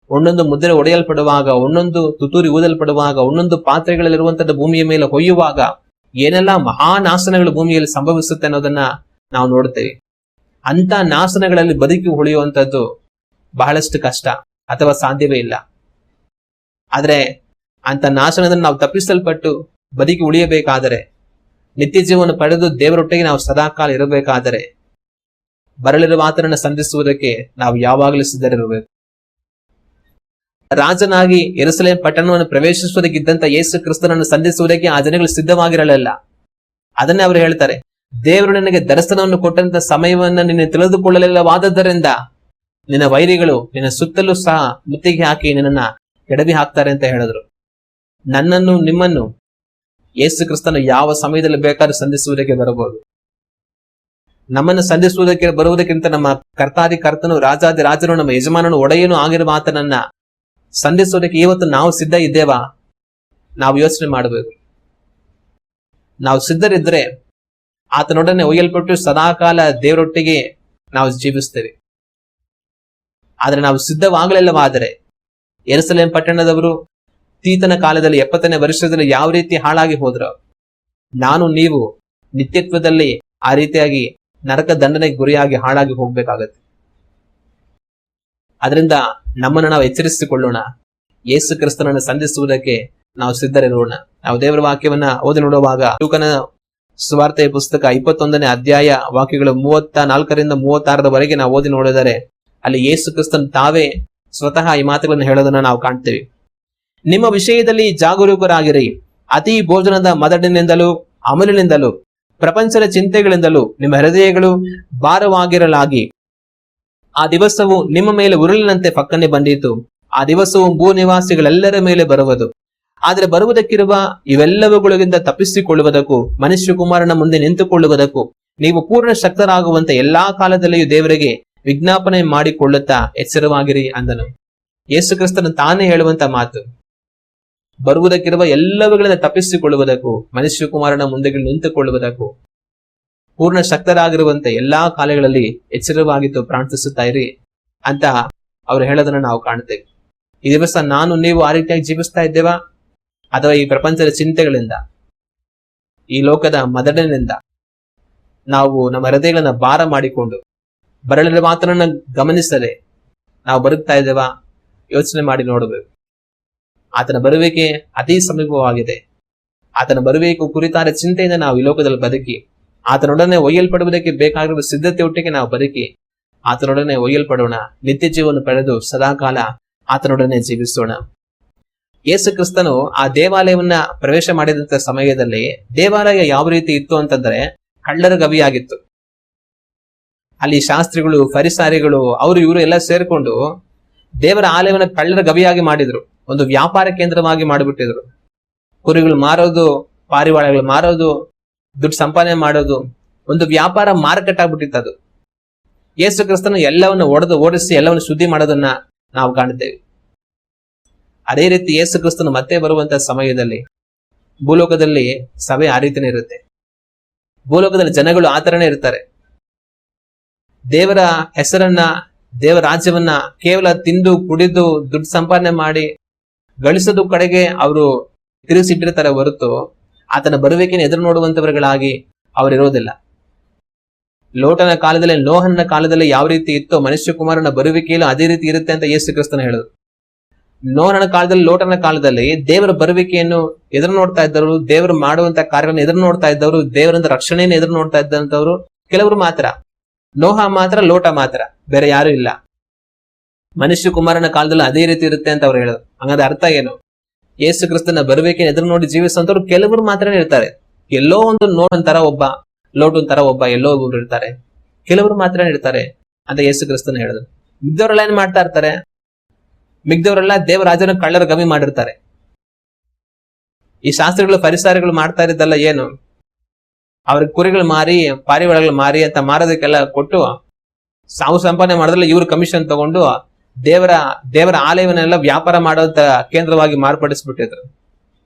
ಒಂದೊಂದು ಮುದ್ರೆ ಒಡೆಯಲ್ಪಡುವಾಗ, ಒಂದೊಂದು ತುತೂರಿ ಊದಲ್ಪಡುವಾಗ, ಒಂದೊಂದು ಪಾತ್ರೆಗಳಲ್ಲಿರುವಂತದ್ದು ಭೂಮಿಯ ಮೇಲೆ ಹೊಯ್ಯುವಾಗ ಏನೆಲ್ಲ ಮಹಾನಾಶನಗಳು ಭೂಮಿಯಲ್ಲಿ ಸಂಭವಿಸುತ್ತೆ ಅನ್ನೋದನ್ನ ನಾವು ನೋಡ್ತೇವೆ. ಅಂತ ನಾಶನಗಳಲ್ಲಿ ಬದುಕಿ ಉಳಿಯುವಂತದ್ದು ಬಹಳಷ್ಟು ಕಷ್ಟ ಅಥವಾ ಸಾಧ್ಯವೇ ಇಲ್ಲ. ಆದ್ರೆ ಅಂತ ನಾಶನದಲ್ಲಿ ನಾವು ತಪ್ಪಿಸಲ್ಪಟ್ಟು ಬದುಕಿ ಉಳಿಯಬೇಕಾದರೆ, ನಿತ್ಯ ಜೀವನ ಪಡೆದು ದೇವರೊಟ್ಟಿಗೆ ನಾವು ಸದಾಕಾಲ ಇರಬೇಕಾದರೆ, ಬರಲಿರುವ ಆತನನ್ನು ಸಂಧಿಸುವುದಕ್ಕೆ ನಾವು ಯಾವಾಗಲೂ ಸಿದ್ಧರಿರಬೇಕು. ರಾಜನಾಗಿ ಯೆರೂಸಲೇಮ್ ಪಟ್ಟಣವನ್ನು ಪ್ರವೇಶಿಸುವುದಕ್ಕಿದ್ದಂತ ಯೇಸು ಕ್ರಿಸ್ತನನ್ನು ಸಂಧಿಸುವುದಕ್ಕೆ ಆ ಜನಗಳು ಸಿದ್ಧವಾಗಿರಲಿಲ್ಲ. ಅದನ್ನೇ ಅವರು ಹೇಳ್ತಾರೆ, ದೇವರು ನಿನಗೆ ದರ್ಶನವನ್ನು ಕೊಟ್ಟಂತ ಸಮಯವನ್ನ ನಿನ್ನ ತಿಳಿದುಕೊಳ್ಳಲಿಲ್ಲವಾದದ್ದರಿಂದ ನಿನ್ನ ವೈರಿಗಳು ನಿನ್ನ ಸುತ್ತಲೂ ಸಹ ಮುತ್ತಿಗೆ ಹಾಕಿ ನಿನ್ನನ್ನ ಕೆಡವಿ ಹಾಕ್ತಾರೆ ಅಂತ ಹೇಳಿದ್ರು. ನನ್ನನ್ನು ನಿಮ್ಮನ್ನು ಯೇಸು ಕ್ರಿಸ್ತನು ಯಾವ ಸಮಯದಲ್ಲಿ ಬೇಕಾದ್ರೂ ಸಂಧಿಸುವುದಕ್ಕೆ ಬರಬಹುದು. ನಮ್ಮನ್ನು ಸಂಧಿಸುವುದಕ್ಕೆ ಬರುವುದಕ್ಕಿಂತ ನಮ್ಮ ಕರ್ತಾದಿ ಕರ್ತನು ರಾಜಾದಿ ರಾಜನು ನಮ್ಮ ಯಜಮಾನನು ಒಡೆಯನು ಆಗಿರುವ ಆತನನ್ನ ಸಂಧಿಸುವುದಕ್ಕೆ ಇವತ್ತು ನಾವು ಸಿದ್ಧ ಇದ್ದೇವಾ? ನಾವು ಯೋಚನೆ ಮಾಡಬೇಕು. ನಾವು ಸಿದ್ಧರಿದ್ರೆ ಆತನೊಡನೆ ಒಯ್ಯಲ್ಪಟ್ಟು ಸದಾಕಾಲ ದೇವರೊಟ್ಟಿಗೆ ನಾವು ಜೀವಿಸ್ತೇವೆ. ಆದ್ರೆ ನಾವು ಸಿದ್ಧವಾಗಲಿಲ್ಲವಾದರೆ ಯೆರೂಸಲೇಮ್ ಪಟ್ಟಣದವರು ತೀತನ ಕಾಲದಲ್ಲಿ 70ನೇ ವರ್ಷದಲ್ಲಿ ಯಾವ ರೀತಿ ಹಾಳಾಗಿ ಹೋದ್ರು, ನಾನು ನೀವು ನಿತ್ಯತ್ವದಲ್ಲಿ ಆ ರೀತಿಯಾಗಿ ನರಕ ದಂಡನೆಗೆ ಗುರಿಯಾಗಿ ಹಾಳಾಗಿ ಹೋಗ್ಬೇಕಾಗತ್ತೆ. ಅದರಿಂದ ನಮ್ಮನ್ನು ನಾವು ಎಚ್ಚರಿಸಿಕೊಳ್ಳೋಣ. ಯೇಸು ಕ್ರಿಸ್ತನನ್ನು ಸಂಧಿಸುವುದಕ್ಕೆ ನಾವು ಸಿದ್ಧರಿರೋಣ. ನಾವು ದೇವರ ವಾಕ್ಯವನ್ನ ಓದಿ ನೋಡುವಾಗ ಲೂಕನ ಸುವಾರ್ತೆಯ ಪುಸ್ತಕ 21ನೇ ಅಧ್ಯಾಯ ವಾಕ್ಯಗಳು 34ರಿಂದ 36ರವರೆಗೆ ನಾವು ಓದಿ ನೋಡಿದರೆ ಅಲ್ಲಿ ಯೇಸು ಕ್ರಿಸ್ತನ್ ತಾವೇ ಸ್ವತಃ ಈ ಮಾತುಗಳನ್ನು ಹೇಳೋದನ್ನ ನಾವು ಕಾಣ್ತೇವೆ. ನಿಮ್ಮ ವಿಷಯದಲ್ಲಿ ಜಾಗರೂಕರಾಗಿರಿ. ಅತಿ ಭೋಜನದ ಮದಡಿನಿಂದಲೂ ಅಮಲಿನಿಂದಲೂ ಪ್ರಪಂಚದ ಚಿಂತೆಗಳಿಂದಲೂ ನಿಮ್ಮ ಹೃದಯಗಳು ಭಾರವಾಗಿರಲಾಗಿ ಆ ದಿವಸವು ನಿಮ್ಮ ಮೇಲೆ ಉರುಳಿನಂತೆ ಪಕ್ಕನೆ ಬಂದಿತು. ಆ ದಿವಸವು ಭೂನಿವಾಸಿಗಳೆಲ್ಲರ ಮೇಲೆ ಬರುವುದು. ಆದರೆ ಬರುವುದಕ್ಕಿರುವ ಇವೆಲ್ಲವುಗಳಿಂದ ತಪ್ಪಿಸಿಕೊಳ್ಳುವುದಕ್ಕೂ ಮನುಷ್ಯ ಕುಮಾರನ ಮುಂದೆ ನಿಂತುಕೊಳ್ಳುವುದಕ್ಕೂ ನೀವು ಪೂರ್ಣ ಶಕ್ತರಾಗುವಂತೆ ಎಲ್ಲಾ ಕಾಲದಲ್ಲಿಯೂ ದೇವರಿಗೆ ವಿಜ್ಞಾಪನೆ ಮಾಡಿಕೊಳ್ಳುತ್ತಾ ಎಚ್ಚರವಾಗಿರಿ ಅಂದನು. ಯೇಸು ಕ್ರಿಸ್ತನು ತಾನೇ ಹೇಳುವಂತ ಮಾತು. ಬರುವುದಕ್ಕಿರುವ ಎಲ್ಲವುಗಳಿಂದ ತಪ್ಪಿಸಿಕೊಳ್ಳುವುದಕ್ಕೂ ಮನುಷ್ಯ ಕುಮಾರನ ಮುಂದೆ ನಿಂತುಕೊಳ್ಳುವುದಕ್ಕೂ ಪೂರ್ಣ ಶಕ್ತರಾಗಿರುವಂತೆ ಎಲ್ಲಾ ಕಾಲಗಳಲ್ಲಿ ಎಚ್ಚರವಾಗಿತ್ತು ಪ್ರಾರ್ಥಿಸುತ್ತಾ ಇರಿ ಅಂತ ಅವ್ರು ಹೇಳೋದನ್ನ ನಾವು ಕಾಣುತ್ತೇವೆ. ಈ ದಿವಸ ನಾನು ನೀವು ಆ ರೀತಿಯಾಗಿ ಜೀವಿಸ್ತಾ ಇದ್ದೇವಾ, ಅಥವಾ ಈ ಪ್ರಪಂಚದ ಚಿಂತೆಗಳಿಂದ, ಈ ಲೋಕದ ಮದಡಿನಿಂದ ನಾವು ನಮ್ಮ ಹೃದಯಗಳನ್ನ ಭಾರ ಮಾಡಿಕೊಂಡು ಬರಲಿನ ಮಾತನ್ನ ಗಮನಿಸದೆ ನಾವು ಬರುತ್ತಾ ಇದ್ದೇವಾ? ಯೋಚನೆ ಮಾಡಿ ನೋಡಬೇಕು. ಆತನ ಬರುವಿಕೆ ಅತಿ ಸಮೀಪವಾಗಿದೆ. ಆತನ ಬರುವಿಕೆ ಕುರಿತಾದ ಚಿಂತೆಯಿಂದ ನಾವು ಈ ಲೋಕದಲ್ಲಿ ಬದುಕಿ ಆತನೊಡನೆ ಒಯ್ಯಲ್ಪಡುವುದಕ್ಕೆ ಬೇಕಾಗಿರುವ ಸಿದ್ಧತೆ ಒಟ್ಟಿಗೆ ನಾವು ಬದುಕಿ ಆತನೊಡನೆ ಒಯ್ಯಲ್ಪಡೋಣ. ನಿತ್ಯ ಜೀವನ ಪಡೆದು ಸದಾಕಾಲ ಆತನೊಡನೆ ಜೀವಿಸೋಣ. ಯೇಸು ಕ್ರಿಸ್ತನು ಆ ದೇವಾಲಯವನ್ನ ಪ್ರವೇಶ ಮಾಡಿದಂತ ಸಮಯದಲ್ಲಿ ದೇವಾಲಯ ಯಾವ ರೀತಿ ಇತ್ತು ಅಂತಂದ್ರೆ ಕಳ್ಳರ ಗವಿಯಾಗಿತ್ತು. ಅಲ್ಲಿ ಶಾಸ್ತ್ರಿಗಳು, ಫರಿಸಾರಿಗಳು, ಅವರು ಇವರು ಎಲ್ಲ ಸೇರ್ಕೊಂಡು ದೇವರ ಆಲಯವನ್ನ ಕಳ್ಳರ ಗವಿಯಾಗಿ ಮಾಡಿದ್ರು. ಒಂದು ವ್ಯಾಪಾರ ಕೇಂದ್ರವಾಗಿ ಮಾಡಿಬಿಟ್ಟಿದ್ರು. ಕುರಿಗಳು ಮಾರೋದು, ಪಾರಿವಾಳಗಳು ಮಾರೋದು, ದುಡ್ಡು ಸಂಪಾದನೆ ಮಾಡೋದು, ಒಂದು ವ್ಯಾಪಾರ ಮಾರ್ಕೆಟ್ ಆಗ್ಬಿಟ್ಟಿತ್ತು ಅದು. ಯೇಸು ಕ್ರಿಸ್ತನು ಎಲ್ಲವನ್ನು ಓಡಿಸಿ ಎಲ್ಲವನ್ನು ಶುದ್ಧಿ ಮಾಡೋದನ್ನ ನಾವು ಕಾಣುತ್ತೇವೆ. ಅದೇ ರೀತಿ ಯೇಸು ಕ್ರಿಸ್ತನು ಮತ್ತೆ ಬರುವಂತ ಸಮಯದಲ್ಲಿ ಭೂಲೋಕದಲ್ಲಿ ಸಭೆ ಆ ರೀತಿನೇ ಇರುತ್ತೆ. ಭೂಲೋಕದಲ್ಲಿ ಜನಗಳು ಆ ತರನೇ ಇರ್ತಾರೆ. ದೇವರ ಹೆಸರನ್ನ, ದೇವರ ರಾಜ್ಯವನ್ನ ಕೇವಲ ತಿಂದು ಕುಡಿದು ದುಡ್ಡು ಸಂಪಾದನೆ ಮಾಡಿ ಗಳಿಸೋದು ಕಡೆಗೆ ಅವರು ತಿರುಗಿಸಿಟ್ಟಿರ್ತಾರೆ ಹೊರತು ಆತನ ಬರುವಿಕೆಯನ್ನು ಎದುರು ನೋಡುವಂತವರುಗಳಾಗಿ ಅವರಿರೋದಿಲ್ಲ. ಲೋಟನ ಕಾಲದಲ್ಲಿ, ನೋಹನ ಕಾಲದಲ್ಲಿ ಯಾವ ರೀತಿ ಇತ್ತೋ ಮನುಷ್ಯ ಕುಮಾರನ ಬರುವಿಕೆಯಲ್ಲೂ ಅದೇ ರೀತಿ ಇರುತ್ತೆ ಅಂತ ಯೇಸು ಕ್ರಿಸ್ತನ ಹೇಳಿದ್ರು. ನೋಹನ ಕಾಲದಲ್ಲಿ, ಲೋಟನ ಕಾಲದಲ್ಲಿ ದೇವರ ಬರುವಿಕೆಯನ್ನು ಎದುರು ನೋಡ್ತಾ ಇದ್ದವರು, ದೇವರು ಮಾಡುವಂತ ಕಾರ್ಯಗಳನ್ನು ಎದುರು ನೋಡ್ತಾ ಇದ್ದವರು, ದೇವರಿಂದ ರಕ್ಷಣೆಯನ್ನು ಎದುರು ನೋಡ್ತಾ ಇದ್ದಂತವ್ರು ಕೆಲವರು ಮಾತ್ರ. ನೋಹ ಮಾತ್ರ, ಲೋಟ ಮಾತ್ರ, ಬೇರೆ ಯಾರು ಇಲ್ಲ. ಮನುಷ್ಯ ಕುಮಾರನ ಕಾಲದಲ್ಲಿ ಅದೇ ರೀತಿ ಇರುತ್ತೆ ಅಂತ ಅವ್ರು ಹೇಳೋದು. ಹಂಗಾದ್ರೆ ಅರ್ಥ ಏನು? ಯೇಸು ಕ್ರಿಸ್ತನ ಬರುವಿಕೆ ಎದುರು ನೋಡಿ ಜೀವಿಸುವಂತವ್ರು ಕೆಲವರು ಮಾತ್ರನೇ ಇರ್ತಾರೆ. ಎಲ್ಲೋ ಒಂದು ನೋಡನ್ ತರ ಒಬ್ಬ, ಲೋಟನ್ ತರ ಒಬ್ಬ, ಎಲ್ಲೋ ಒಬ್ಬರು ಇರ್ತಾರೆ, ಕೆಲವರು ಮಾತ್ರನೇ ಇರ್ತಾರೆ ಅಂತ ಯೇಸು ಕ್ರಿಸ್ತನ ಹೇಳಿದ್ರು. ಮಿಗ್ದವರೆಲ್ಲ ಏನ್ ಮಾಡ್ತಾ ಇರ್ತಾರೆ? ಮಿಗ್ದವರೆಲ್ಲ ದೇವರಾಜನ ಕಳ್ಳರ ಗಮಿ ಮಾಡಿರ್ತಾರೆ. ಈ ಶಾಸ್ತ್ರಿಗಳು, ಫರಿಸಾರಿಗಳು ಮಾಡ್ತಾ ಇರೋದಲ್ಲ ಏನು? ಅವ್ರಿಗೆ ಕುರಿಗಳು ಮಾರಿ, ಪಾರಿವಾಳಗಳು ಮಾರಿ ಅಂತ ಮಾರೋದಕ್ಕೆಲ್ಲ ಕೊಟ್ಟು ಸಾವು ಸಂಪಾದನೆ ಮಾಡಿದ್ರಲ್ಲ ಇವ್ರು ಕಮಿಷನ್ ತಗೊಂಡು ದೇವರ ಆಲಯವನ್ನೆಲ್ಲ ವ್ಯಾಪಾರ ಮಾಡೋಂತ ಕೇಂದ್ರವಾಗಿ ಮಾರ್ಪಡಿಸ್ಬಿಟ್ಟಿದ್ರು.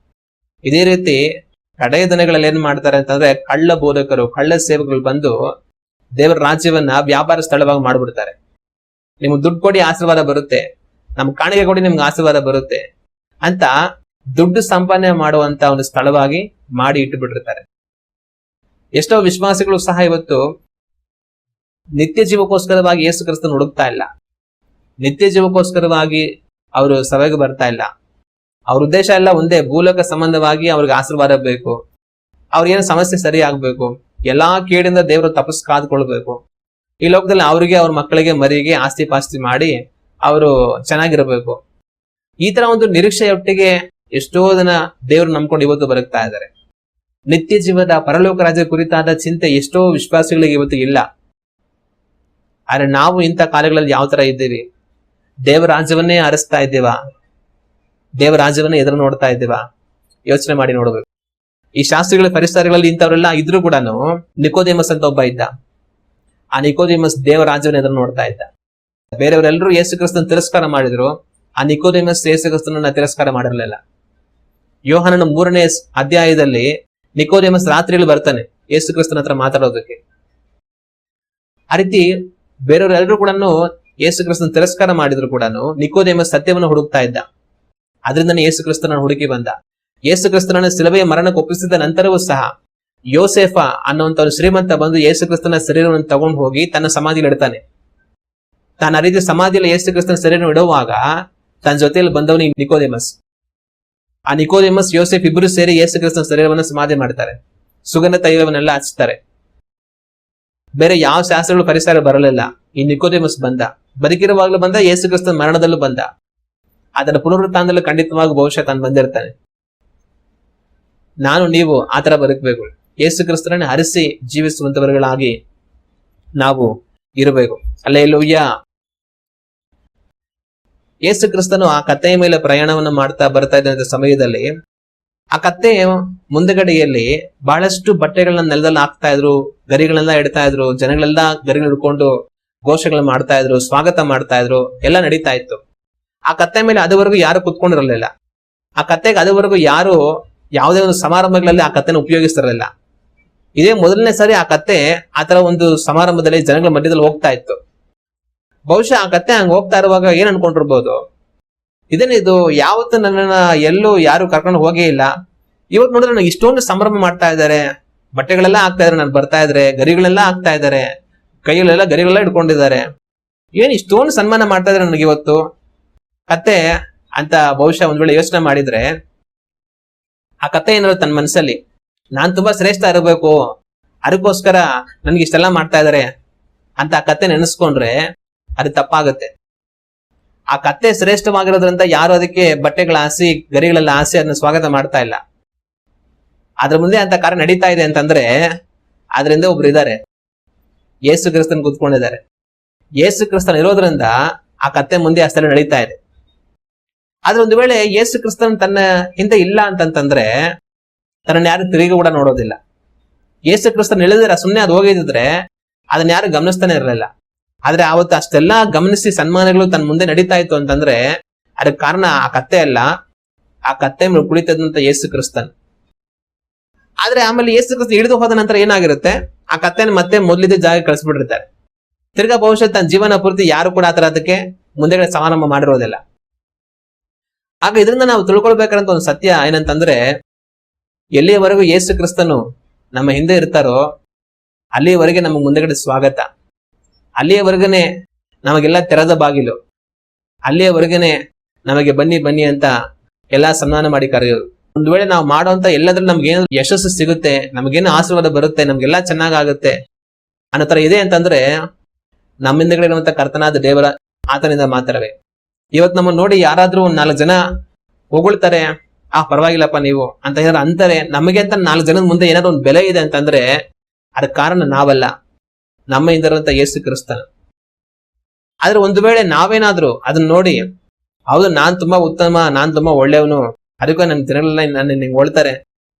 ಇದೇ ರೀತಿ ಕಡೆಯ ದಿನಗಳಲ್ಲಿ ಏನ್ ಮಾಡ್ತಾರೆ ಅಂತಂದ್ರೆ ಕಳ್ಳ ಬೋಧಕರು, ಕಳ್ಳ ಸೇವಕರು ಬಂದು ದೇವರ ರಾಜ್ಯವನ್ನ ವ್ಯಾಪಾರ ಸ್ಥಳವಾಗಿ ಮಾಡ್ಬಿಡ್ತಾರೆ. ನಿಮ್ಗೆ ದುಡ್ಡು ಕೊಡಿ ಆಶೀರ್ವಾದ ಬರುತ್ತೆ, ನಮ್ ಕಾಣಿಕೆ ಕೊಡಿ ನಿಮ್ಗೆ ಆಶೀರ್ವಾದ ಬರುತ್ತೆ ಅಂತ ದುಡ್ಡು ಸಂಪಾದನೆ ಮಾಡುವಂತ ಒಂದು ಸ್ಥಳವಾಗಿ ಮಾಡಿ ಇಟ್ಟು ಬಿಟ್ಟಿರ್ತಾರೆ. ಎಷ್ಟೋ ವಿಶ್ವಾಸಿಗಳು ಸಹ ಇವತ್ತು ನಿತ್ಯ ಜೀವಕ್ಕೋಸ್ಕರವಾಗಿ ಯೇಸು ಕ್ರಿಸ್ತನ ಹುಡುಕ್ತಾ ಇಲ್ಲ. ನಿತ್ಯ ಜೀವಕ್ಕೋಸ್ಕರವಾಗಿ ಅವರು ಸಭೆಗೆ ಬರ್ತಾ ಇಲ್ಲ. ಅವ್ರ ಉದ್ದೇಶ ಎಲ್ಲ ಒಂದೇ, ಭೂಲೋಕ ಸಂಬಂಧವಾಗಿ ಅವ್ರಿಗೆ ಆಶೀರ್ವಾದ ಬೇಕು, ಅವ್ರಿಗೇನು ಸಮಸ್ಯೆ ಸರಿ ಆಗ್ಬೇಕು, ಎಲ್ಲಾ ಕೇಡಿಂದ ದೇವರು ತಪಸ್ ಕಾದ್ಕೊಳ್ಬೇಕು, ಈ ಲೋಕದಲ್ಲಿ ಅವ್ರಿಗೆ, ಅವ್ರ ಮಕ್ಕಳಿಗೆ, ಮರಿಗೆ ಆಸ್ತಿ ಪಾಸ್ತಿ ಮಾಡಿ ಅವರು ಚೆನ್ನಾಗಿರ್ಬೇಕು. ಈ ತರ ಒಂದು ನಿರೀಕ್ಷೆಯೊಟ್ಟಿಗೆ ಎಷ್ಟೋ ಜನ ದೇವ್ರು ನಂಬ್ಕೊಂಡು ಇವತ್ತು ಬದುಕ್ತಾ ಇದ್ದಾರೆ. ನಿತ್ಯ ಜೀವದ ಪರಲೋಕ ರಾಜ್ಯ ಕುರಿತಾದ ಚಿಂತೆ ಎಷ್ಟೋ ವಿಶ್ವಾಸಿಗಳಿಗೆ ಇವತ್ತು ಇಲ್ಲ. ಆದ್ರೆ ನಾವು ಇಂಥ ಕಾರ್ಯಗಳಲ್ಲಿ ಯಾವ ತರ ಇದ್ದೀವಿ? ದೇವರ ರಾಜ್ಯವನ್ನೇ ಅರಸ್ತಾ ಇದ್ದೇವಾ? ದೇವರ ರಾಜ್ಯವನ್ನೇ ಎದುರು ನೋಡ್ತಾ ಇದ್ದೇವಾ? ಯೋಚನೆ ಮಾಡಿ ನೋಡ್ಬೇಕು. ಈ ಶಾಸ್ತ್ರಿಗಳ, ಪರಿಸರಗಳಲ್ಲಿ ಇಂಥವ್ರೆಲ್ಲ ಇದ್ರು ಕೂಡ ನಿಕೋದೇಮಸ್ ಅಂತ ಒಬ್ಬ ಇದ್ದ. ಆ ನಿಕೋದೇಮಸ್ ದೇವರ ರಾಜ್ಯವನ್ನು ಎದುರು ನೋಡ್ತಾ ಇದ್ದ. ಬೇರೆಯವರೆಲ್ಲರೂ ಯೇಸು ಕ್ರಿಸ್ತನ ತಿರಸ್ಕಾರ ಮಾಡಿದ್ರು, ಆ ನಿಕೋದೇಮಸ್ ಯೇಸು ಕ್ರಿಸ್ತನನ್ನ ತಿರಸ್ಕಾರ ಮಾಡಿರಲಿಲ್ಲ. ಯೋಹಾನನ 3ನೇ ಅಧ್ಯಾಯದಲ್ಲಿ ನಿಕೋದೇಮಸ್ ರಾತ್ರಿಯಲ್ಲಿ ಬರ್ತಾನೆ ಯೇಸು ಕ್ರಿಸ್ತನ ಹತ್ರ ಮಾತಾಡೋದಕ್ಕೆ. ಆ ರೀತಿ ಬೇರೆಯವರೆಲ್ಲರೂ ಕೂಡ ಯೇಸು ಕ್ರಿಸ್ತನ ತಿರಸ್ಕಾರ ಮಾಡಿದ್ರು ಕೂಡ ನಿಕೋದೇಮಸ್ ಸತ್ಯವನ್ನು ಹುಡುಕ್ತಾ ಇದ್ದ. ಅದರಿಂದನೇ ಯೇಸು ಕ್ರಿಸ್ತನ ಹುಡುಕಿ ಬಂದ. ಯೇಸು ಕ್ರಿಸ್ತನನ್ನ ಶಿಲುಬೆಯ ಮರಣಕ್ಕೆ ಒಪ್ಪಿಸಿದ ನಂತರವೂ ಸಹ ಯೋಸೇಫ ಅನ್ನುವಂತ ಒಂದು ಶ್ರೀಮಂತ ಬಂದು ಯೇಸು ಕ್ರಿಸ್ತನ ಶರೀರವನ್ನು ತಗೊಂಡು ಹೋಗಿ ತನ್ನ ಸಮಾಧಿಯಲ್ಲಿ ಇಡ್ತಾನೆ. ತಾನು ಆ ರೀತಿ ಸಮಾಧಿಯಲ್ಲಿ ಯೇಸು ಕ್ರಿಸ್ತನ ಶರೀರವನ್ನು ಇಡುವಾಗ ತನ್ನ ಜೊತೆಯಲ್ಲಿ ಬಂದವನು ನಿಕೋದೇಮಸ್. ಆ ನಿಕೋದೇಮಸ್, ಯೋಸೇಫ್ ಇಬ್ಬರು ಸೇರಿ ಯೇಸು ಕ್ರಿಸ್ತನ ಶರೀರವನ್ನು ಸಮಾಧಿ ಮಾಡ್ತಾರೆ. ಸುಗಂಧ ತೈಲವನ್ನೆಲ್ಲ ಹಚ್ತಾರೆ. ಬೇರೆ ಯಾವ ಶಾಸ್ತ್ರಗಳು ಪರಿಸರ ಬರಲಿಲ್ಲ. ಈ ನಿಕೋದೇಮಸ್ ಬಂದ. ಬದುಕಿರುವಾಗಲೂ ಬಂದ, ಯೇಸು ಕ್ರಿಸ್ತನ ಮರಣದಲ್ಲೂ ಬಂದ, ಅದರ ಪುನರುತ್ಥಾನದಲ್ಲೂ ಖಂಡಿತವಾಗಿ ಬಹುಶಃ ತಾನು ಬಂದಿರ್ತಾನೆ. ನಾನು ನೀವು ಆತರ ಬದುಕಬೇಕು. ಯೇಸು ಕ್ರಿಸ್ತರನ್ನ ಹರಿಸಿ ಜೀವಿಸುವಂತವರುಗಳಾಗಿ ನಾವು ಇರಬೇಕು. ಹಲ್ಲೆಲೂಯಾ. ಯೇಸು ಕ್ರಿಸ್ತನು ಆ ಕತ್ತೆಯ ಮೇಲೆ ಪ್ರಯಾಣವನ್ನು ಮಾಡ್ತಾ ಬರ್ತಾ ಇದ್ದ ಸಮಯದಲ್ಲಿ ಆ ಕತ್ತೆ ಮುಂದಗಡೆಯಲ್ಲಿ ಬಹಳಷ್ಟು ಬಟ್ಟೆಗಳನ್ನ ನೆಲದಲ್ಲಿ ಹಾಕ್ತಾ ಇದ್ರು, ಗರಿಗಳನ್ನ ಇಡ್ತಾ ಇದ್ರು, ಜನಗಳೆಲ್ಲ ಗರಿಗಳು ಹಿಡ್ಕೊಂಡು ಘೋಷಗಳನ್ನ ಮಾಡ್ತಾ ಇದ್ರು, ಸ್ವಾಗತ ಮಾಡ್ತಾ ಇದ್ರು, ಎಲ್ಲ ನಡೀತಾ ಇತ್ತು. ಆ ಕತ್ತೆ ಮೇಲೆ ಅದುವರೆಗೂ ಯಾರು ಕುತ್ಕೊಂಡಿರಲಿಲ್ಲ. ಆ ಕತ್ತೆಗೆ ಅದುವರೆಗೂ ಯಾರು ಯಾವುದೇ ಒಂದು ಸಮಾರಂಭಗಳಲ್ಲಿ ಆ ಕತ್ತೆನ ಉಪಯೋಗಿಸ್ತಿರಲಿಲ್ಲ. ಇದೇ ಮೊದಲನೇ ಸಾರಿ ಆ ಕತ್ತೆ ಆತರ ಒಂದು ಸಮಾರಂಭದಲ್ಲಿ ಜನಗಳ ಮಧ್ಯದಲ್ಲಿ ಹೋಗ್ತಾ ಇತ್ತು. ಬಹುಶಃ ಆ ಕತ್ತೆ ಹಂಗ ಹೋಗ್ತಾ ಇರುವಾಗ ಏನ್ ಅನ್ಕೊಂಡಿರ್ಬೋದು, ಇದೇನಿದು, ಯಾವತ್ತು ನನ್ನನ್ನ ಎಲ್ಲೂ ಯಾರು ಕರ್ಕೊಂಡು ಹೋಗೇ ಇಲ್ಲ, ಇವತ್ತು ನೋಡಿದ್ರೆ ನನಗೆ ಇಷ್ಟೊಂದು ಸಂಭ್ರಮ ಮಾಡ್ತಾ ಇದ್ದಾರೆ, ಬಟ್ಟೆಗಳೆಲ್ಲ ಹಾಕ್ತಾ ಇದಾರೆ, ನಾನು ಬರ್ತಾ ಇದ್ರೆ ಗರಿಗಳೆಲ್ಲ ಹಾಕ್ತಾ ಇದ್ದಾರೆ, ಕೈಯಲ್ಲೆಲ್ಲ ಗರಿಗಳೆಲ್ಲ ಇಟ್ಕೊಂಡಿದ್ದಾರೆ, ಏನ್ ಇಷ್ಟೊಂದು ಸನ್ಮಾನ ಮಾಡ್ತಾ ಇದಾರೆ ನನಗೆ ಇವತ್ತು ಕತ್ತೆ ಅಂತ ಬಹುಶಃ ಒಂದ್ ವೇಳೆ ಯೋಚನೆ ಮಾಡಿದ್ರೆ, ಆ ಕತ್ತೆ ಏನಾದ್ರು ತನ್ನ ಮನಸ್ಸಲ್ಲಿ ನಾನ್ ತುಂಬಾ ಶ್ರೇಷ್ಠ ಇರಬೇಕು, ಅದಕ್ಕೋಸ್ಕರ ನನ್ಗೆ ಇಷ್ಟೆಲ್ಲ ಮಾಡ್ತಾ ಇದಾರೆ ಅಂತ ಆ ಕತ್ತೆ ನೆನೆಸ್ಕೊಂಡ್ರೆ ಅದು ತಪ್ಪಾಗುತ್ತೆ. ಆ ಕತ್ತೆ ಶ್ರೇಷ್ಠವಾಗಿರೋದ್ರಿಂದ ಯಾರು ಅದಕ್ಕೆ ಬಟ್ಟೆಗಳ ಆಸೆ, ಗರಿಗಳೆಲ್ಲ ಆಸೆ ಅದನ್ನ ಸ್ವಾಗತ ಮಾಡ್ತಾ ಇಲ್ಲ. ಅದ್ರ ಮುಂದೆ ಅಂತ ಕಾರ್ಯ ನಡೀತಾ ಇದೆ ಅಂತಂದ್ರೆ ಅದರಿಂದ ಒಬ್ರು ಇದ್ದಾರೆ, ಯೇಸು ಕ್ರಿಸ್ತನ್ ಕೂತ್ಕೊಂಡಿದ್ದಾರೆ. ಯೇಸು ಕ್ರಿಸ್ತನ್ ಇರೋದ್ರಿಂದ ಆ ಕತ್ತೆ ಮುಂದೆ ಆ ಸ್ಥಳ ನಡೀತಾ ಇದೆ. ಆದ್ರೆ ಒಂದು ವೇಳೆ ಯೇಸು ಕ್ರಿಸ್ತನ್ ತನ್ನ ಹಿಂದೆ ಇಲ್ಲ ಅಂತಂತಂದ್ರೆ ತನ್ನ ಯಾರು ತಿರುಗಿ ಕೂಡ ನೋಡೋದಿಲ್ಲ. ಯೇಸು ಕ್ರಿಸ್ತನ್ ಇಳಿದ್ರೆ ಸುಮ್ಮನೆ ಅದು ಹೋಗಿದ್ರೆ ಅದನ್ನ ಯಾರು ಗಮನಿಸ್ತಾನೆ ಇರಲಿಲ್ಲ. ಆದ್ರೆ ಅವತ್ತು ಅಷ್ಟೆಲ್ಲಾ ಗಮನಿಸಿ ಸನ್ಮಾನಗಳು ತನ್ನ ಮುಂದೆ ನಡೀತಾ ಇತ್ತು ಅಂತಂದ್ರೆ ಅದಕ್ಕೆ ಕಾರಣ ಆ ಕತ್ತೆ ಅಲ್ಲ, ಆ ಕತ್ತೆ ಮೇಲೆ ಕುಳಿತದಂತ ಯೇಸು ಕ್ರಿಸ್ತನ್. ಆದ್ರೆ ಆಮೇಲೆ ಯೇಸು ಕ್ರಿಸ್ತ ಇಳಿದು ಹೋದ ನಂತರ ಏನಾಗಿರುತ್ತೆ, ಆ ಕತ್ತೆನ ಮತ್ತೆ ಮೊದಲಿದ್ದ ಜಾಗ ಕಳಿಸ್ಬಿಟ್ಟಿರ್ತಾರೆ. ತಿರ್ಗಾ ಬಹುಶಃ ತನ್ನ ಜೀವನ ಪೂರ್ತಿ ಯಾರು ಕೂಡ ಆತರ ಅದಕ್ಕೆ ಮುಂದೆಗಡೆ ಸಮಾರಂಭ ಮಾಡಿರೋದಿಲ್ಲ. ಆಗ ಇದರಿಂದ ನಾವು ತಿಳ್ಕೊಳ್ಬೇಕಂತ ಒಂದು ಸತ್ಯ ಏನಂತಂದ್ರೆ, ಎಲ್ಲಿಯವರೆಗೂ ಯೇಸು ಕ್ರಿಸ್ತನು ನಮ್ಮ ಹಿಂದೆ ಇರ್ತಾರೋ ಅಲ್ಲಿಯವರೆಗೆ ನಮಗೆ ಮುಂದೆಗಡೆ ಸ್ವಾಗತ, ಅಲ್ಲಿಯವರೆಗನೆ ನಮಗೆಲ್ಲ ತೆರೆದ ಬಾಗಿಲು, ಅಲ್ಲಿಯವರೆಗನೆ ನಮಗೆ ಬನ್ನಿ ಬನ್ನಿ ಅಂತ ಎಲ್ಲಾ ಸನ್ಮಾನ ಮಾಡಿ ಕರೆಯೋದು. ಒಂದು ವೇಳೆ ನಾವು ಮಾಡುವಂತ ಎಲ್ಲದ್ರಲ್ಲಿ ನಮ್ಗೇನು ಯಶಸ್ಸು ಸಿಗುತ್ತೆ, ನಮಗೇನು ಆಶೀರ್ವಾದ ಬರುತ್ತೆ, ನಮ್ಗೆಲ್ಲಾ ಚೆನ್ನಾಗುತ್ತೆ ಅನ್ನೋ ತರ ಇದೆ ಅಂತಂದ್ರೆ ನಮ್ಮಿಂದಗಡೆ ಇರುವಂತ ಕರ್ತನಾದ ದೇವರ ಆತನಿಂದ ಮಾತ್ರವೇ. ಇವತ್ತು ನಮ್ಮನ್ನು ನೋಡಿ ಯಾರಾದ್ರೂ ಒಂದ್ 4 ಜನ ಹೊಗಳ್ತಾರೆ, ಪರವಾಗಿಲ್ಲಪ್ಪ ನೀವು ಅಂತ ಏನಾದ್ರು ಅಂತಾರೆ, ನಮಗೆ ಅಂತ 4 ಜನದ ಮುಂದೆ ಏನಾದ್ರು ಒಂದು ಬೆಲೆ ಇದೆ ಅಂತಂದ್ರೆ ಅದಕ್ಕೆ ಕಾರಣ ನಾವಲ್ಲ, ನಮ್ಮ ಹಿಂದಿರುವಂತ ಯೇಸು ಕ್ರಿಸ್ತನ. ಆದ್ರೆ ಒಂದು ವೇಳೆ ನಾವೇನಾದ್ರೂ ಅದನ್ನ ನೋಡಿ, ಹೌದು ನಾನ್ ತುಂಬಾ ಉತ್ತಮ, ನಾನ್ ತುಂಬಾ ಒಳ್ಳೆಯವನು, ಅದಕ್ಕೂ ನನ್ ಜನಗಳೆಲ್ಲ ನನ್ನ ನಿಂಗೆ ಹೊಳ್ತಾರೆ,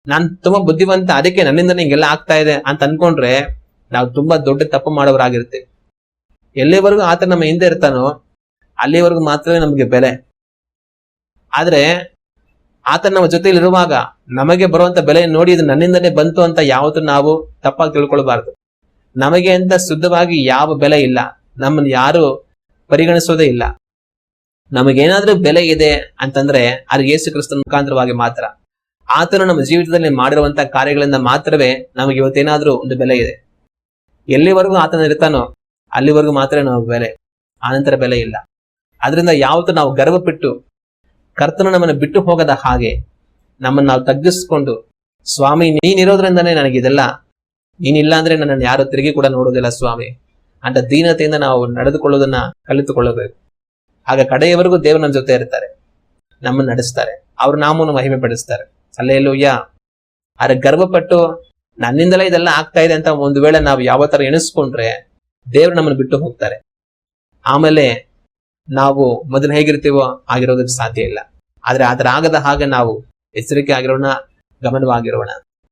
ನಾನ್ ತುಂಬಾ ಬುದ್ಧಿವಂತ, ಅದಕ್ಕೆ ನನ್ನಿಂದ ನಿಂಗೆಲ್ಲ ಆಗ್ತಾ ಇದೆ ಅಂತ ಅನ್ಕೊಂಡ್ರೆ ನಾವು ತುಂಬಾ ದೊಡ್ಡ ತಪ್ಪು ಮಾಡೋರಾಗಿರ್ತೀವಿ. ಎಲ್ಲಿವರೆಗೂ ಆತ ನಮ್ಮ ಹಿಂದೆ ಇರ್ತಾನೋ ಅಲ್ಲಿವರೆಗೂ ಮಾತ್ರವೇ ನಮಗೆ ಬೆಲೆ. ಆದ್ರೆ ಆತ ನಮ್ಮ ಜೊತೆಲಿ ಇರುವಾಗ ನಮಗೆ ಬರುವಂತ ಬೆಲೆ ನೋಡಿ ಇದು ನನ್ನಿಂದನೇ ಬಂತು ಅಂತ ಯಾವತ್ತೂ ನಾವು ತಪ್ಪಾಗಿ ತಿಳ್ಕೊಳ್ಬಾರ್ದು. ನಮಗೆ ಅಂತ ಶುದ್ಧವಾಗಿ ಯಾವ ಬೆಲೆ ಇಲ್ಲ, ನಮ್ಮನ್ನು ಯಾರು ಪರಿಗಣಿಸೋದೇ ಇಲ್ಲ. ನಮಗೇನಾದ್ರೂ ಬೆಲೆ ಇದೆ ಅಂತಂದ್ರೆ ಅದು ಯೇಸು ಕ್ರಿಸ್ತನ ಮುಖಾಂತರವಾಗಿ ಮಾತ್ರ. ಆತನು ನಮ್ಮ ಜೀವಿತದಲ್ಲಿ ಮಾಡಿರುವಂತ ಕಾರ್ಯಗಳಿಂದ ಮಾತ್ರವೇ ನಮಗೆ ಇವತ್ತೇನಾದ್ರೂ ಒಂದು ಬೆಲೆ ಇದೆ. ಎಲ್ಲಿವರೆಗೂ ಆತನ ಇರ್ತಾನೋ ಅಲ್ಲಿವರೆಗೂ ಮಾತ್ರ ನಾವು ಬೆಲೆ, ಆನಂತರ ಬೆಲೆ ಇಲ್ಲ. ಅದರಿಂದ ಯಾವತ್ತೂ ನಾವು ಗರ್ವಪಟ್ಟು ಕರ್ತನು ನಮ್ಮನ್ನು ಬಿಟ್ಟು ಹೋಗದ ಹಾಗೆ ನಮ್ಮನ್ನು ನಾವು ತಗ್ಗಿಸ್ಕೊಂಡು, ಸ್ವಾಮಿ ನೀನಿರೋದ್ರಿಂದನೇ ನನಗಿದೆಲ್ಲ, ನೀನಿಲ್ಲ ಅಂದ್ರೆ ನನ್ನನ್ನು ಯಾರು ತಿರುಗಿ ಕೂಡ ನೋಡೋದಿಲ್ಲ ಸ್ವಾಮಿ ಅಂತ ದೀನತೆಯಿಂದ ನಾವು ನಡೆದುಕೊಳ್ಳೋದನ್ನ ಕಲಿತುಕೊಳ್ಳಬೇಕು. ಆಗ ಕಡೆಯವರೆಗೂ ದೇವರು ನಮ್ಮ ಜೊತೆ ಇರ್ತಾರೆ, ನಮ್ಮನ್ನು ನಡೆಸ್ತಾರೆ, ಅವ್ರ ನಾಮವನ್ನು ಮಹಿಮೆ ಪಡಿಸ್ತಾರೆ. ಹಲ್ಲೆಲೂಯಾ. ಆದ್ರೆ ಗರ್ವಪಟ್ಟು ನನ್ನಿಂದಲೇ ಇದೆಲ್ಲ ಆಗ್ತಾ ಇದೆ ಅಂತ ಒಂದು ವೇಳೆ ನಾವು ಯಾವ ತರ ಎಣಿಸ್ಕೊಂಡ್ರೆ ದೇವ್ರು ನಮ್ಮನ್ನು ಬಿಟ್ಟು ಹೋಗ್ತಾರೆ. ಆಮೇಲೆ ನಾವು ಮೊದಲು ಹೇಗಿರ್ತೀವೋ ಆಗಿರೋದಕ್ಕೆ ಸಾಧ್ಯ ಇಲ್ಲ. ಆದ್ರೆ ಆತರ ಆಗದ ಹಾಗೆ ನಾವು ಎಚ್ಚರಿಕೆ ಆಗಿರೋಣ, ಗಮನವಾಗಿರೋಣ.